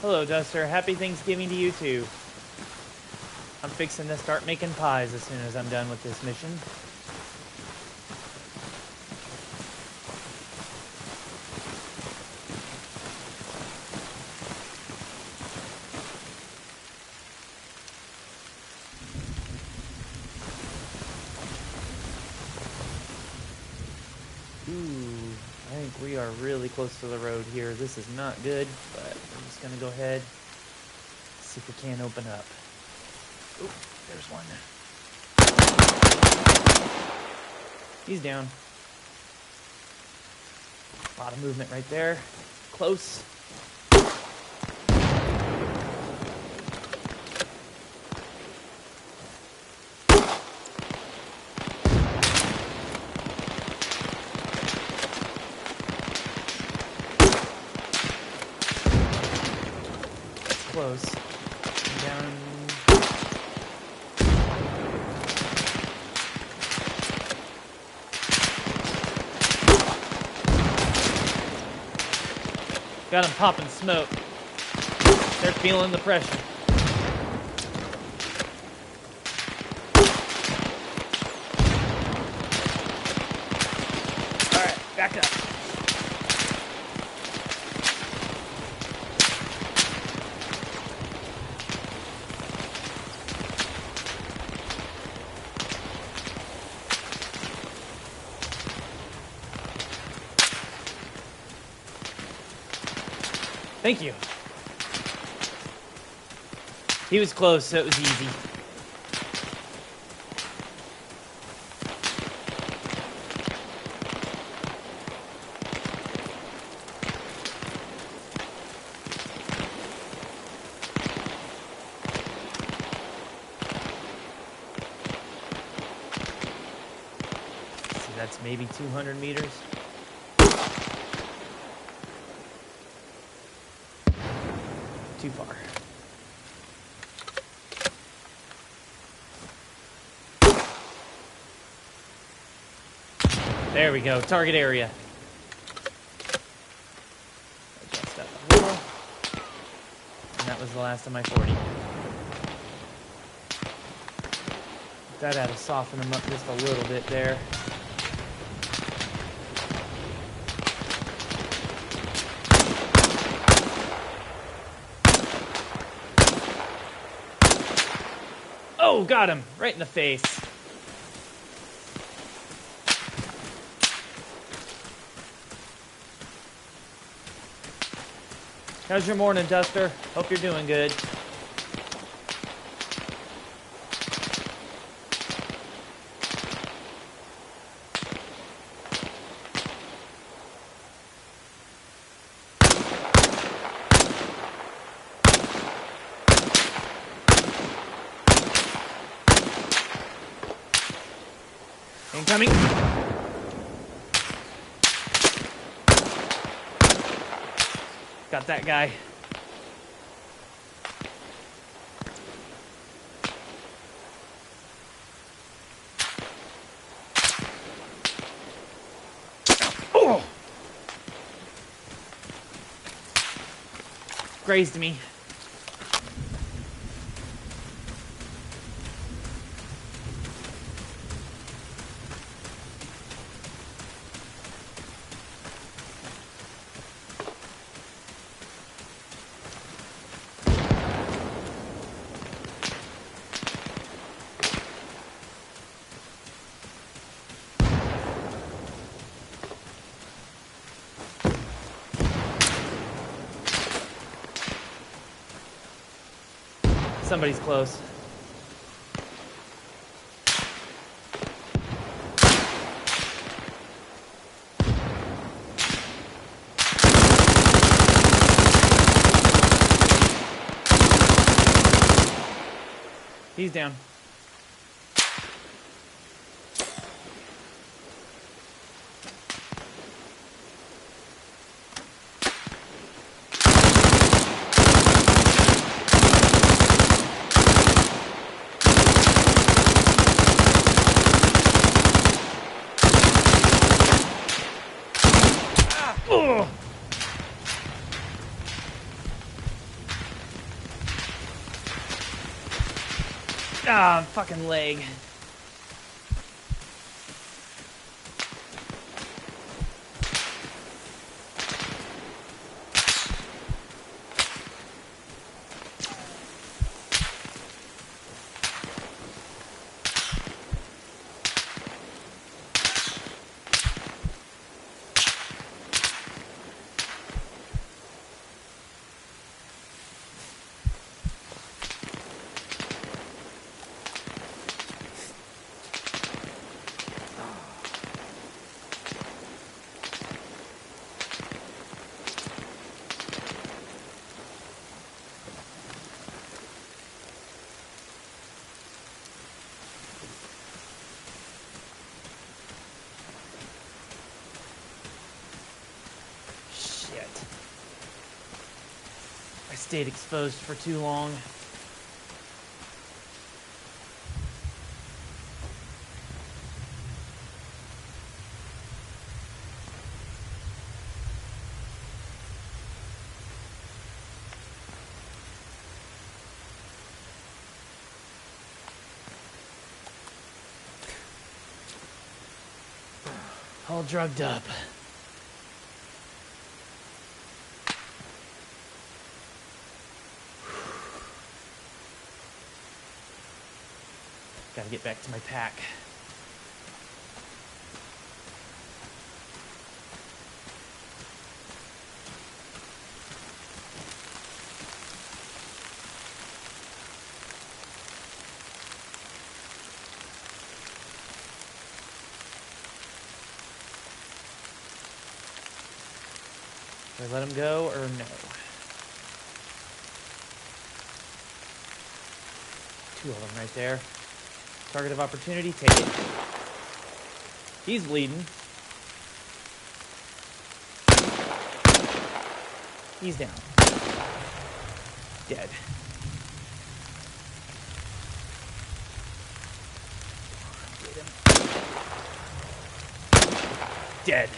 Hello, Duster. Happy Thanksgiving to you, too. I'm fixing to start making pies as soon as I'm done with this mission. Ooh, I think we are really close to the road here. This is not good, but I'm just gonna go ahead, see if we can open up. Oop, there's one. He's down. A lot of movement right there. Close. Close. Down. Got him popping smoke. They're feeling the pressure. All right, back up. Thank you. He was close, so it was easy. See, that's maybe 200 meters. too far. There we go. Target area. Adjust that a little. And that was the last of my 40. That had to soften them up just a little bit there. Oh, got him. Right in the face. How's your morning, Duster? Hope you're doing good. Incoming. Got that guy. Oh! Grazed me. Somebody's close. He's down. Ah, fucking leg. I stayed exposed for too long. All drugged up. Gotta get back to my pack. Do I let him go or no? Two of them right there. Target of opportunity, take it. He's bleeding. He's down. Dead. Get him. Dead.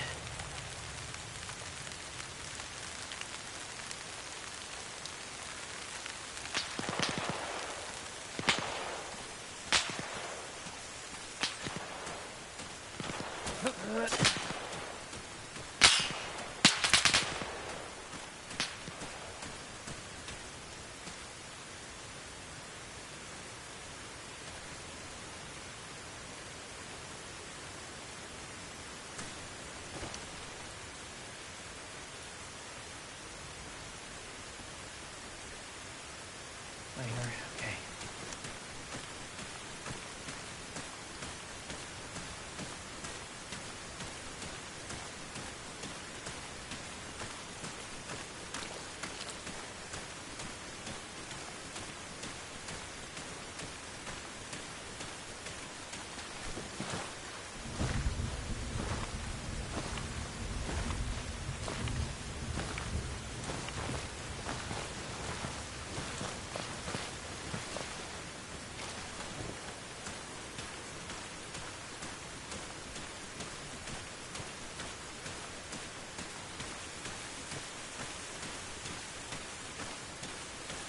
Okay.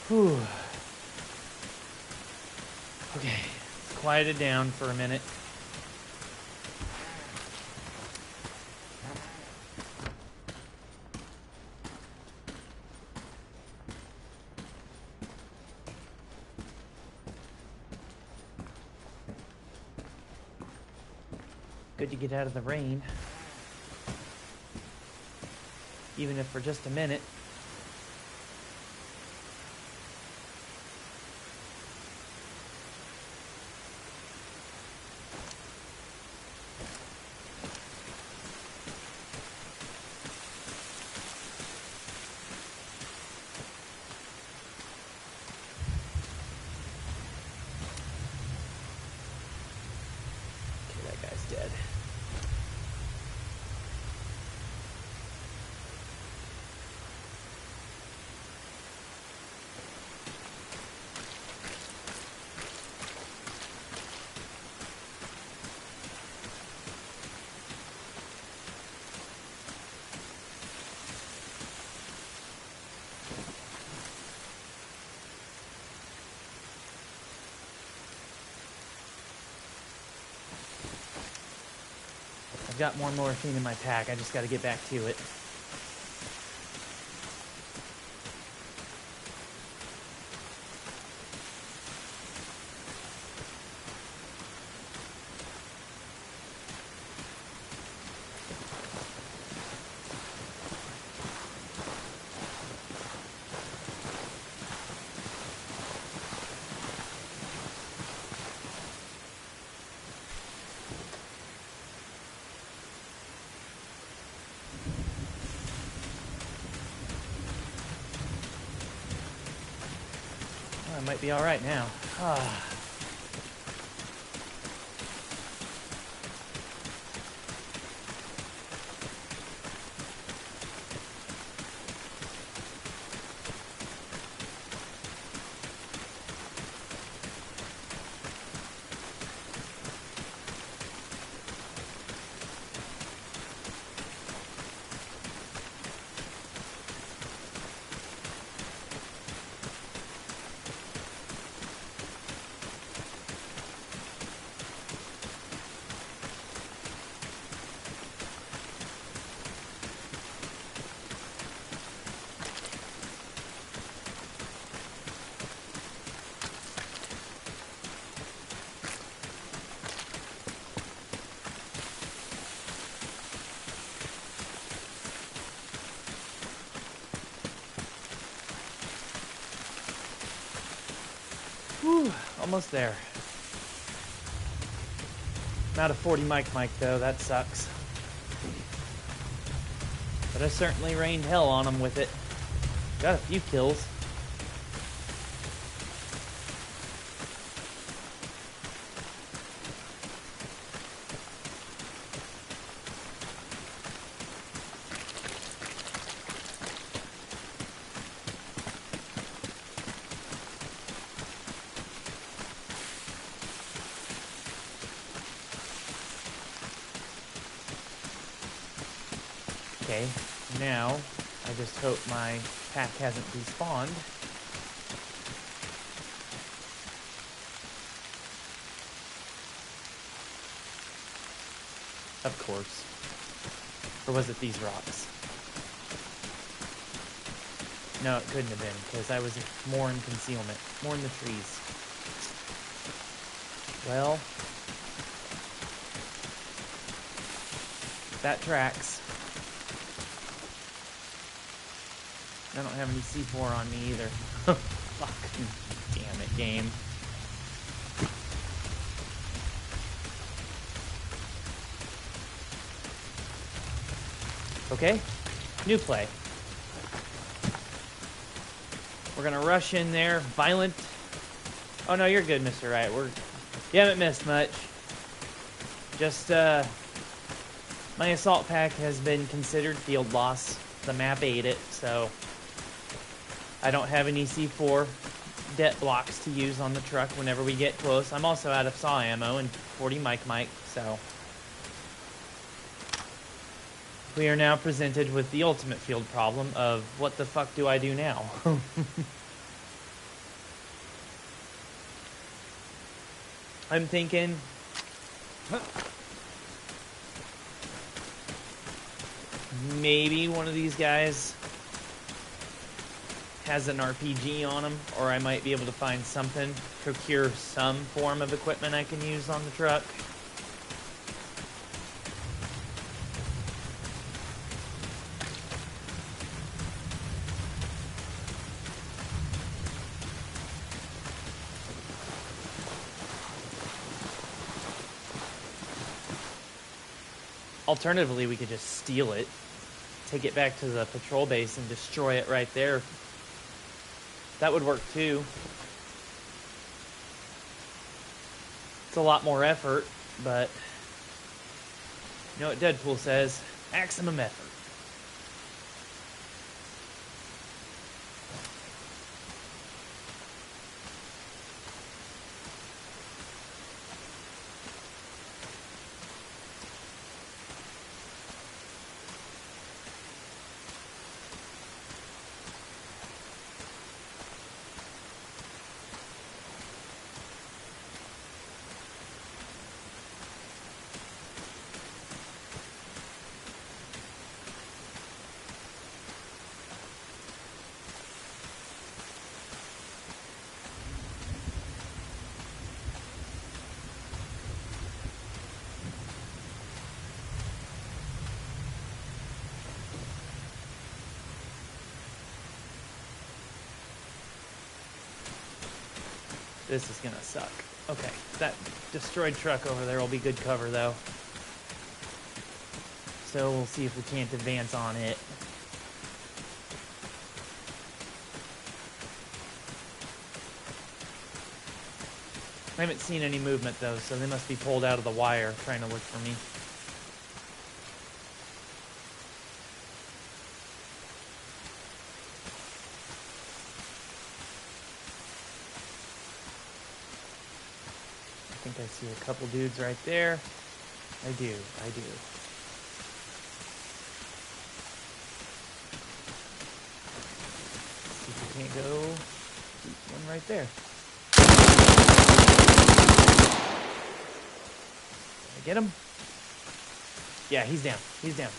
Whew. Okay, quieted down for a minute. Good to get out of the rain. Even if for just a minute. Okay, that guy's dead. I've got more morphine in my pack. I just got to get back to it. I might be all right now. Whew, almost there. I'm out of 40 mic though, that sucks. But I certainly rained hell on them with it. Got a few kills. Okay, now I just hope my pack hasn't despawned. Of course. Or was it these rocks? No, it couldn't have been, because I was more in concealment. More in the trees. Well, that tracks. I don't have any C4 on me either. Fuck. Damn it, game. Okay, new play. We're gonna rush in there, violent. Oh no, you're good, Mr. Wright. You haven't missed much. Just, my assault pack has been considered field loss. The map ate it, so I don't have any C4 det blocks to use on the truck whenever we get close. I'm also out of saw ammo and 40 mic, so we are now presented with the ultimate field problem of what the fuck do I do now? I'm thinking maybe one of these guys has an RPG on him, or I might be able to find something, procure some form of equipment I can use on the truck. Alternatively, we could just steal it, take it back to the patrol base and destroy it right there. That would work too. It's a lot more effort, but you know what Deadpool says? Maximum effort. This is gonna suck. Okay, that destroyed truck over there will be good cover though. So we'll see if we can't advance on it. I haven't seen any movement though, so they must be pulled out of the wire trying to look for me. I think I see a couple dudes right there. I do. See if we can't go. One right there. Did I get him? Yeah, he's down. He's down.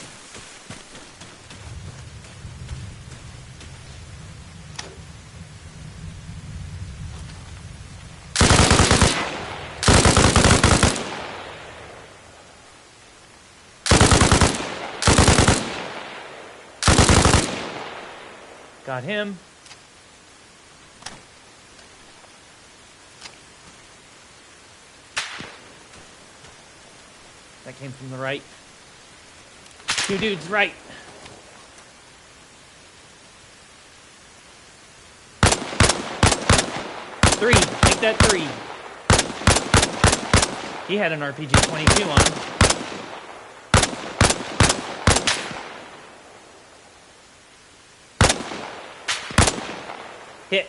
Got him. That came from the right. Two dudes right. Three. Take that three. He had an RPG-22 on him. Hit.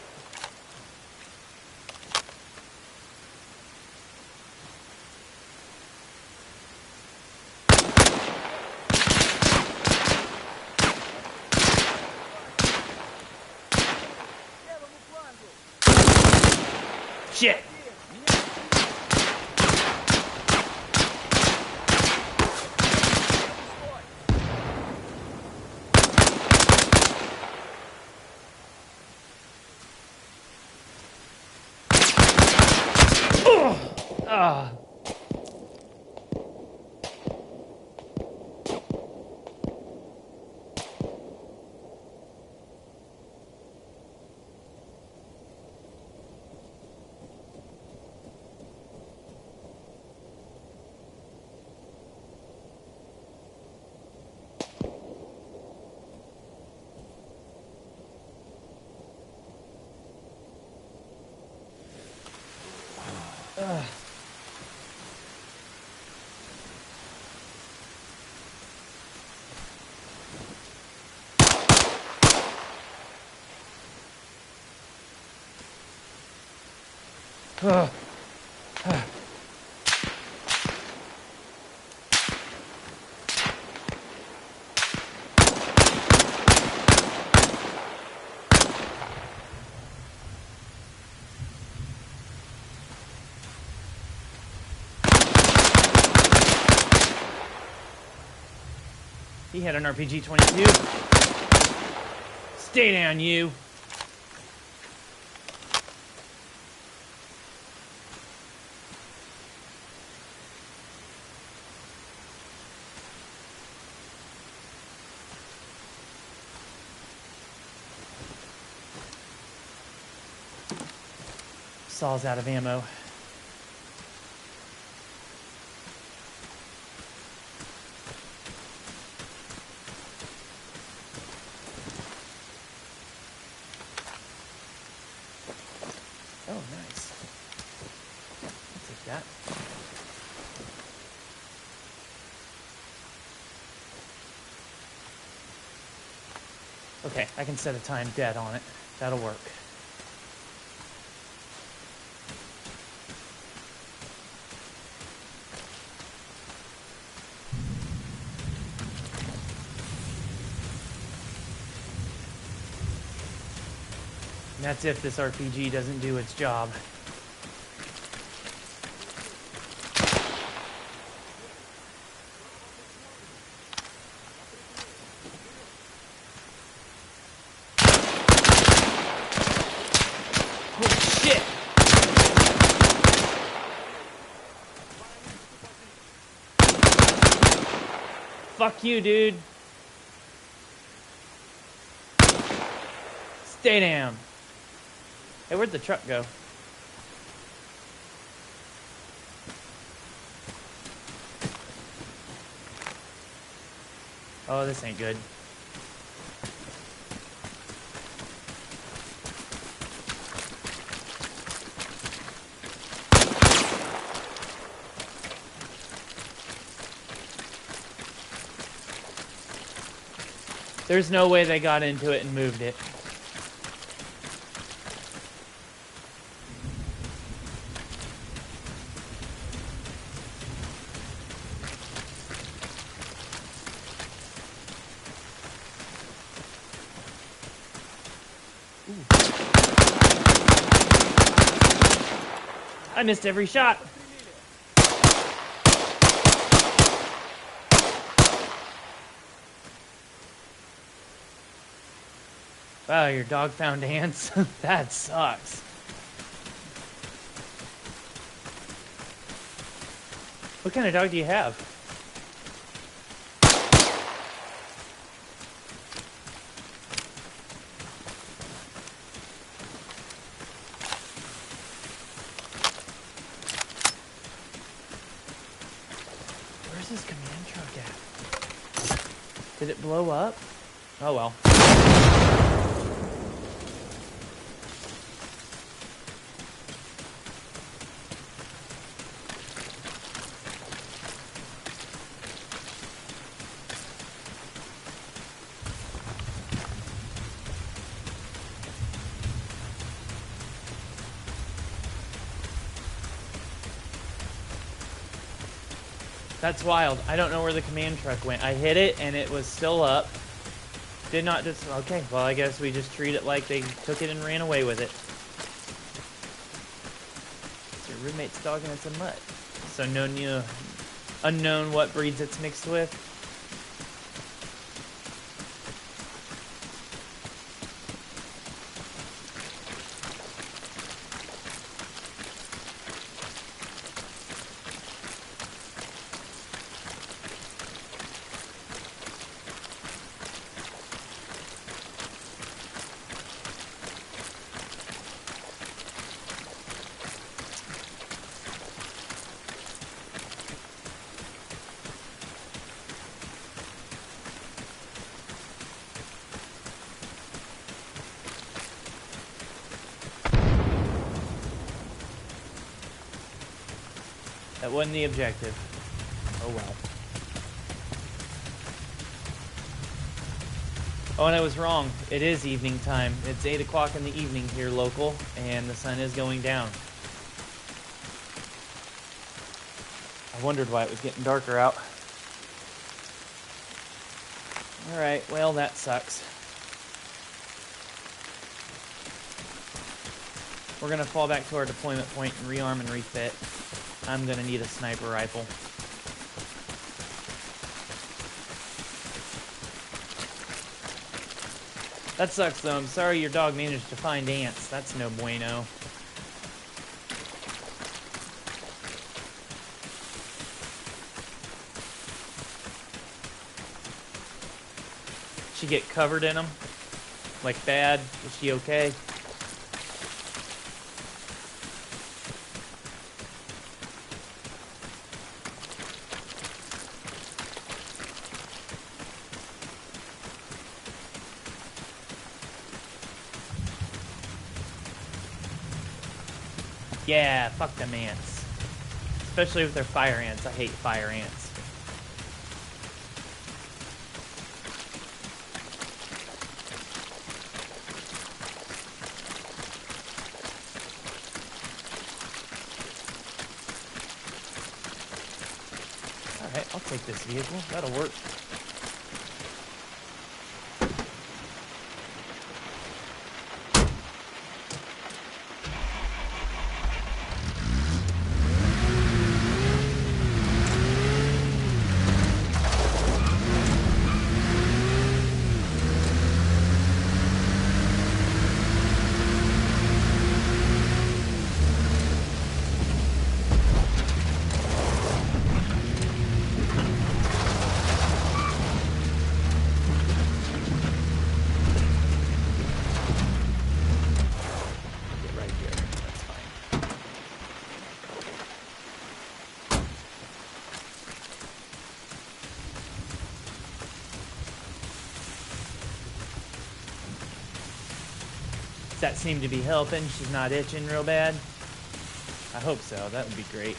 shit! Ah. He had an RPG-22. Stay down, you. Saw's out of ammo. Oh, nice. I'll take that. Okay, I can set a time dead on it. That'll work. And that's if this RPG doesn't do its job. Holy shit! Fuck you, dude. Stay down. Hey, where'd the truck go? Oh, this ain't good. There's no way they got into it and moved it. I missed every shot. Wow, your dog found ants? That sucks. What kind of dog do you have? Where's this command truck at? Did it blow up? Oh well. That's wild. I don't know where the command truck went. I hit it and it was still up. Did not just... Okay, well, I guess we just treat it like they took it and ran away with it. Your roommate's dog and it's a mutt. So no new, unknown what breeds it's mixed with. That wasn't the objective. Oh well. Oh, and I was wrong. It is evening time. It's 8 o'clock in the evening here local, and the sun is going down. I wondered why it was getting darker out. Alright, well, that sucks. We're gonna fall back to our deployment point and rearm and refit. I'm gonna need a sniper rifle. That sucks though. I'm sorry your dog managed to find ants. That's no bueno. She get covered in them? Like bad? Is she okay? Yeah, fuck them ants. Especially if they're fire ants. I hate fire ants. Alright, I'll take this vehicle. That'll work. That seemed to be helping. She's not itching real bad. I hope so. That would be great.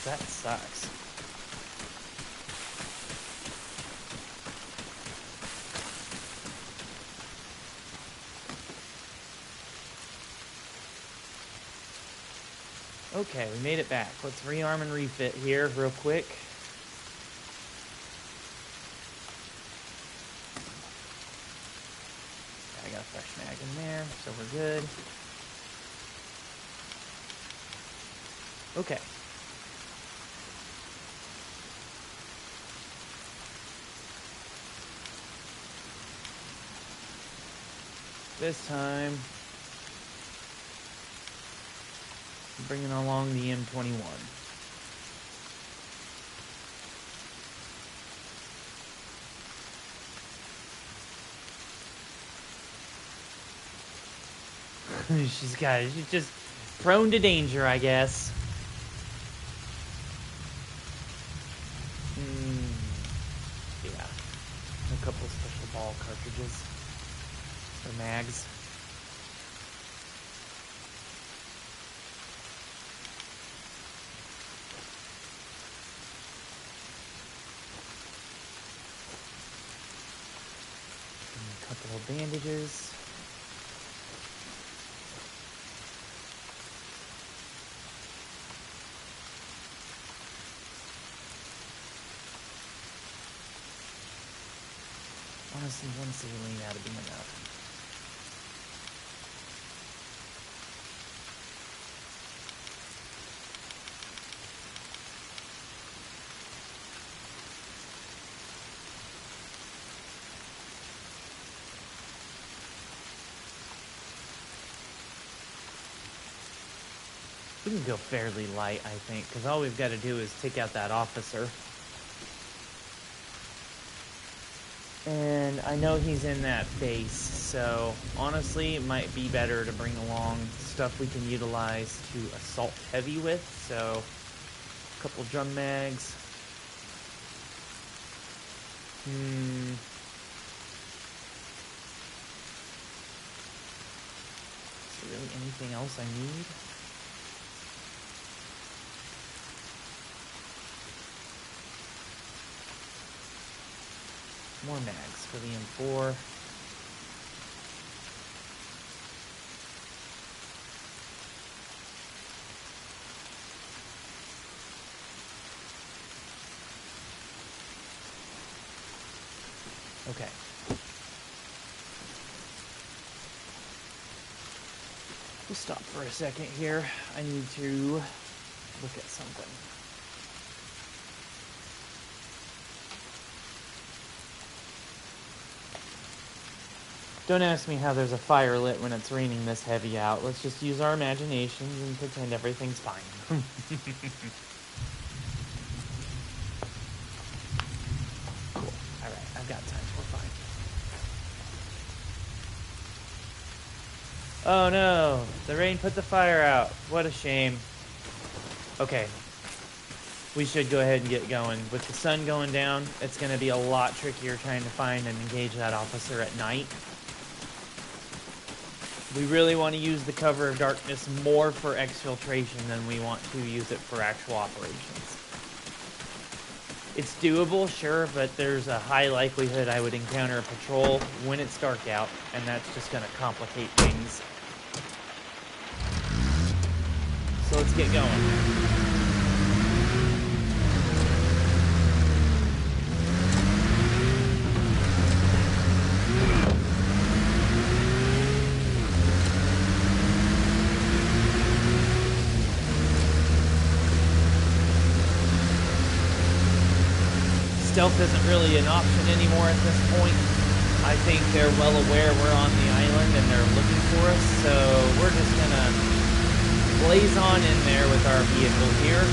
That sucks. Okay, we made it back. Let's rearm and refit here real quick. I got a fresh mag in there, so we're good. Okay. This time, I'm bringing along the M21. She's just prone to danger, I guess. Yeah. A couple special ball cartridges. Or mags. And a couple of bandages. Honestly, one saline ought to be enough. We can go fairly light, I think, because all we've got to do is take out that officer. And I know he's in that base, so honestly, it might be better to bring along stuff we can utilize to assault heavy with. So, a couple drum mags. Is there really anything else I need? More mags for the M4. Okay. We'll stop for a second here. I need to look at something. Don't ask me how there's a fire lit when it's raining this heavy out. Let's just use our imaginations and pretend everything's fine. Cool. Alright, I've got time. We're fine. Oh no! The rain put the fire out. What a shame. Okay. We should go ahead and get going. With the sun going down, it's going to be a lot trickier trying to find and engage that officer at night. We really want to use the cover of darkness more for exfiltration than we want to use it for actual operations. It's doable, sure, but there's a high likelihood I would encounter a patrol when it's dark out, and that's just going to complicate things. So let's get going. Stealth isn't really an option anymore at this point. I think they're well aware we're on the island and they're looking for us, so we're just gonna blaze on in there with our vehicle here.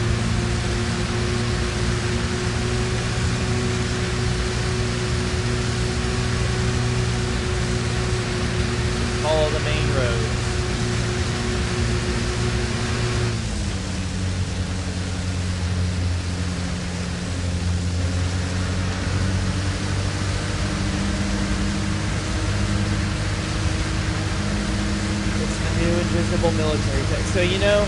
Follow the main road. Invisible military tech. So, you know,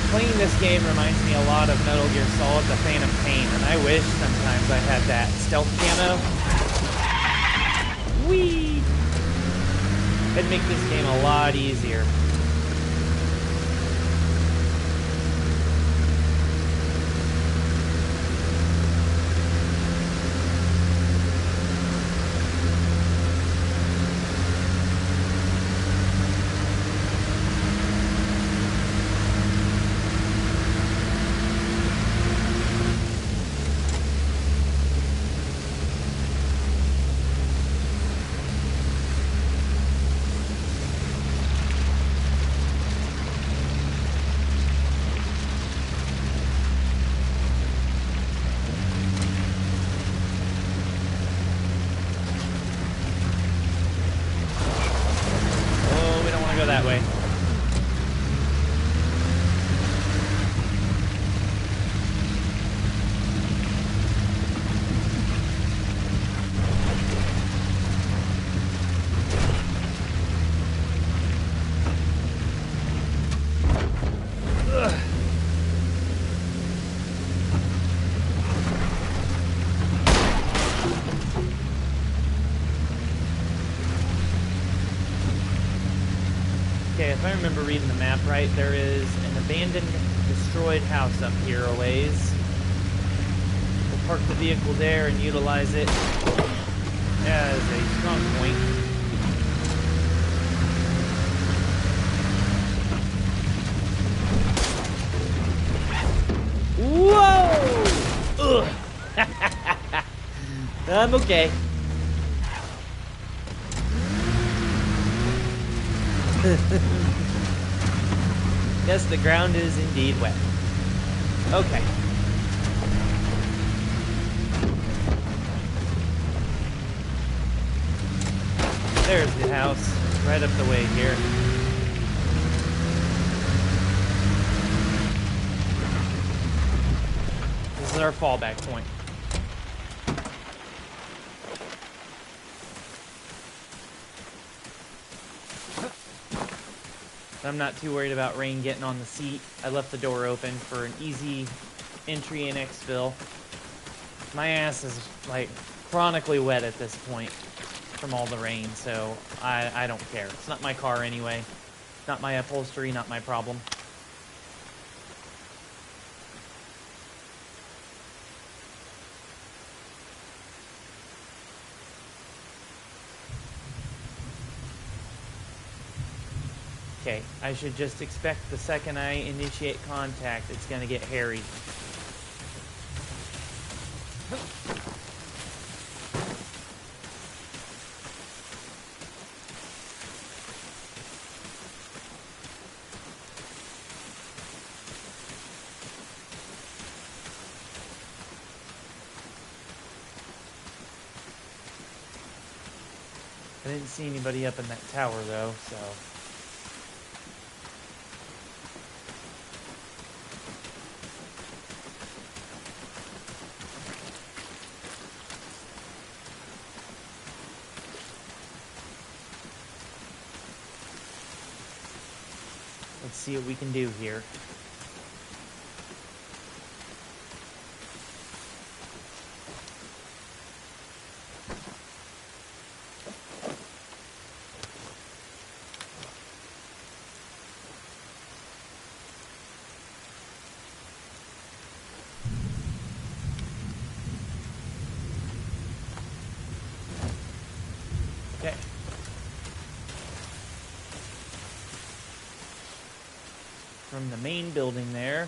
playing this game reminds me a lot of Metal Gear Solid: The Phantom Pain, and I wish sometimes I had that stealth camo. Whee! It'd make this game a lot easier. That way. Okay, if I remember reading the map right, there is an abandoned, destroyed house up here a ways. We'll park the vehicle there and utilize it as a strong point. Whoa! Ugh. I'm okay. Yes, the ground is indeed wet. Okay. There's the house, right up the way here. This is our fallback point. I'm not too worried about rain getting on the seat. I left the door open for an easy entry and exfil. My ass is like chronically wet at this point from all the rain, so I don't care. It's not my car anyway. Not my upholstery, not my problem. Okay, I should just expect the second I initiate contact, it's gonna get hairy. I didn't see anybody up in that tower though, so... Let's see what we can do here. Okay. From the main building there,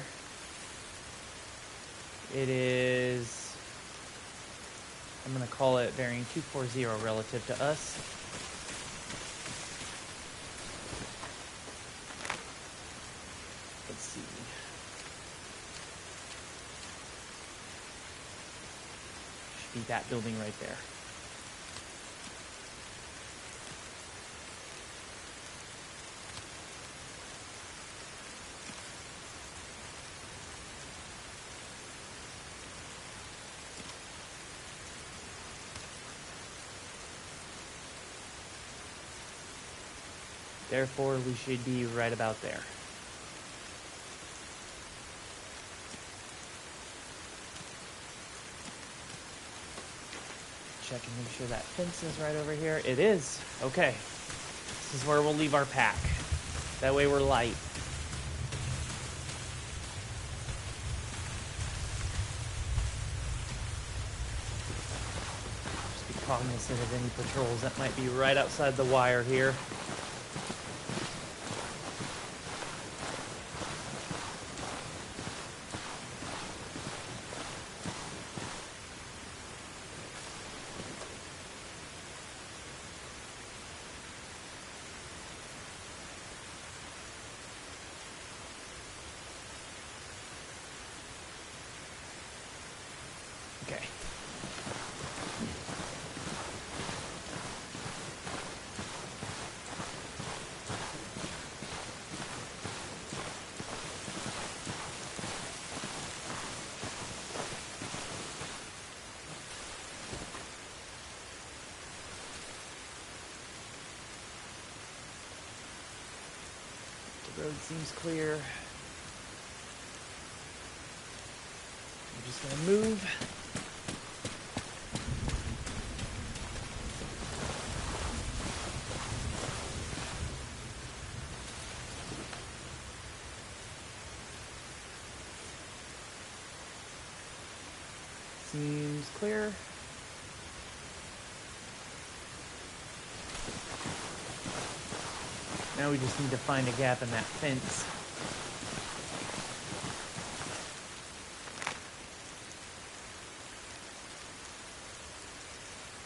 it is, I'm going to call it bearing 240 relative to us. Let's see. Should be that building right there. Therefore, we should be right about there. Check and make sure that fence is right over here. It is. Okay. This is where we'll leave our pack. That way we're light. Just be cognizant of any patrols that might be right outside the wire here. Okay. The road seems clear. We're just gonna move. Seems clear. Now we just need to find a gap in that fence.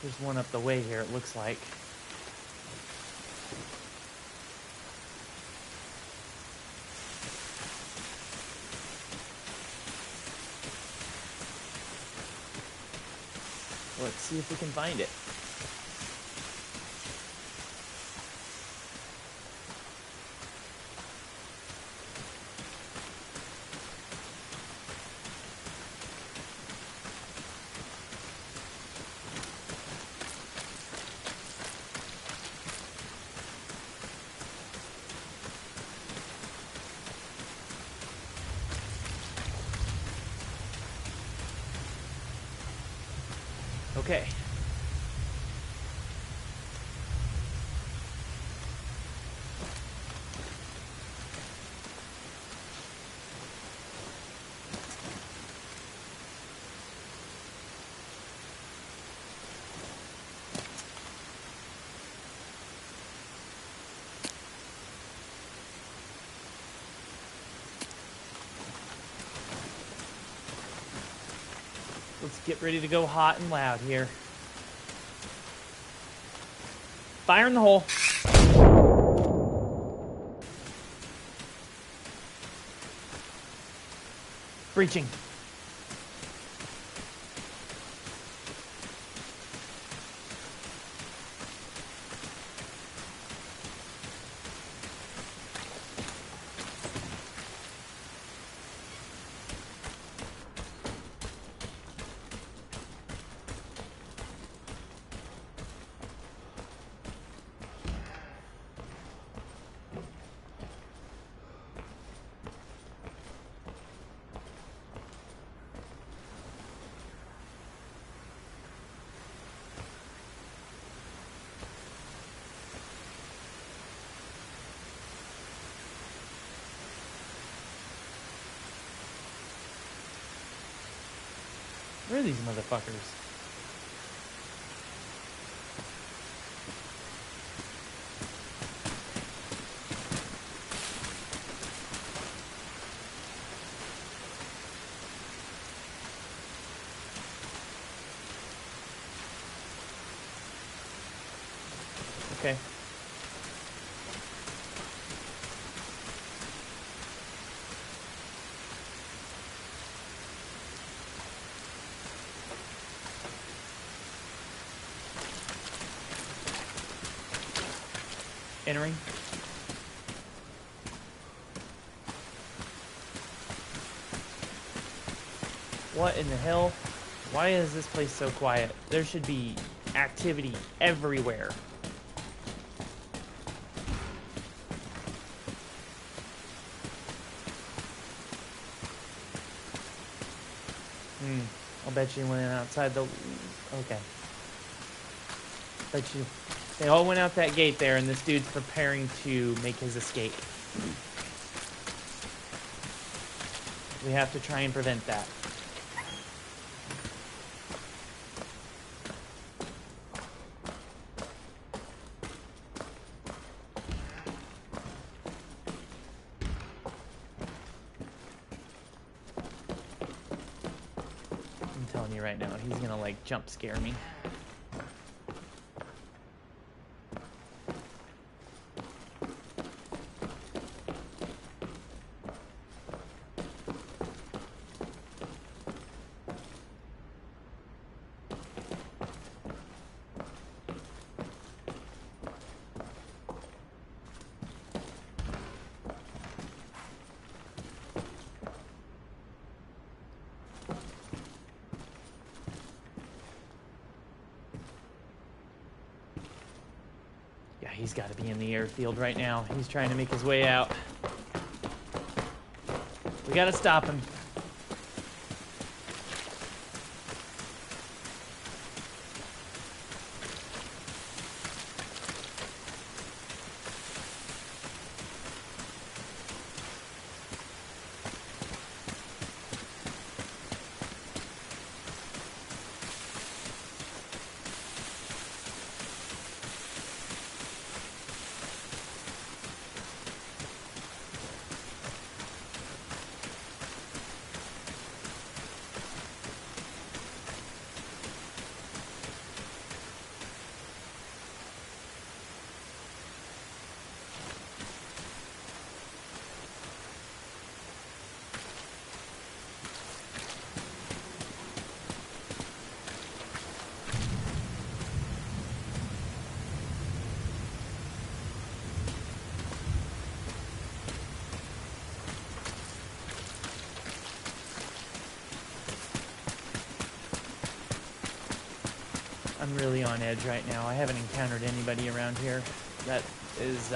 There's one up the way here, it looks like. Let's see if we can find it. Okay. Let's get ready to go hot and loud here. Fire in the hole. Breaching. Where are these motherfuckers? Okay. Entering. What in the hell? Why is this place so quiet? There should be activity everywhere. I'll bet you went outside the... Okay. Bet you... They all went out that gate there, and this dude's preparing to make his escape. We have to try and prevent that. I'm telling you right now, he's gonna, like, jump scare me. Yeah, he's got to be in the airfield right now. He's trying to make his way out. We got to stop him. I'm really on edge right now. I haven't encountered anybody around here. That is,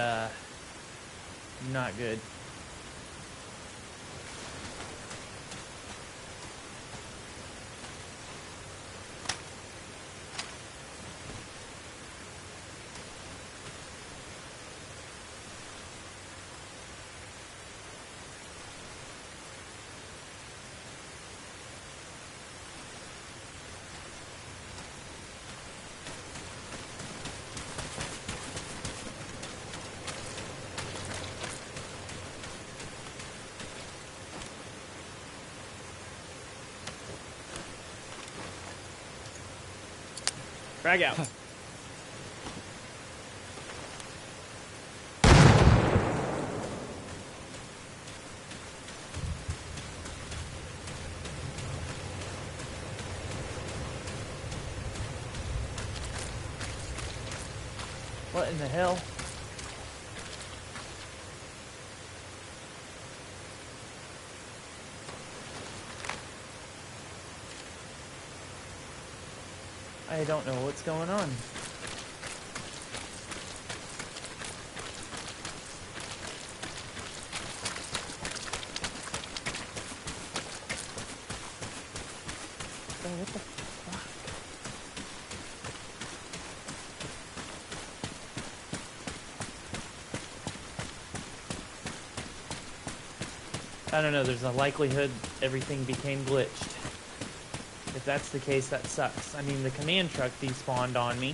not good. Frag out. What in the hell? I don't know what's going on. Oh, what the fuck? I don't know, there's a likelihood everything became glitched. If that's the case, that sucks. I mean, the command truck despawned on me.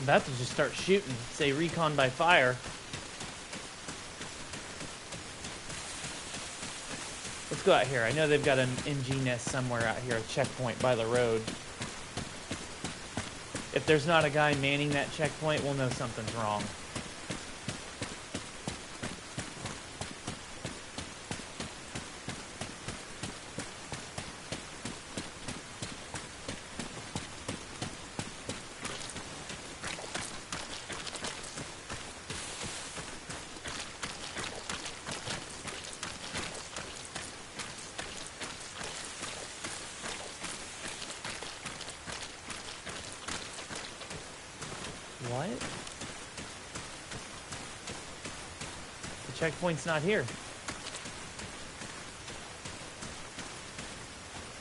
I'm about to just start shooting. Say recon by fire. Let's go out here. I know they've got an MG nest somewhere out here, a checkpoint by the road. If there's not a guy manning that checkpoint, we'll know something's wrong. What? The checkpoint's not here.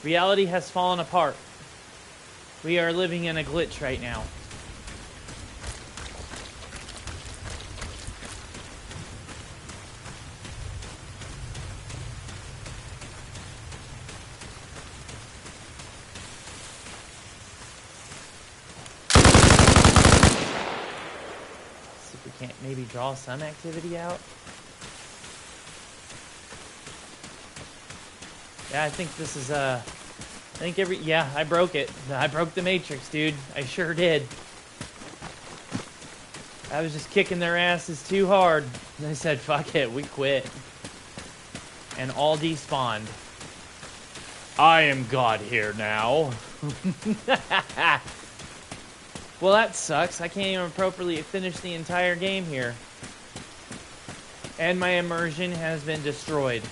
Reality has fallen apart. We are living in a glitch right now. Can't maybe draw some activity out? Yeah, I think this is, I think yeah, I broke it. I broke the matrix, dude. I sure did. I was just kicking their asses too hard. And I said, fuck it, we quit. And all despawned. I am God here now. Well, that sucks. I can't even appropriately finish the entire game here. And my immersion has been destroyed.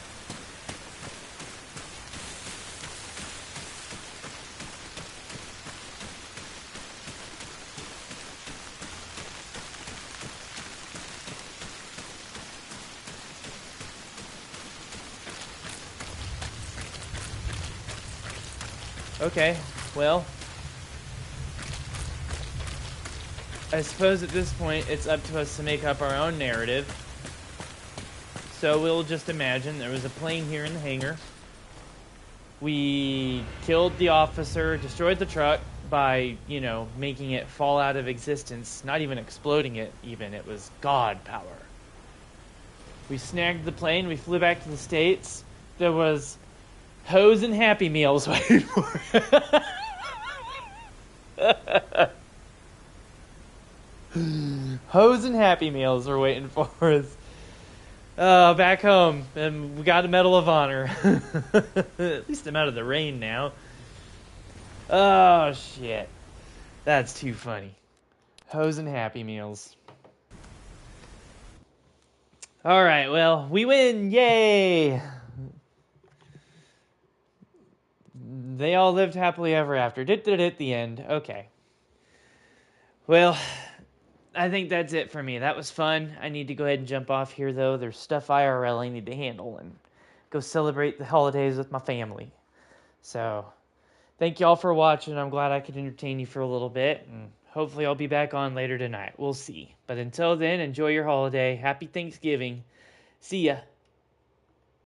Okay, well, I suppose at this point it's up to us to make up our own narrative. So we'll just imagine there was a plane here in the hangar. We killed the officer, destroyed the truck by, you know, making it fall out of existence, not even exploding it even. It was God power. We snagged the plane, we flew back to the States. There was hose and Happy Meals waiting for it. Hose and Happy Meals are waiting for us. Back home, and we got a Medal of Honor. At least I'm out of the rain now. Oh, shit. That's too funny. Hose and Happy Meals. Alright, well, we win! Yay! They all lived happily ever after. At the end. Okay. Well, I think that's it for me. That was fun. I need to go ahead and jump off here, though. There's stuff IRL I need to handle and go celebrate the holidays with my family. So, thank you all for watching. I'm glad I could entertain you for a little bit, and hopefully I'll be back on later tonight. We'll see. But until then, enjoy your holiday. Happy Thanksgiving. See ya.